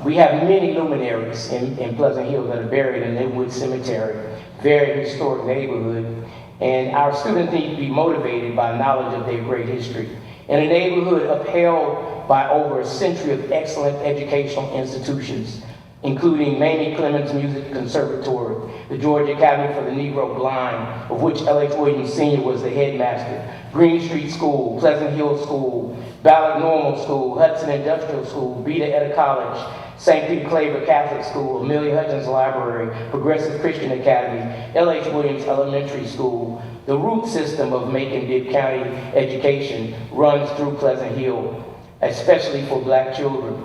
We have many luminaries in Pleasant Hill that are buried in Linwood Cemetery, very historic neighborhood, and our students need to be motivated by knowledge of their great history. In a neighborhood upheld by over a century of excellent educational institutions, including Mamie Clemens Music Conservatory, the Georgia Academy for the Negro Blind, of which L.H. Williams Sr. was the headmaster, Green Street School, Pleasant Hill School, Ballard Normal School, Hudson Industrial School, Beta Etta College, St. Peter Claver Catholic School, Amelia Hutchins Library, Progressive Christian Academy, L.H. Williams Elementary School. The root system of Macon-Bibb County education runs through Pleasant Hill, especially for black children.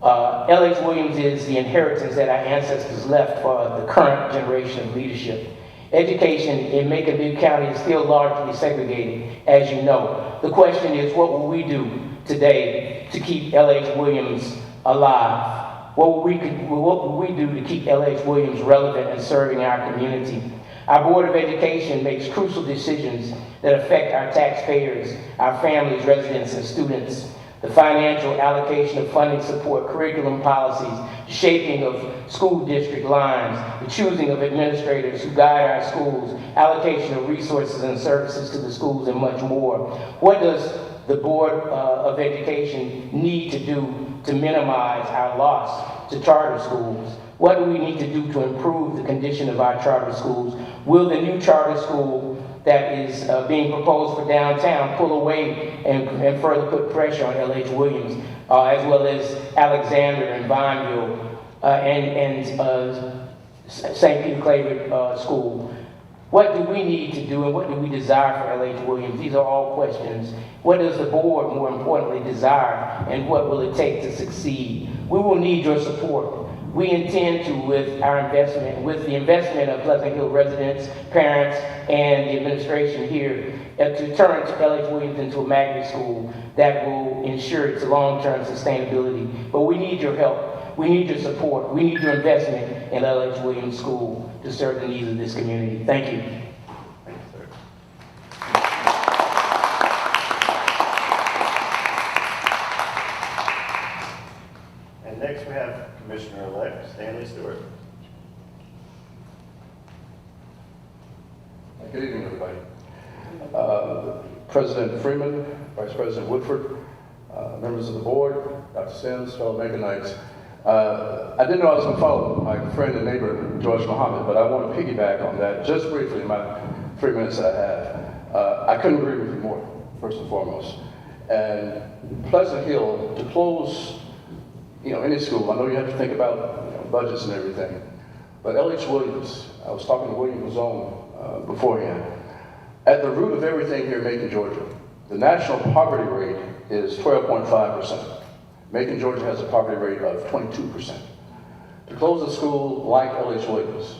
L.H. Williams is the inheritance that our ancestors left for the current generation of leadership. Education in Macon-Bibb County is still largely segregated, as you know. The question is, what will we do today to keep L.H. Williams alive? What will we do to keep L.H. Williams relevant and serving our community? Our Board of Education makes crucial decisions that affect our taxpayers, our families, residents, and students. The financial allocation of funding support, curriculum policies, shaping of school district lines, the choosing of administrators who guide our schools, allocation of resources and services to the schools, and much more. What does the Board of Education need to do to minimize our loss to charter schools? What do we need to do to improve the condition of our charter schools? Will the new charter school that is being proposed for downtown pull away and further put pressure on L.H. Williams, as well as Alexander and Vineville and St. Peter Claver School? What do we need to do and what do we desire for L.H. Williams? These are all questions. What does the board, more importantly, desire, and what will it take to succeed? We will need your support. We intend to, with our investment, with the investment of Pleasant Hill residents, parents, and the administration here, to turn L.H. Williams into a magnet school that will ensure its long-term sustainability. But we need your help. We need your support. We need your investment in L.H. Williams School to serve the needs of this community. Thank you. Thank you, sir. And next we have Commissioner-elect Stanley Stewart. Good evening, everybody. President Freeman, Vice President Woodford, members of the board, Dr. Sims, fellow Maconites. I didn't know I was going to follow my friend and neighbor, George Muhammad, but I want to piggyback on that just briefly in my 3 minutes that I have. I couldn't agree with you more, first and foremost. And Pleasant Hill, to close any school, I know you have to think about budgets and everything, but L.H. Williams, I was talking to William Mazzone beforehand, at the root of everything here in Macon, Georgia, the national poverty rate is 12.5%. Macon, Georgia has a poverty rate of 22%. To close a school like L.H. Williams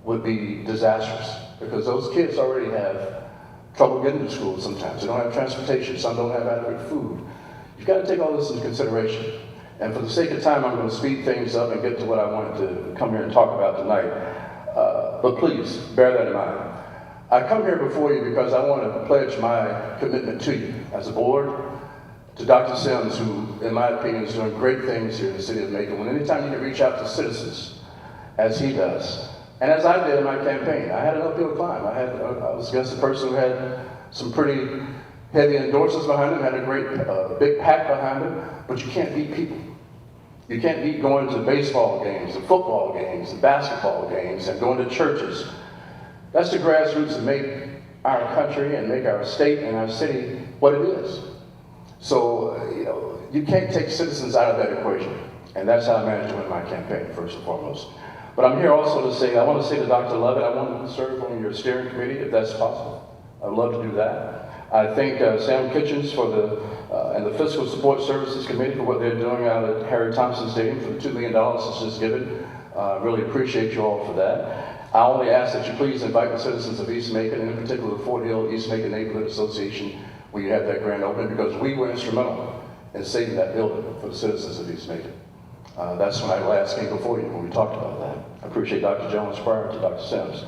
would be disastrous because those kids already have trouble getting to school sometimes. They don't have transportation, some don't have adequate food. You've got to take all this into consideration. And for the sake of time, I'm going to speed things up and get to what I wanted to come here and talk about tonight. But please, bear that in mind. I come here before you because I want to pledge my commitment to you as a board, to Dr. Sims, who, in my opinion, is doing great things here in the city of Macon. When anytime you can reach out to citizens, as he does, And as I did in my campaign, I had an uphill climb. I was against a person who had some pretty heavy endorsements behind him, had a great big pack behind him, but you can't beat people. You can't beat going to baseball games and football games and basketball games and going to churches. That's the grassroots that make our country and make our state and our city what it is. So, you can't take citizens out of that equation. And that's how I managed to win my campaign, first and foremost. But I'm here also to say, I want to say to Dr. Lovett, I want to serve on your steering committee, if that's possible. I'd love to do that. I thank Sam Kitchens for and the Fiscal Support Services Committee for what they're doing out at Harry Thompson Stadium for the $2 million that's just given. Really appreciate you all for that. I only ask that you please invite the citizens of East Macon, and in particular the Fort Hill East Macon Neighborhood Association, when you have that grand opening, because we were instrumental in saving that building for the citizens of East Macon. That's when I last came before you, when we talked about that. I appreciate Dr. Jones prior to Dr. Sims.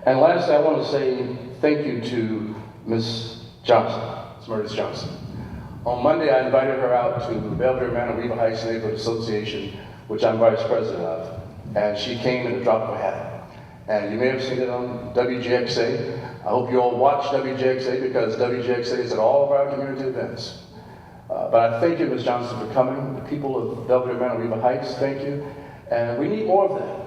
And lastly, I want to say thank you to Ms. Johnson, Ms. Meredith Johnson. On Monday, I invited her out to the Belvedere Manor Weaver Heights Neighborhood Association, which I'm vice president of, and she came in the drop of a hat. And you may have seen it on WGXA. I hope you all watch WGXA, because WGXA is at all of our community events. But I thank you, Ms. Johnson, for coming. The people of Belvedere Manor Weaver Heights, thank you. And we need more of that.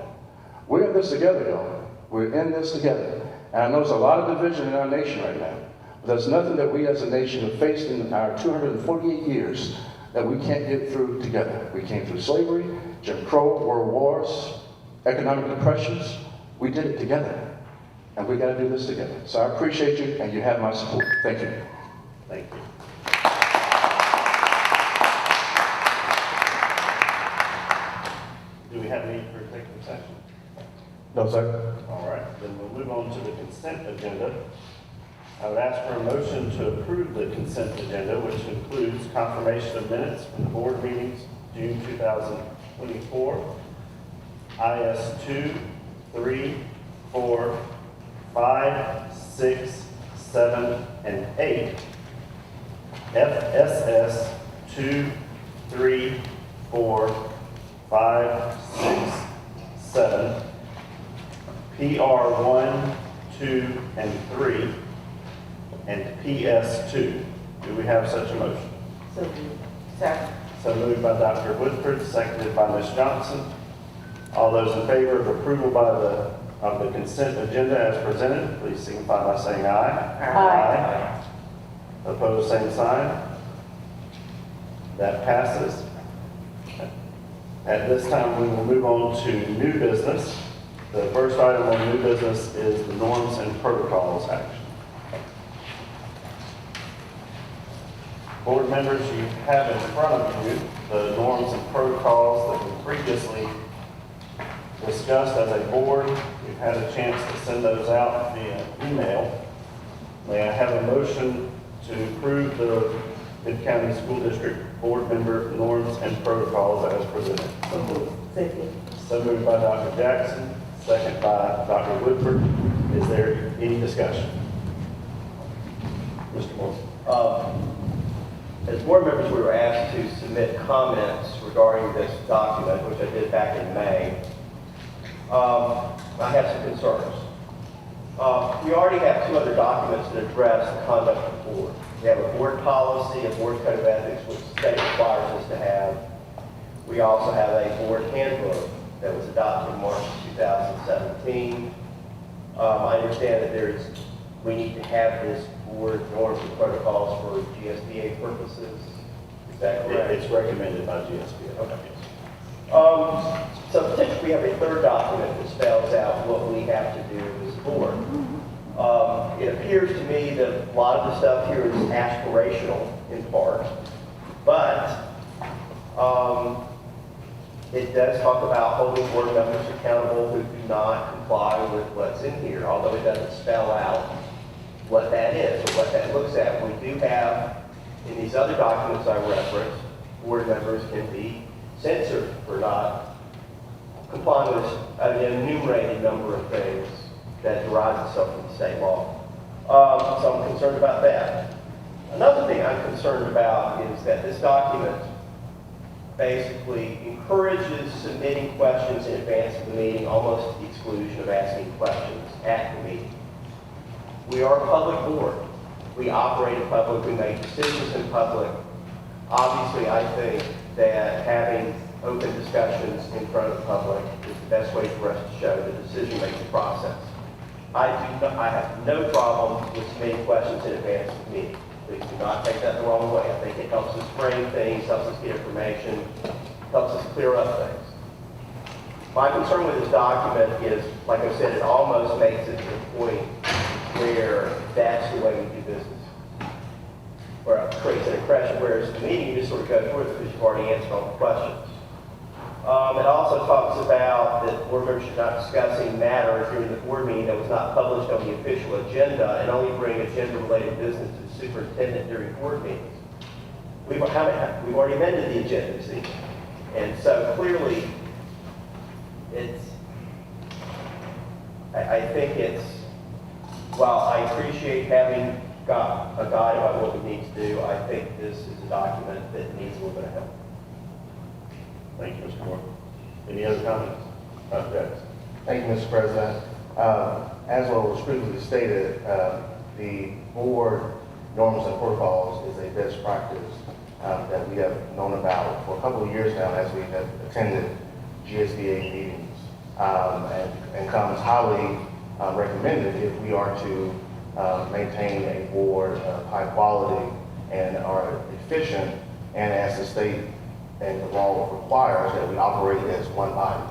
We're in this together, y'all. We're in this together. And I know there's a lot of division in our nation right now. But there's nothing that we as a nation have faced in our 248 years that we can't get through together. We came through slavery, Jim Crow, world wars, economic depressions. We did it together. And we got to do this together. So I appreciate you, and you have my support. Thank you. Thank you. Do we have any for executive session? No, sir. All right, then we'll move on to the consent agenda. I would ask for a motion to approve the consent agenda, which includes confirmation of minutes from the board meetings June 2024, IS 2, 3, 4, 5, 6, 7, and 8, FSS 2, 3, 4, 5, 6, 7, PR 1, 2, and 3, and PS 2. Do we have such a motion? So moved. Second. So moved by Dr. Woodford, seconded by Ms. Johnson. All those in favor of approval of the consent agenda as presented, please signify by saying aye. Aye. Opposed, same sign. That passes. At this time, we will move on to new business. The first item on new business is the norms and protocols action. Board members, you have in front of you the norms and protocols that we previously discussed as a board. We've had a chance to send those out via email. May I have a motion to approve the Bibb County School District Board Member Norms and Protocols as presented? So moved. Second. So moved by Dr. Jackson, second by Dr. Woodford. Is there any discussion? Mr. Morrison. As board members, we were asked to submit comments regarding this document, which I did back in May. I have some concerns. We already have two other documents that address the conduct of the board. We have a board policy, a board code of ethics, which the state requires us to have. We also have a board handbook that was adopted in March 2017. I understand that we need to have this board norms and protocols for GSBA purposes. Is that correct? It's recommended by GSBA. Okay. So potentially we have a third document that spells out what we have to do as a board. It appears to me that a lot of the stuff here is aspirational in part, but it does talk about holding board members accountable who do not comply with what's in here, although it doesn't spell out what that is or what that looks at. We do have, in these other documents I referenced, board members can be censored for not complying with an enumerated number of things that derives itself from the state law. So I'm concerned about that. Another thing I'm concerned about is that this document basically encourages submitting questions in advance of the meeting, almost to the exclusion of asking questions at the meeting. We are a public board. We operate in public. We make decisions in public. Obviously, I think that having open discussions in front of the public is the best way for us to show the decision-making process. I have no problem with submitting questions in advance of the meeting. Please do not take that the wrong way. I think it helps us frame things, helps us get information, helps us clear up things. My concern with this document is, like I said, it almost makes it to the point where that's the way we do business. Where it creates an impression, whereas the meeting, you just sort of go through it because you've already answered all the questions. It also talks about that board members should not discuss any matter during the board meeting that was not published on the official agenda and only bring agenda-related business to the superintendent during board meetings. We've already amended the agenda, see? And so clearly, I think while I appreciate having got a guide about what we need to do, I think this is a document that needs a little bit of help. Thank you, Mr. Moore. Any other comments? Yes. Thank you, Mr. President. As what was previously stated, the board norms and protocols is a best practice that we have known about for a couple of years now as we have attended GSBA meetings and comes highly recommended if we are to maintain a board of high quality and are efficient, and as the state and the law requires that we operate as one body.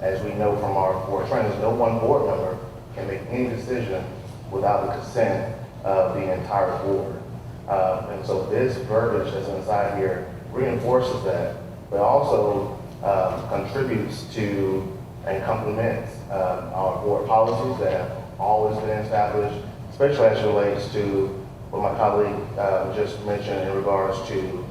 As we know from our board trainings, no one board member can make any decision without the consent of the entire board. And so this verbiage that's inside here reinforces that, but also contributes to and complements our board policies that have always been established, especially as it relates to what my colleague just mentioned in regards to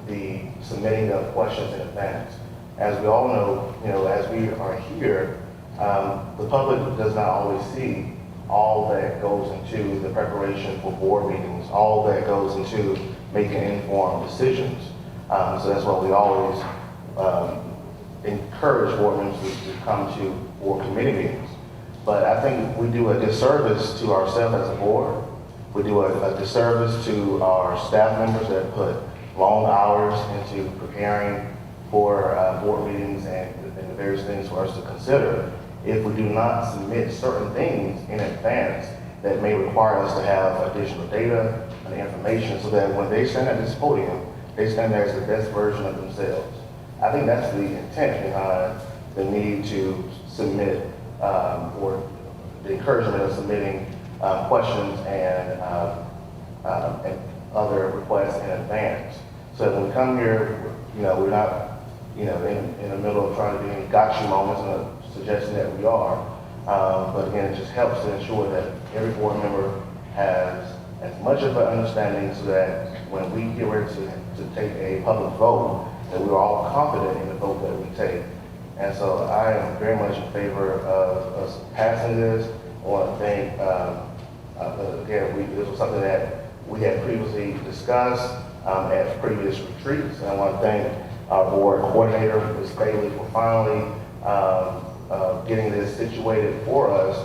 the submitting of questions in advance. As we all know, as we are here, the public does not always see all that goes into the preparation for board meetings, all that goes into making informed decisions. So that's why we always encourage board members to come to board committee meetings. But I think we do a disservice to ourselves as a board. We do a disservice to our staff members that put long hours into preparing for board meetings and the various things for us to consider if we do not submit certain things in advance that may require us to have additional data and information so that when they stand at this podium, they stand there as the best version of themselves. I think that's the intent behind the need to submit or the encouragement of submitting questions and other requests in advance. So that when we come here, we're not, in the middle of trying to do any gotcha moments and suggesting that we are. But again, it just helps to ensure that every board member has as much of an understanding so that when we get ready to take a public vote, that we're all confident in the vote that we take. And so I am very much in favor of us passing this. I want to thank, again, this was something that we had previously discussed at previous retreats. And I want to thank our board coordinator, Ms. Bailey, for finally getting this situated for us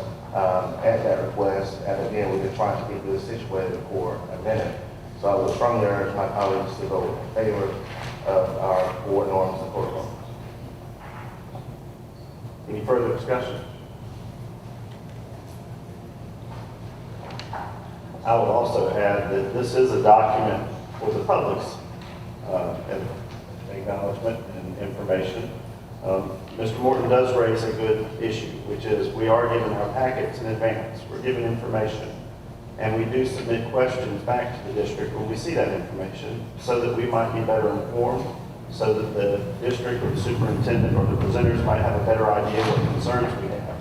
at that request. And again, we've been trying to get this situated for a minute. So I would strongly urge my colleagues to vote in favor of our board norms and protocols. Any further discussion? I will also add that this is a document for the public's acknowledgement and information. Mr. Morton does raise a good issue, which is we are given our packets in advance. We're given information, and we do submit questions back to the district when we see that information so that we might be better informed, so that the district or the superintendent or the presenters might have a better idea what concerns we have.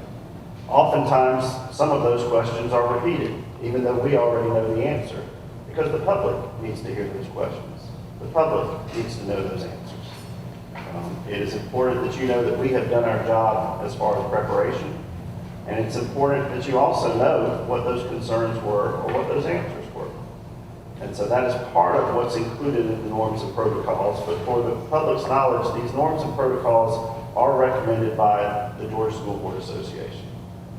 Oftentimes, some of those questions are repeated, even though we already know the answer, because the public needs to hear those questions. The public needs to know those answers. It is important that you know that we have done our job as far as preparation, and it's important that you also know what those concerns were or what those answers were. And so that is part of what's included in the norms and protocols. But for the public's knowledge, these norms and protocols are recommended by the Georgia School Board Association.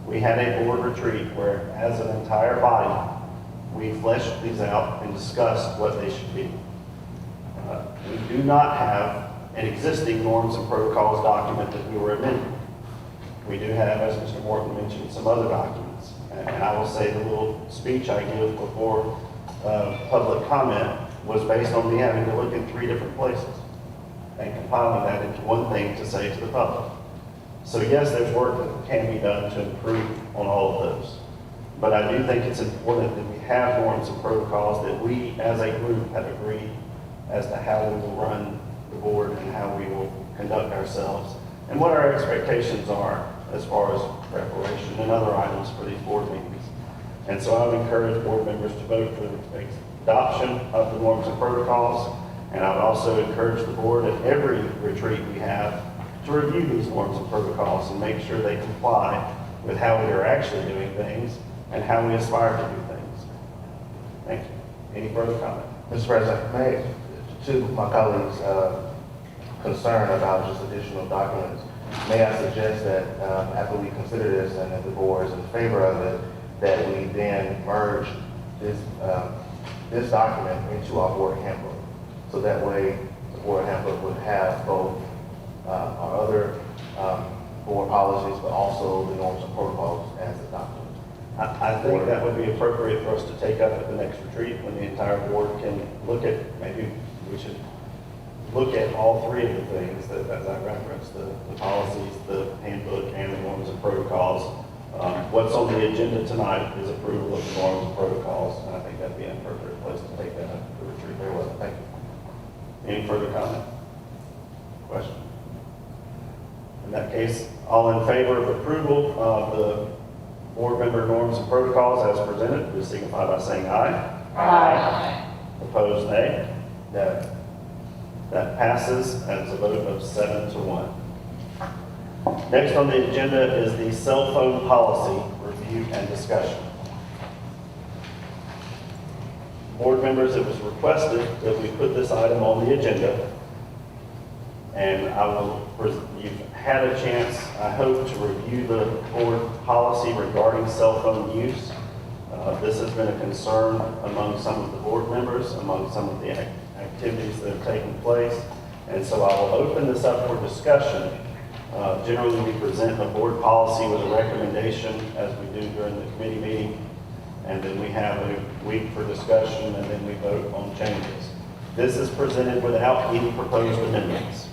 We had a board retreat where, as an entire body, we fleshed these out and discussed what they should be. We do not have an existing norms and protocols document that we were amending. We do have, as Mr. Morton mentioned, some other documents. And I will say the little speech I give before public comment was based on me having to look in 3 different places and compiling that into one thing to say to the public. So yes, there's work that can be done to improve on all of those. But I do think it's important that we have norms and protocols that we as a group have agreed as to how we will run the board and how we will conduct ourselves and what our expectations are as far as preparation and other items for these board meetings. And so I would encourage board members to vote for the adoption of the norms and protocols. And I would also encourage the board at every retreat we have to review these norms and protocols and make sure they comply with how we are actually doing things and how we aspire to do things. Thank you. Any further comment? Mr. President, may I, to my colleagues' concern about just additional documents, may I suggest that after we consider this and if the board is in favor of it, that we then merge this document into our board handbook. So that way the board handbook would have both our other board policies, but also the norms and protocols as a document. I think that would be appropriate for us to take up at the next retreat when the entire board can look at, maybe we should look at all 3 of the things that, as I referenced, the policies, the handbook, and the norms and protocols. What's on the agenda tonight is approval of the norms and protocols, and I think that'd be an appropriate place to take that up at the retreat. Very well, thank you. Any further comment? Question? In that case, all in favor of approval of the board member norms and protocols as presented, please signify by saying aye. Aye. Opposed, nay? No. That passes as a vote of 7-1. Next on the agenda is the cell phone policy review and discussion. Board members, it was requested that we put this item on the agenda, and you've had a chance, I hope, to review the board policy regarding cell phone use. This has been a concern among some of the board members, among some of the activities that have taken place, and so I will open this up for discussion. Generally, we present a board policy with a recommendation, as we do during the committee meeting, and then we have a week for discussion, and then we vote on changes. This is presented without any proposed amendments,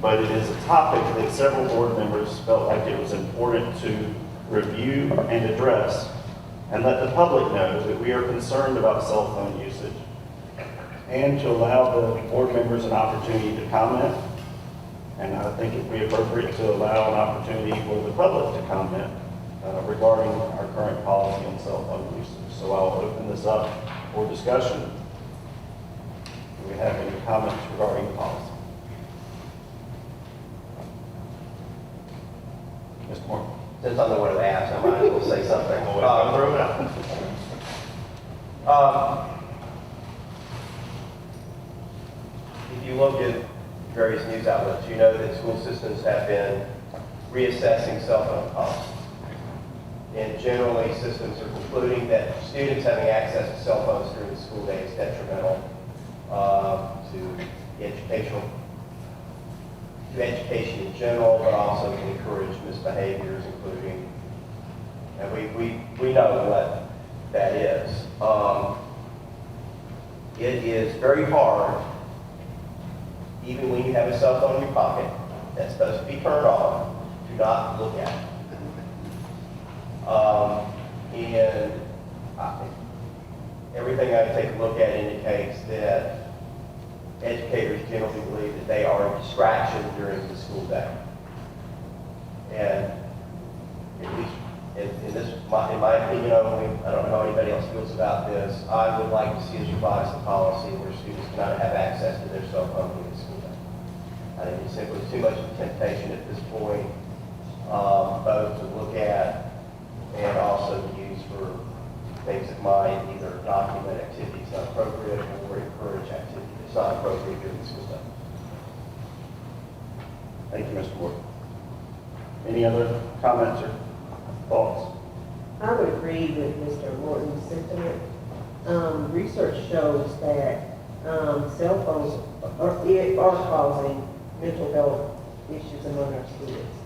but it is a topic that several board members felt like it was important to review and address, and let the public know that we are concerned about cell phone usage, and to allow the board members an opportunity to comment. And I think it would be appropriate to allow an opportunity for the public to comment regarding our current policy on cell phone usage. So I'll open this up for discussion. Do we have any comments regarding the policy? Mr. Moore. Since I'm the one who asked, I might as well say something. Throw it out. If you look at various news outlets, you know that school systems have been reassessing cell phone costs. And generally, systems are concluding that students having access to cell phones during the school day is detrimental to education in general, but also can encourage misbehaviors, including, and we know what that is. It is very hard, even when you have a cell phone in your pocket that's supposed to be turned off, to not look at it. Everything I take a look at indicates that educators generally believe that they are a distraction during the school day. And at least in my opinion only, I don't know how anybody else feels about this, I would like to see us revise the policy where students cannot have access to their cell phone during the school day. I think it's simply too much of a temptation at this point, both to look at and also to use for things that might either document activities not appropriate Thank you, Mr. Ward. Any other comments or thoughts? I would agree with Mr. Morton's sentiment. Research shows that cell phones are causing mental health issues among our students.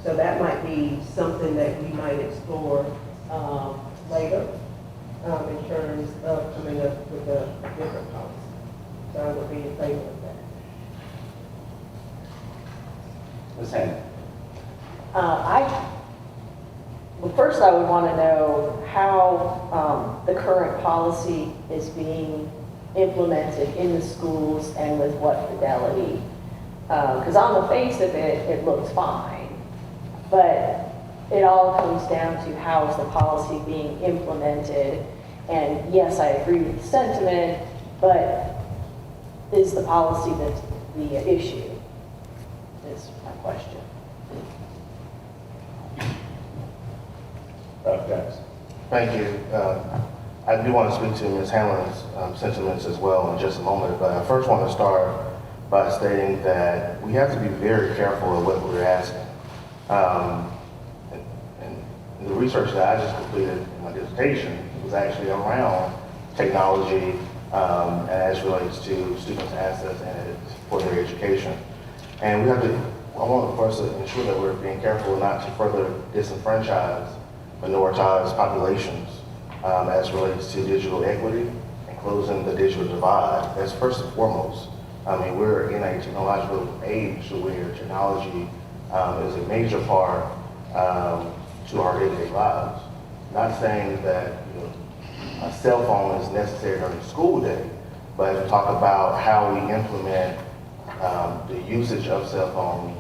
So that might be something that we might explore later in terms of coming up with a different policy. So I would be in favor of that. Ms. Hannon? Well, first I would want to know how the current policy is being implemented in the schools and with what fidelity. Because on the face of it, it looks fine. But it all comes down to how is the policy being implemented. And yes, I agree with the sentiment, but is the policy the issue? Is my question. Dr. Jackson? Thank you. I do want to speak to Ms. Hamlin's sentiments as well in just a moment, but I first want to start by stating that we have to be very careful of what we're asking. And the research that I just completed in my dissertation was actually around technology as relates to students' assets and for their education. And we have to, I want first to ensure that we're being careful not to further disenfranchise minoritized populations as relates to digital equity and closing the digital divide. That's first and foremost. I mean, we're in a technological age where technology is a major part to our day-to-day lives. Not saying that a cell phone is necessary during the school day, but as we talk about how we implement the usage of cell phones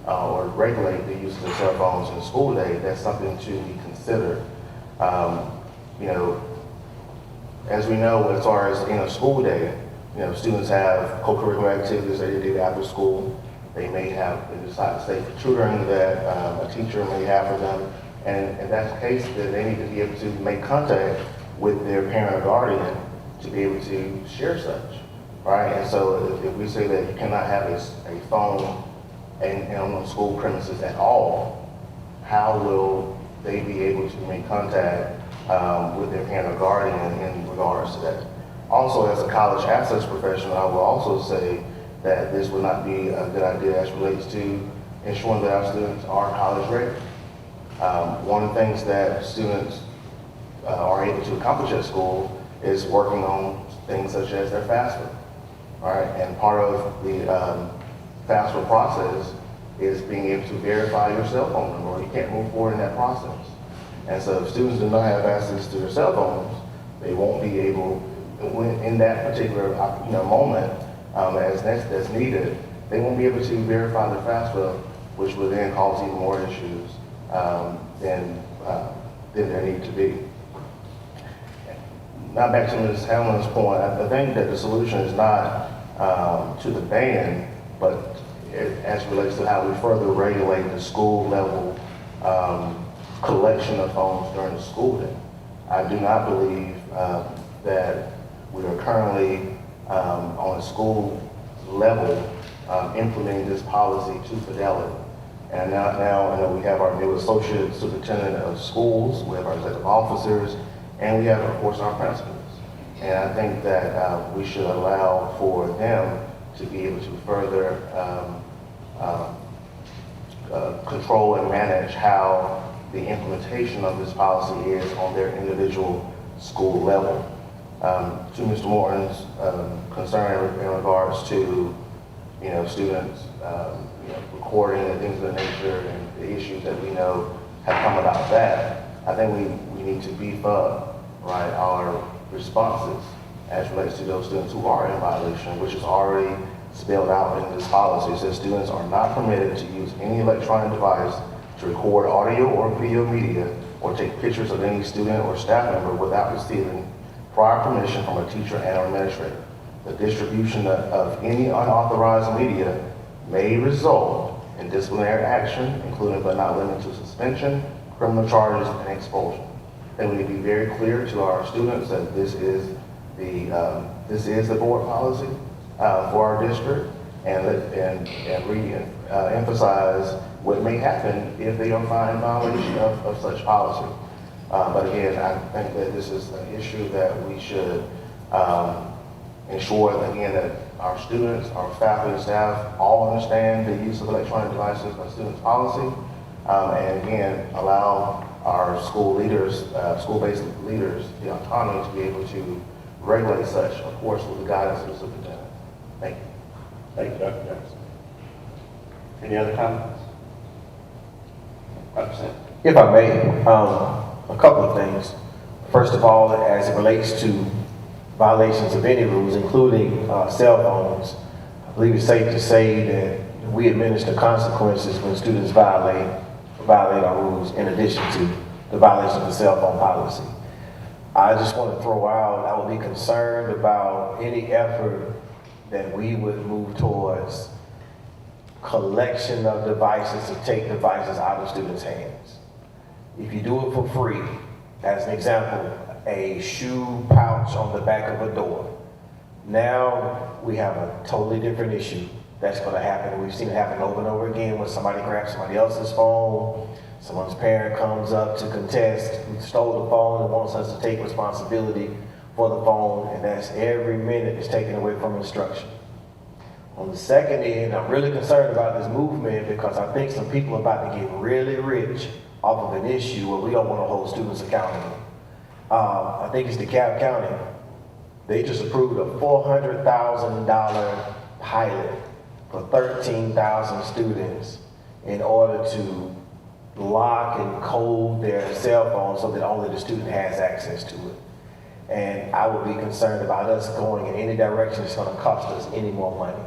or regulate the usage of cell phones in the school day, that's something to be considered. As we know, as far as in a school day, students have co-curricular activities that they do after school. They may have, they decide to stay for tutoring that a teacher may have for them. And if that's the case, then they need to be able to make contact with their parent or guardian to be able to share such, right? And so if we say that you cannot have a phone on school premises at all, how will they be able to make contact with their parent or guardian in regards to that? Also, as a college access professional, I will also say that this would not be a good idea as relates to ensuring that our students are college ready. One of the things that students are able to accomplish at school is working on things such as their FAFSA, right? And part of the FAFSA process is being able to verify your cell phone number, or you can't move forward in that process. And so if students do not have access to their cell phones, they won't be able, in that particular moment, as that's needed, they won't be able to verify their FAFSA, which will then cause even more issues than there need to be. Now back to Ms. Hamlin's point, I think that the solution is not to the ban, but as it relates to how we further regulate the school level collection of phones during the school day. I do not believe that we are currently on a school level implementing this policy to fidelity. And now I know we have our new associate superintendent of schools, we have our executive officers, and we have, of course, our principals. And I think that we should allow for them to be able to further control and manage how the implementation of this policy is on their individual school level. To Mr. Morton's concern in regards to students recording and things of that nature and the issues that we know have come about that, I think we need to beef up, right, our responses as relates to those students who are in violation, which is already spelled out in this policy. It says students are not permitted to use any electronic device to record audio or video media or take pictures of any student or staff member without receiving prior permission from a teacher and or administrator. The distribution of any unauthorized media may result in disciplinary action, including but not limited to suspension, criminal charges, and expulsion. Then we need to be very clear to our students that this is the board policy for our district, and emphasize what may happen if they are found in violation of such policy. But again, I think that this is an issue that we should ensure, again, that our students, our faculty and staff all understand the use of electronic devices by students' policy. And again, allow our school leaders, school-based leaders, the autonomy to be able to regulate such, of course, with the guidance of the superintendent. Thank you. Thank you, Dr. Jackson. Any other comments? Dr. Sims? If I may, a couple of things. First of all, as it relates to violations of any rules, including cell phones, I believe it's safe to say that we administer consequences when students violate our rules in addition to the violation of the cell phone policy. I just want to throw out, I would be concerned about any effort that we would move towards collection of devices to take devices out of students' hands. If you do it for free, as an example, a shoe pouch on the back of a door, now we have a totally different issue that's going to happen. We've seen it happen over and over again when somebody grabs somebody else's phone, someone's parent comes up to contest who stole the phone and wants us to take responsibility for the phone, and that's every minute is taken away from instruction. On the second end, I'm really concerned about this movement because I think some people are about to get really rich off of an issue where we don't want to hold students accountable. I think it's DeKalb County. They just approved a $400,000 pilot for 13,000 students in order to lock and code their cell phone so that only the student has access to it. And I would be concerned about us going in any direction that's going to cost us any more money.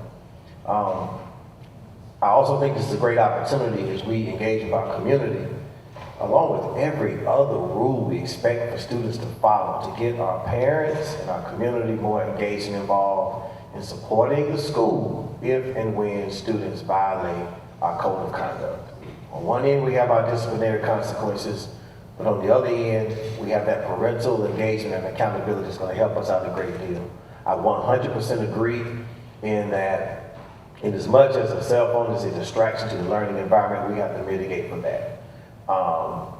I also think this is a great opportunity as we engage with our community, along with every other rule we expect for students to follow, to get our parents and our community more engaged and involved in supporting the school if and when students violate our code of conduct. On one end, we have our disciplinary consequences, but on the other end, we have that parental engagement and accountability that's going to help us out a great deal. I 100% agree in that in as much as a cell phone is a distraction to the learning environment, we have to mitigate for that.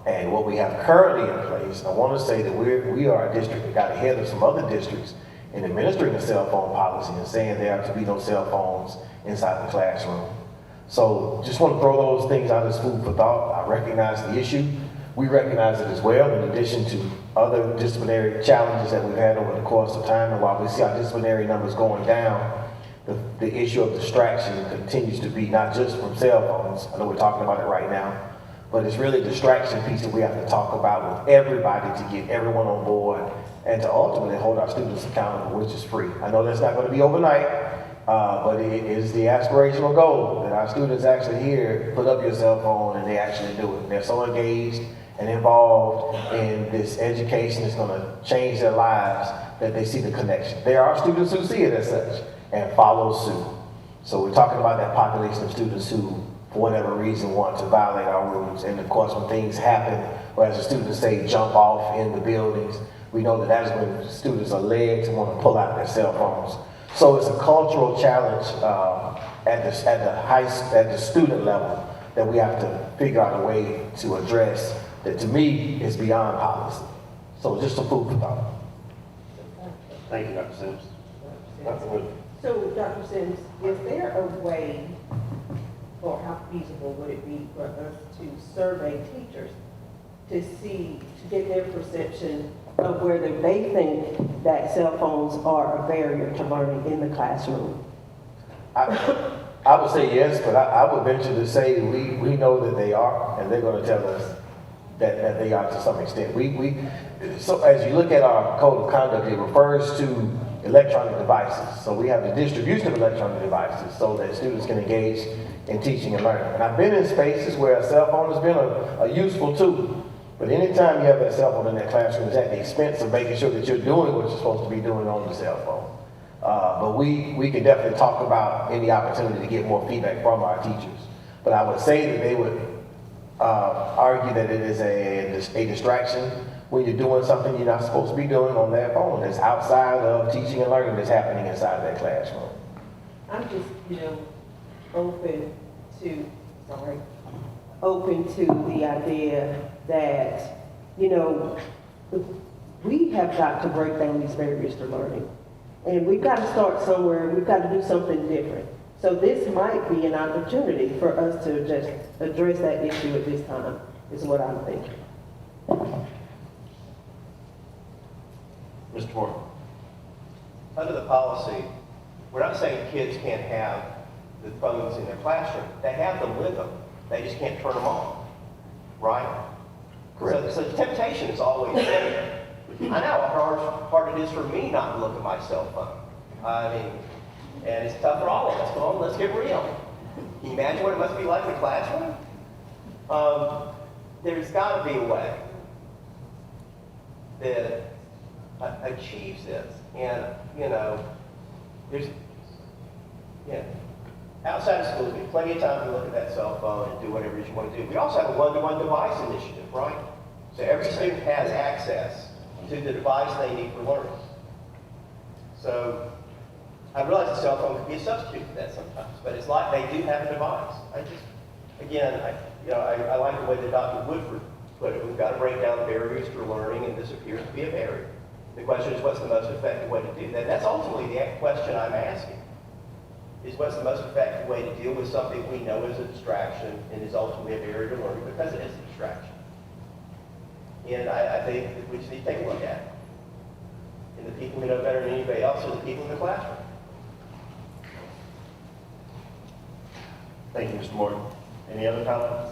And what we have currently in place, I want to say that we are a district that got ahead of some other districts in administering the cell phone policy and saying there are to be no cell phones inside the classroom. So just want to throw those things out as food for thought. I recognize the issue. We recognize it as well, in addition to other disciplinary challenges that we've had over the course of time. And while we see our disciplinary numbers going down, the issue of distraction continues to be not just from cell phones. I know we're talking about it right now, but it's really a distraction piece that we have to talk about with everybody to get everyone on board and to ultimately hold our students accountable, which is free. I know that's not going to be overnight, but it is the aspirational goal that our students actually here put up your cell phone and they actually do it. They're so engaged and involved in this education that's going to change their lives that they see the connection. There are students who see it as such and follow suit. So we're talking about that population of students who, for whatever reason, want to violate our rules. And of course, when things happen, or as the students say, jump off in the buildings, we know that that is when students are led to want to pull out their cell phones. So it's a cultural challenge at the student level that we have to figure out a way to address that, to me, is beyond policy. So just some food for thought. Thank you, Dr. Sims. Dr. Wood. So, Dr. Sims, is there a way, or how feasible would it be for us to survey teachers to get their perception of whether they think that cell phones are a barrier to learning in the classroom? I would say yes, but I would venture to say we know that they are, and they're going to tell us that they are to some extent. So as you look at our code of conduct, it refers to electronic devices. So we have the distribution of electronic devices so that students can engage in teaching and learning. And I've been in spaces where a cell phone has been a useful tool. But anytime you have that cell phone in that classroom, it's at the expense of making sure that you're doing what you're supposed to be doing on the cell phone. But we can definitely talk about any opportunity to get more feedback from our teachers. But I would say that they would argue that it is a distraction when you're doing something you're not supposed to be doing on that phone that's outside of teaching and learning that's happening inside that classroom. I'm just, open to the idea that, you know, we have got to break down these barriers to learning. And we've got to start somewhere, we've got to do something different. So this might be an opportunity for us to just address that issue at this time, is what I'm thinking. Mr. Moore. Under the policy, we're not saying kids can't have the phones in their classroom. They have them with them. They just can't turn them on, right? Correct. So the temptation is always there. I know how hard it is for me not to look at my cell phone. I mean, and it's tough for all of us. Come on, let's get real. Can you imagine what it must be like in the classroom? There's got to be a way that achieves this. And, you know, there's, outside of school, there's plenty of time to look at that cell phone and do whatever it is you want to do. We also have a one-to-one device initiative, right? So every student has access to the device they need for learning. So I realize the cell phone could be a substitute for that sometimes, but it's like they do have a device. I like the way that Dr. Woodford put it. We've got to break down the barriers for learning, and this appears to be a barrier. The question is, what's the most effective way to do that? That's ultimately the question I'm asking, is what's the most effective way to deal with something we know is a distraction and is ultimately a barrier to learning because it is a distraction. And I think that we just need to take a look at it. And the people who know better than anybody else are the people in the classroom. Thank you, Mr. Morgan. Any other comments?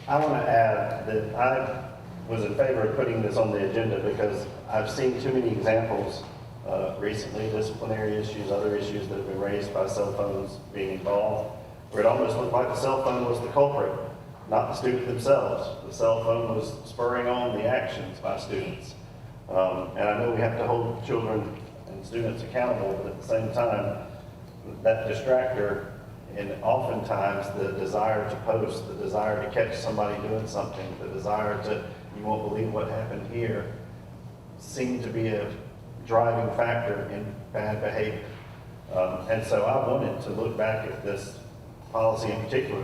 I want to add that I was in favor of putting this on the agenda because I've seen too many examples recently, disciplinary issues, other issues that have been raised by cell phones being involved, where it almost looked like the cell phone was the culprit, not the student themselves. The cell phone was spurring on the actions by students. And I know we have to hold children and students accountable, but at the same time, that distractor, and oftentimes the desire to post, the desire to catch somebody doing something, the desire to, you won't believe what happened here, seem to be a driving factor in bad behavior. And so I wanted to look back at this policy in particular,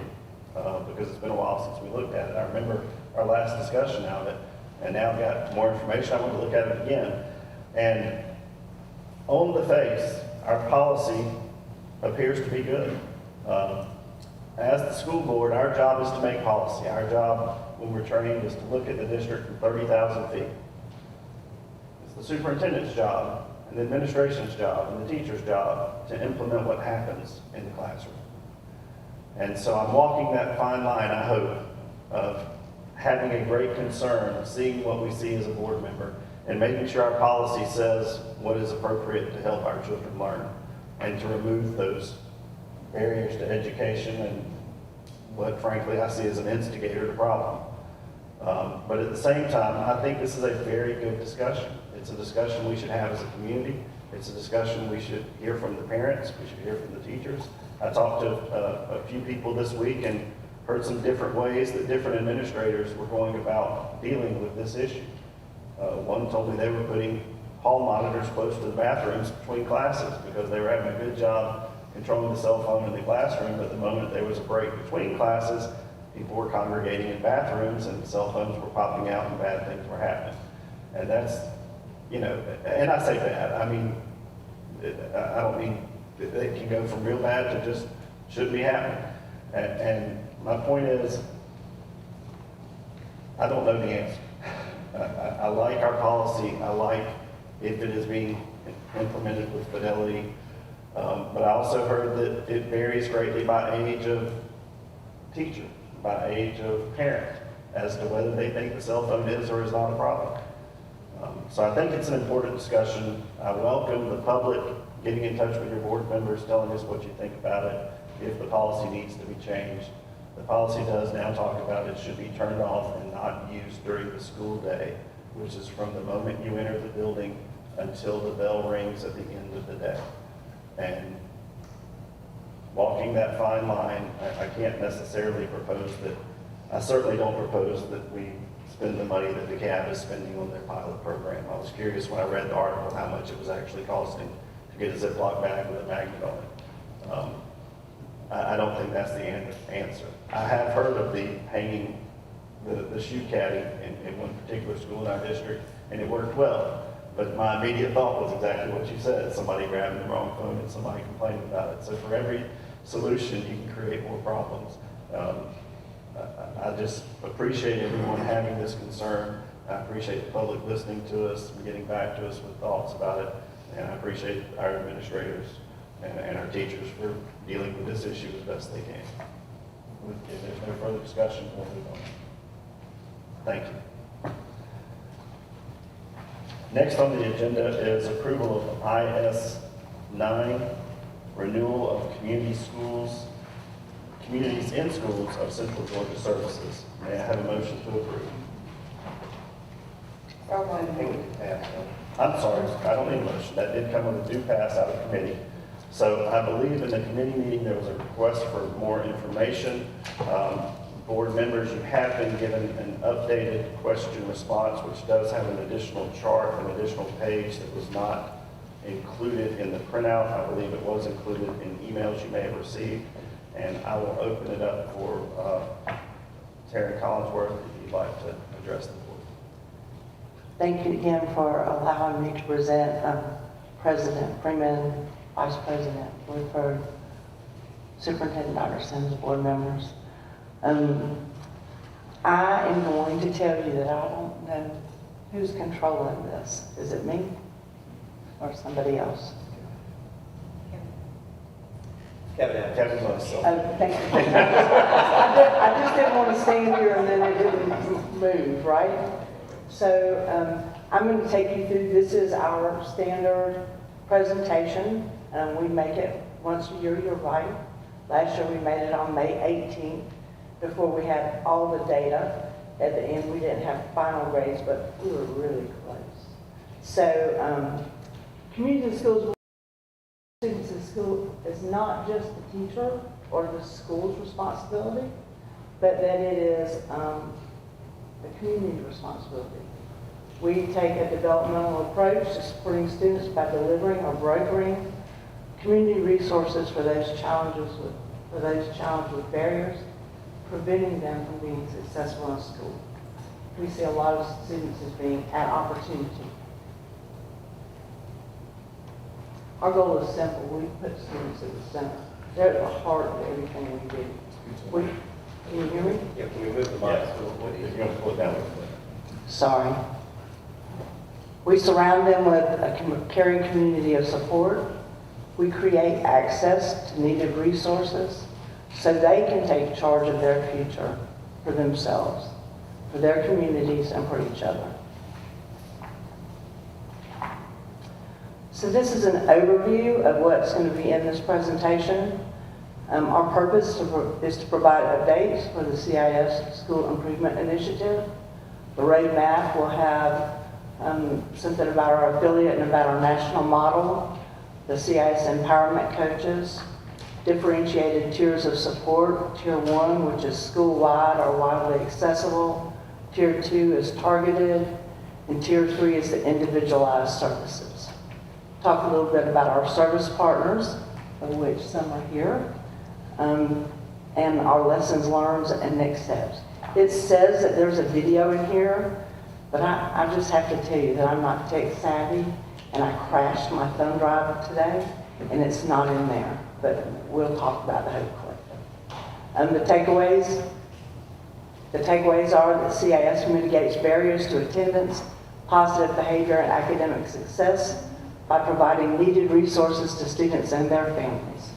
because it's been a while since we looked at it. I remember our last discussion of it, and now I've got more information. I want to look at it again. And on the face, our policy appears to be good. As the school board, our job is to make policy. Our job when we're trained is to look at the district from 30,000 feet. It's the superintendent's job and the administration's job and the teacher's job to implement what happens in the classroom. And so I'm walking that fine line, I hope, of having a great concern, seeing what we see as a board member, and making sure our policy says what is appropriate to help our children learn and to remove those barriers to education and what frankly I see as an instigator to problem. But at the same time, I think this is a very good discussion. It's a discussion we should have as a community. It's a discussion we should hear from the parents. We should hear from the teachers. I talked to a few people this week and heard some different ways that different administrators were going about dealing with this issue. One told me they were putting hall monitors close to the bathrooms between classes because they were having a good job controlling the cell phone in the classroom, but the moment there was a break between classes, people were congregating in bathrooms and cell phones were popping out and bad things were happening. And that's, and I say bad, I mean, I don't mean it can go from real bad to just shouldn't be happening. And my point is, I don't know the answer. I like our policy. I like if it is being implemented with fidelity. But I also heard that it varies greatly by age of teacher, by age of parent, as to whether they think the cell phone is or is not a problem. So I think it's an important discussion. I welcome the public getting in touch with your board members, telling us what you think about it, if the policy needs to be changed. The policy does now talk about it should be turned off and not used during the school day, which is from the moment you enter the building until the bell rings at the end of the day. And walking that fine line, I can't necessarily propose that, I certainly don't propose that we spend the money that the CAB is spending on their pilot program. I was curious when I read the article how much it was actually costing to get a Ziploc bag with a magnet on it. I don't think that's the answer. I have heard of the hanging, the shoe caddy in one particular school in our district, and it worked well. But my immediate thought was exactly what you said, somebody grabbing the wrong phone and somebody complaining about it. So for every solution, you can create more problems. I just appreciate everyone having this concern. I appreciate the public listening to us and getting back to us with thoughts about it. And I appreciate our administrators and our teachers for dealing with this issue as best they can. If there's no further discussion, we'll move on. Thank you. Next on the agenda is approval of IS 9, renewal of communities in schools of Central Georgia services. May I have a motion to approve? I'm sorry, I don't need a motion. That did come with a due pass out of committee. So I believe in the committee meeting there was a request for more information. Board members, you have been given an updated question response, which does have an additional chart, an additional page that was not included in the printout. I believe it was included in emails you may have received. And I will open it up for Terry Collinsworth if you'd like to address the board. Thank you again for allowing me to present President Freeman, Vice President Woodford, Superintendent Dr. Sims, board members. I am going to tell you that I don't know who's controlling this. Is it me or somebody else? Kevin's on the cell. Thank you. I just didn't want to stand here and then it didn't move, right? So I'm going to take you through, this is our standard presentation. We make it once a year, you're right. Last year we made it on May 18th before we had all the data. At the end we didn't have final grades, but we were really close. So community schools, students in school is not just the teacher or the school's responsibility, but that it is the community responsibility. We take a developmental approach to supporting students by delivering or brokering community resources for those challenged with barriers, preventing them from being successful in school. We see a lot of students as being at opportunity. Our goal is simple. We put students at the center. They're at the heart of everything we do. Can you hear me? Yeah, can we move the mic? Yes, you're going to pull it down. Sorry. We surround them with a caring community of support. We create access to needed resources so they can take charge of their future for themselves, for their communities, and for each other. So this is an overview of what's going to be in this presentation. Our purpose is to provide updates for the CIS School Improvement Initiative. The roadmap will have something about our affiliate and about our national model, the CIS empowerment coaches, differentiated tiers of support. Tier 1, which is school-wide or widely accessible. Tier 2 is targeted. And Tier 3 is the individualized services. Talk a little bit about our service partners, of which some are here, and our lessons learned and next steps. It says that there's a video in here, but I just have to tell you that I'm not tech savvy, and I crashed my thumb drive today, and it's not in there, but we'll talk about that quickly. The takeaways are that CIS mitigates barriers to attendance, positive behavior, and academic success by providing needed resources to students and their families.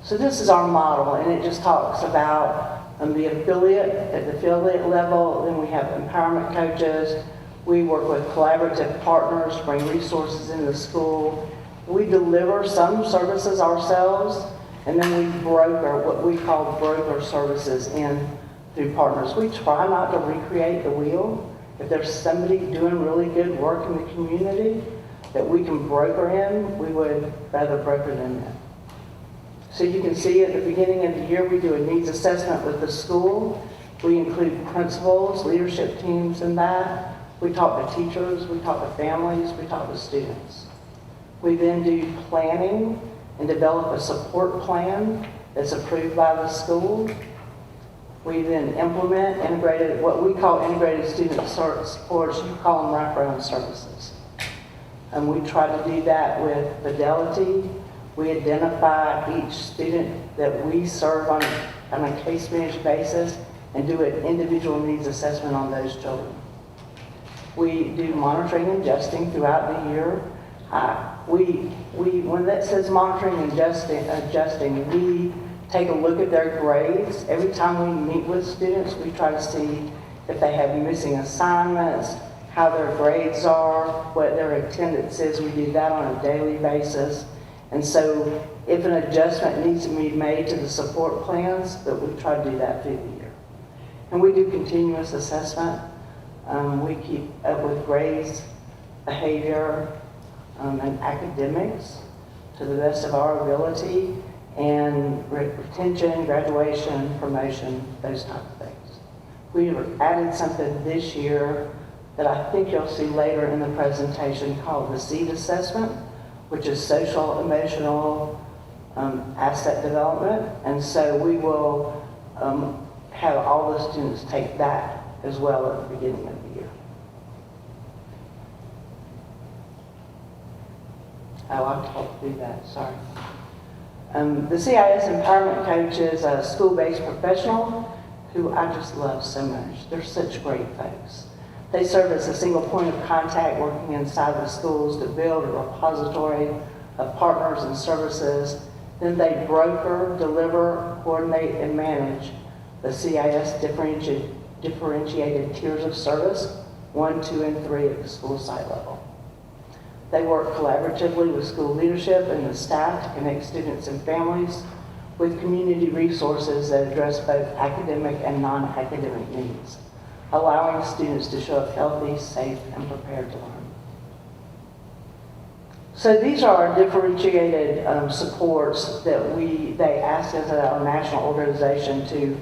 So this is our model, and it just talks about the affiliate, at the affiliate level. Then we have empowerment coaches. We work with collaborative partners to bring resources into the school. We deliver some services ourselves, and then we broker what we call broker services in through partners. We try not to recreate the wheel. If there's somebody doing really good work in the community that we can broker in, we would rather broker them in. So you can see at the beginning of the year, we do a needs assessment with the school. We include principals, leadership teams in that. We talk to teachers, we talk to families, we talk to students. We then do planning and develop a support plan that's approved by the school. We then implement integrated, what we call integrated student supports, you call them wraparound services. And we try to do that with fidelity. We identify each student that we serve on a case managed basis and do an individual needs assessment on those children. We do monitoring and adjusting throughout the year. When that says monitoring and adjusting, we take a look at their grades. Every time we meet with students, we try to see if they have missing assignments, how their grades are, what their attendance is. We do that on a daily basis. And so if an adjustment needs to be made to the support plans, that we try to do that through the year. And we do continuous assessment. We keep up with grades, behavior, and academics to the best of our ability, and retention, graduation, promotion, those type of things. We added something this year that I think you'll see later in the presentation called the SEED assessment, which is social, emotional, asset development. And so we will have all the students take that as well at the beginning of the year. Oh, I talked through that, sorry. The CIS Empowerment Coach is a school-based professional who I just love so much. They're such great folks. They serve as a single point of contact working inside the schools to build a repository of partners and services. Then they broker, deliver, coordinate, and manage the CIS differentiated tiers of service, 1, 2, and 3 at the school site level. They work collaboratively with school leadership and the staff to connect students and families with community resources that address both academic and non-academic needs, allowing students to show up healthy, safe, and prepared to learn. So these are our differentiated supports that they ask us at our national organization to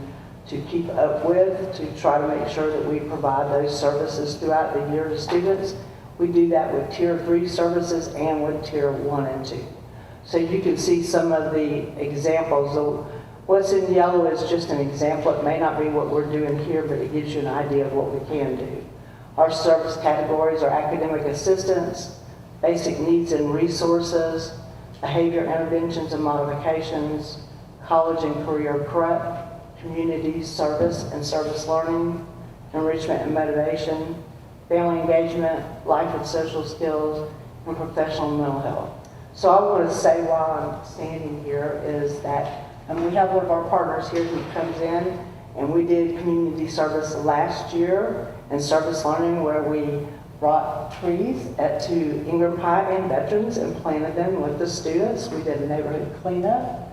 keep up with, to try to make sure that we provide those services throughout the year to students. We do that with Tier 3 services and with Tier 1 and 2. So you can see some of the examples. What's in yellow is just an example. It may not be what we're doing here, but it gives you an idea of what we can do. Our service categories are academic assistance, basic needs and resources, behavior interventions and modifications, college and career prep, community service and service learning, enrichment and motivation, family engagement, life and social skills, and professional mental health. So I want to say while I'm standing here is that we have one of our partners here who comes in, and we did community service last year and service learning where we brought trees to Ingram High and Veterans and planted them with the students. We did a neighborhood cleanup.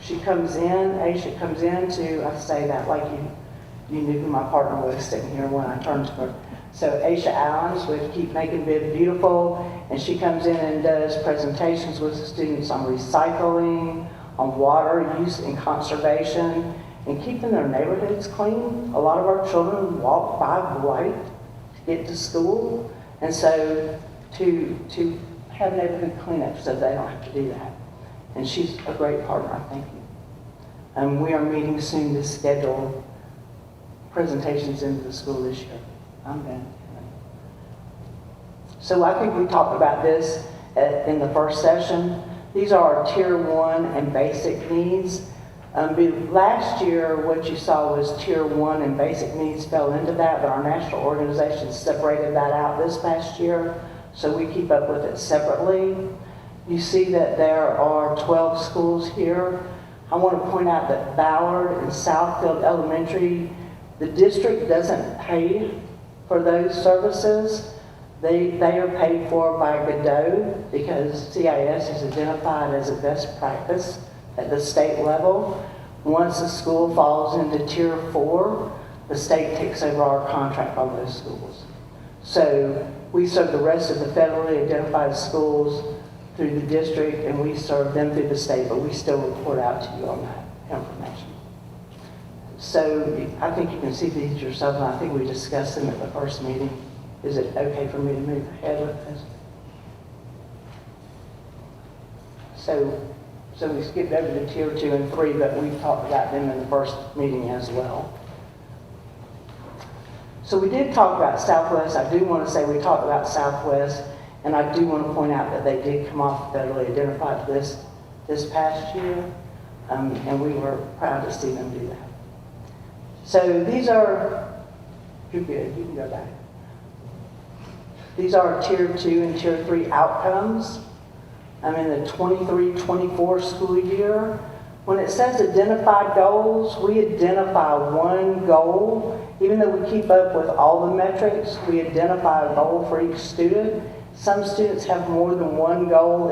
She comes in, Aisha comes in to, I say that like you knew who my partner was sitting here when I turned to her. So Aisha Allens with Keep Making Bibb Beautiful, and she comes in and does presentations with the students on recycling, on water use and conservation, and keeping their neighborhoods clean. A lot of our children walk 5 light to get to school, and so to have neighborhood cleanup so they don't have to do that. And she's a great partner, thank you. We are meeting soon to schedule presentations into the school this year. I'm done. So I think we talked about this in the first session. These are our Tier 1 and basic needs. Last year, what you saw was Tier 1 and basic needs fell into that, but our national organization separated that out this past year, so we keep up with it separately. You see that there are 12 schools here. I want to point out that Ballard and Southfield Elementary, the district doesn't pay for those services. They are paid for by Godot because CIS is identified as a best practice at the state level. Once a school falls into Tier 4, the state takes over our contract on those schools. So we serve the rest of the federally identified schools through the district, and we serve them through the state, but we still report out to you on that information. So I think you can see these yourself, and I think we discussed them at the first meeting. Is it okay for me to move ahead with this? So we skipped over to tier 2 and 3, but we talked about them in the first meeting as well. So we did talk about Southwest. I do want to say we talked about Southwest, and I do want to point out that they did come off federally identified this past year, and we were proud to see them do that. So these are, you're good, you can go back. These are tier 2 and tier 3 outcomes. In the 23-24 school year, when it says identified goals, we identify one goal. Even though we keep up with all the metrics, we identify a goal for each student. Some students have more than one goal.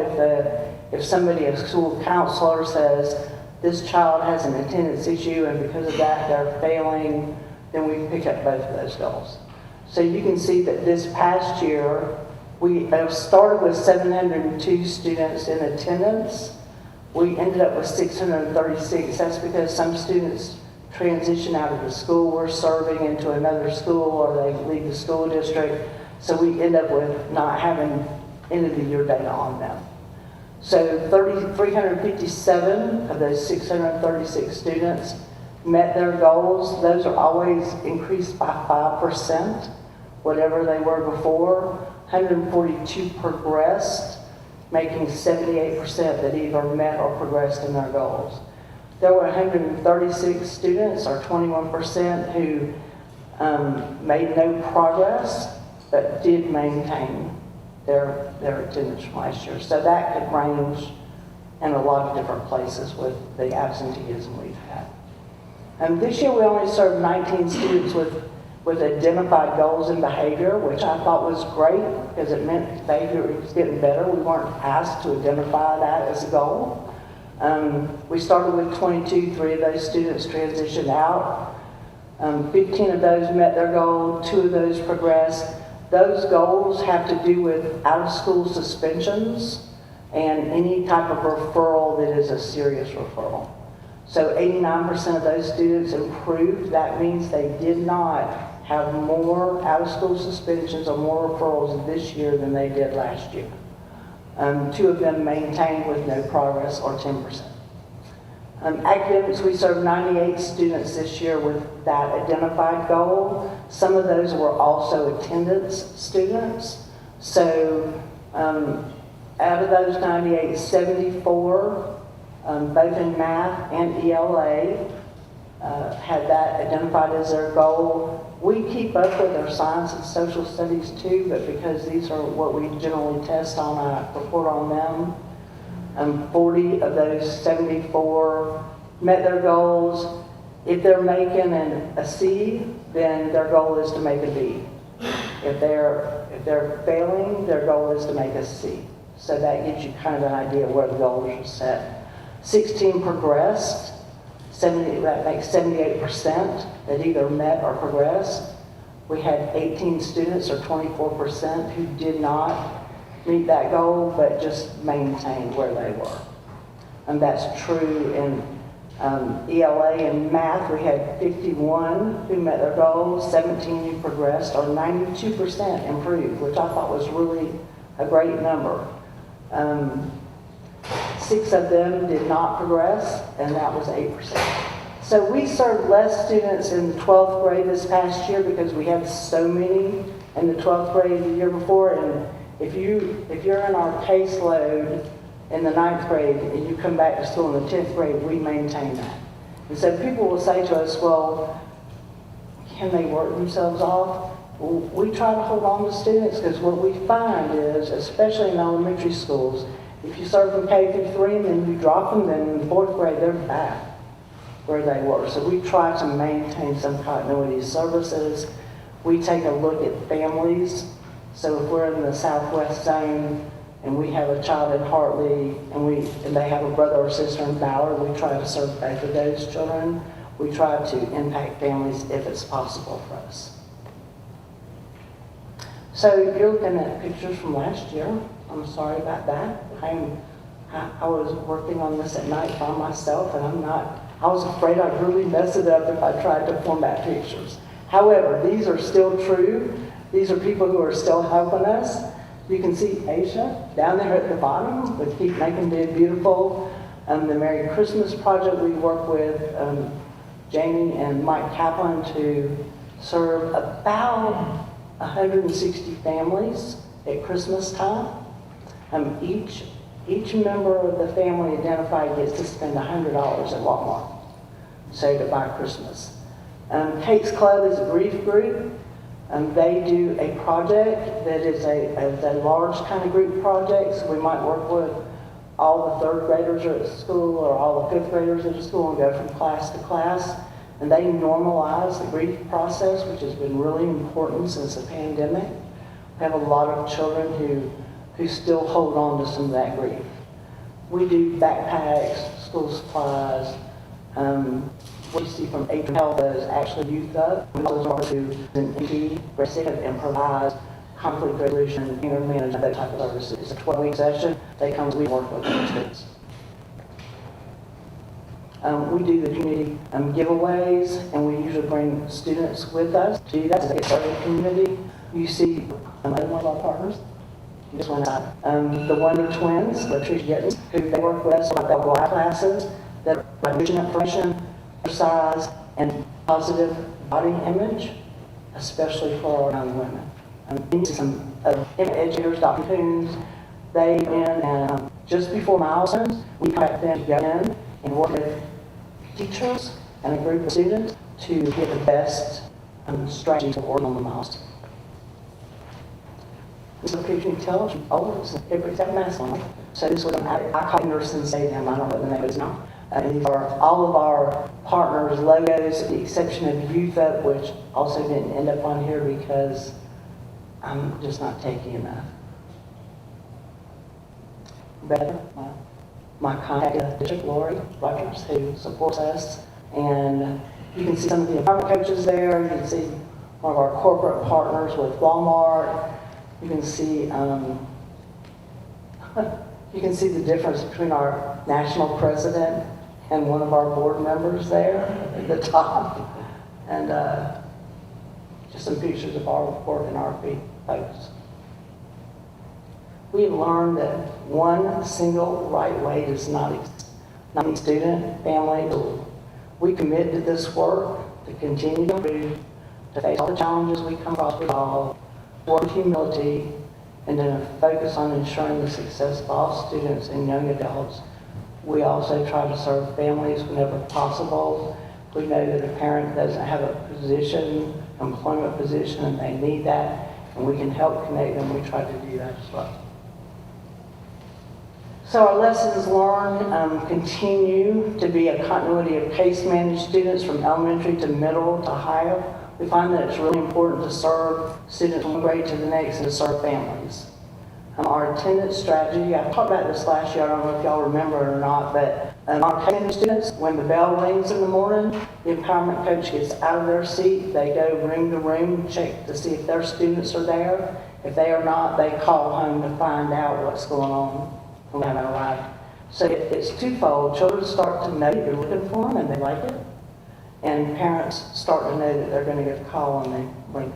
If somebody, a school counselor, says this child has an attendance issue and because of that they're failing, then we pick up both of those goals. So you can see that this past year, we started with 702 students in attendance. We ended up with 636. That's because some students transition out of the school we're serving into another school, or they leave the school district. So we end up with not having end of the year data on them. So 357 of those 636 students met their goals. Those are always increased by 5%, whatever they were before. 142 progressed, making 78% that either met or progressed in their goals. There were 136 students, or 21%, who made no progress, but did maintain their attendance from last year. So that could range in a lot of different places with the absenteeism we've had. This year we only served 19 students with identified goals in behavior, which I thought was great because it meant behavior was getting better. We weren't asked to identify that as a goal. We started with 22, 3 of those students transitioned out. 15 of those met their goal, 2 of those progressed. Those goals have to do with out-of-school suspensions and any type of referral that is a serious referral. So 89% of those students improved. That means they did not have more out-of-school suspensions or more referrals this year than they did last year. 2 of them maintained with no progress, or 10%. Academics, we served 98 students this year with that identified goal. Some of those were also attendance students. So out of those 98, 74, both in math and ELA, had that identified as their goal. We keep up with our science and social studies too, but because these are what we generally test on, I report on them. 40 of those 74 met their goals. If they're making a C, then their goal is to make a B. If they're failing, their goal is to make a C. So that gives you kind of an idea of where the goals are set. 16 progressed. That makes 78% that either met or progressed. We had 18 students, or 24%, who did not meet that goal, but just maintained where they were. And that's true in ELA and math. We had 51 who met their goals, 17 who progressed, or 92% improved, which I thought was really a great number. 6 of them did not progress, and that was 8%. So we served less students in the 12th grade this past year because we had so many in the 12th grade the year before. And if you're in our caseload in the 9th grade and you come back to school in the 10th grade, we maintain that. And so people will say to us, well, can they work themselves off? Well, we try to hold on to students because what we find is, especially in elementary schools, if you serve them K through 3 and then you drop them, then in the 4th grade they're back where they were. So we try to maintain some continuity of services. We take a look at families. So if we're in the southwest zone and we have a child in Hartley and they have a brother or sister in Ballard, we try to serve both of those children. We try to impact families if it's possible for us. So you're looking at pictures from last year. I'm sorry about that. I was working on this at night by myself, and I was afraid I'd really mess it up if I tried to format pictures. However, these are still true. These are people who are still helping us. You can see Asia down there at the bottom with Keep Making Bibb Beautiful. The Merry Christmas Project, we work with Jamie and Mike Kaplan to serve about 160 families at Christmas time. Each member of the family identified gets to spend $100 at Walmart, saved it by Christmas. Kate's Club is a grief group. They do a project that is a large kind of group project, so we might work with all the third graders at school or all the fifth graders at school and go from class to class. And they normalize the grief process, which has been really important since the pandemic. We have a lot of children who still hold on to some of that grief. We do backpacks, school supplies. What you see from Adjournment Health is actually youth up. We also are to an ED, where they have improvised conflict resolution, anger management, that type of services. It's a 12-week session. They come, we work with the students. We do the community giveaways, and we usually bring students with us to do that. They get started in the community. You see one of our partners, this one side, the Wonder Twins, Latricia Gittins, who they work with us on their classes that are vision information, exercise, and positive body image, especially for our young women. Some educators, Dr. Coons, they in and just before milestones, we invite them to go in and work with teachers and a group of students to get the best strategies for working on the milestone. This location you can tell, everybody's got a mask on. So this was I call it Nursing Stadium, I don't know what the name is now. And these are all of our partners' logos, with the exception of Youth Up, which also didn't end up on here because I'm just not taking enough. Better, my contact District Lori Rogers, who supports us. And you can see some of the apartment coaches there. You can see one of our corporate partners with Walmart. You can see the difference between our national president and one of our board members there at the top. And just some pictures of our work and our folks. We have learned that one single right way does not exist. Not student, family, we commit to this work to continue to improve, to face all the challenges we come across with all, work with humility, and then focus on ensuring the success of all students and young adults. We also try to serve families whenever possible. We know that a parent doesn't have a position, employment position, and they need that, and we can help connect them. We try to do that as well. So our lessons learned continue to be a continuity of case-managed students from elementary to middle to higher. We find that it's really important to serve students from one grade to the next and to serve families. Our attendance strategy, I talked about this last year, I don't know if y'all remember it or not, but our case-managed students, when the bell rings in the morning, the empowerment coach gets out of their seat, they go room to room, check to see if their students are there. If they are not, they call home to find out what's going on. We haven't arrived. So it's twofold. Children start to know you're looking for them and they like it. And parents start to know that they're going to get a call and they bring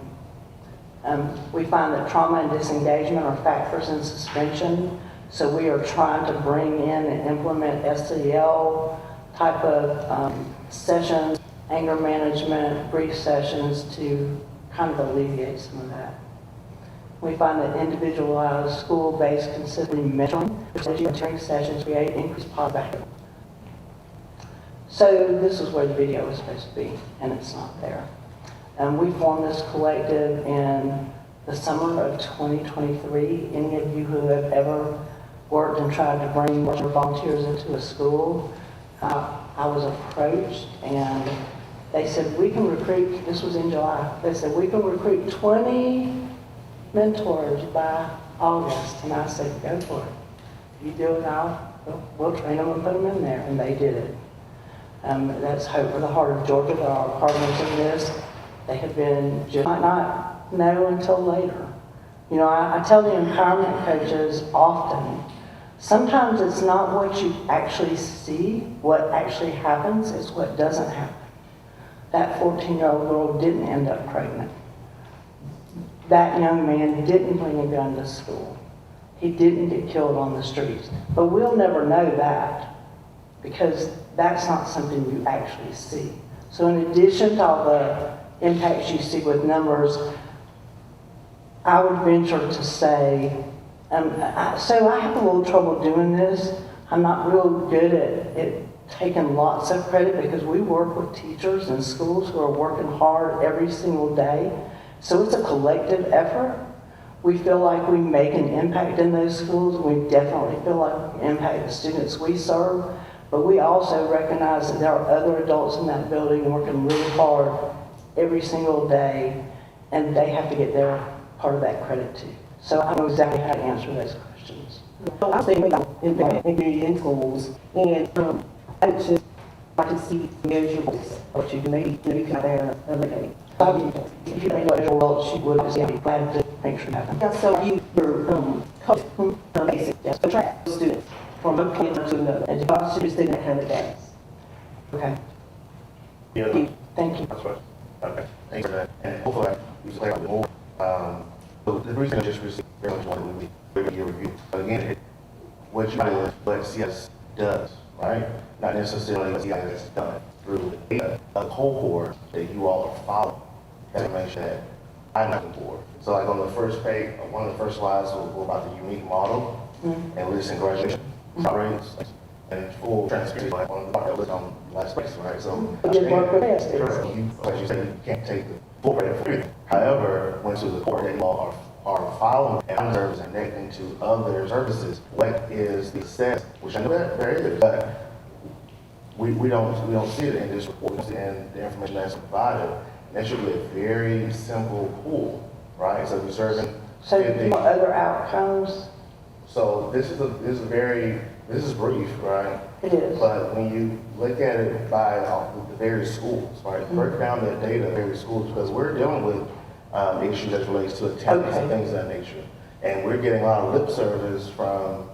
them. We find that trauma and disengagement are factors in suspension. So we are trying to bring in and implement SEL type of sessions, anger management, grief sessions to kind of alleviate some of that. We find that individualized, school-based, consistently mentoring, mentoring sessions create increased positive. So this is where the video is supposed to be, and it's not there. We formed this collective in the summer of 2023. Any of you who have ever worked and tried to bring more volunteers into a school, I was approached, and they said, we can recruit, this was in July, they said, we can recruit 20 mentors by August, and I said, go for it. If you do it, we'll train them and put them in there, and they did it. That's Hope for the Heart of Georgia. They're our partners in this. They have been, just might not know until later. You know, I tell the empowerment coaches often, sometimes it's not what you actually see, what actually happens, it's what doesn't happen. That 14-year-old girl didn't end up pregnant. That young man didn't bring a gun to school. he didn't get killed on the streets. But we'll never know that because that's not something you actually see. So in addition to all the impacts you see with numbers, I would venture to say, so I have a little trouble doing this. I'm not real good at taking lots of credit because we work with teachers in schools who are working hard every single day. So it's a collective effort. We feel like we make an impact in those schools. We definitely feel like we impact the students we serve. But we also recognize that there are other adults in that building working really hard every single day, and they have to get their part of that credit too. So I know exactly how to answer those questions. So I was thinking about community in schools, and I just like to see measurables, what you maybe you can there eliminate. If you think what results you would, I'd be glad to make sure that happens. Yeah, so you were basic, just attract students from one campus to another, and you should stay in that kind of data. Okay. Yeah. Thank you. That's right. Okay, thank you for that. And hopefully, we can play out more. So the reason I just received very much wanted to be every year review. But again, what you do is what CS does, right? Not necessarily what CS has done through the data, a cohort that you all are following. That information that I'm looking for. So like on the first page, one of the first slides will go about the unique model and listen graduation rates and full transparency, like on the part that on the last place, right? So as you say, you can't take the full credit for everything. However, when to the court that you all are following and service and connecting to other services, what is the success? Which I know that there is, but we don't see it in this report. We see it in the information that's provided. That should be a very simple pool, right? So if you're serving. So other outcomes? So this is brief, right? It is. But when you look at it by the various schools, right? Break down that data of various schools because we're dealing with issues that relates to attendance and things of that nature. And we're getting a lot of lip service from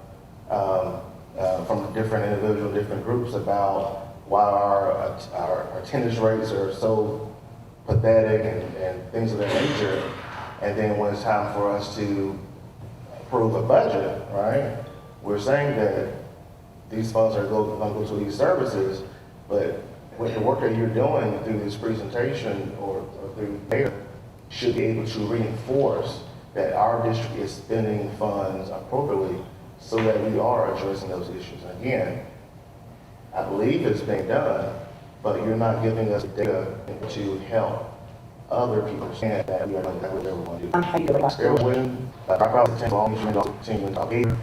different individuals, different groups about why our attendance rates are so pathetic and things of that nature. And then when it's time for us to approve a budget, right? We're saying that these funds are going to go to these services, but with the work that you're doing through this presentation or through data should be able to reinforce that our district is spending funds appropriately so that we are addressing those issues. And again, I believe it's being done, but you're not giving us data to help other people understand that we are doing exactly what we want to do. They're willing, dropout, continuing behavior,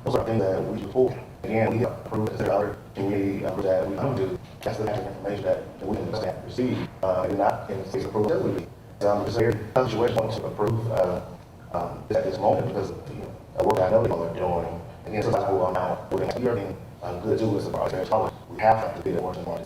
those are things that we should pull. Again, we have proof that there are other community that we don't do. That's the actual information that we can receive. You're not in the state of approval that we do. It's a very tough situation to approve at this moment because of the work I know people are doing. Again, so that's what we're now. We're going to be good to us about our college. We have to be the working on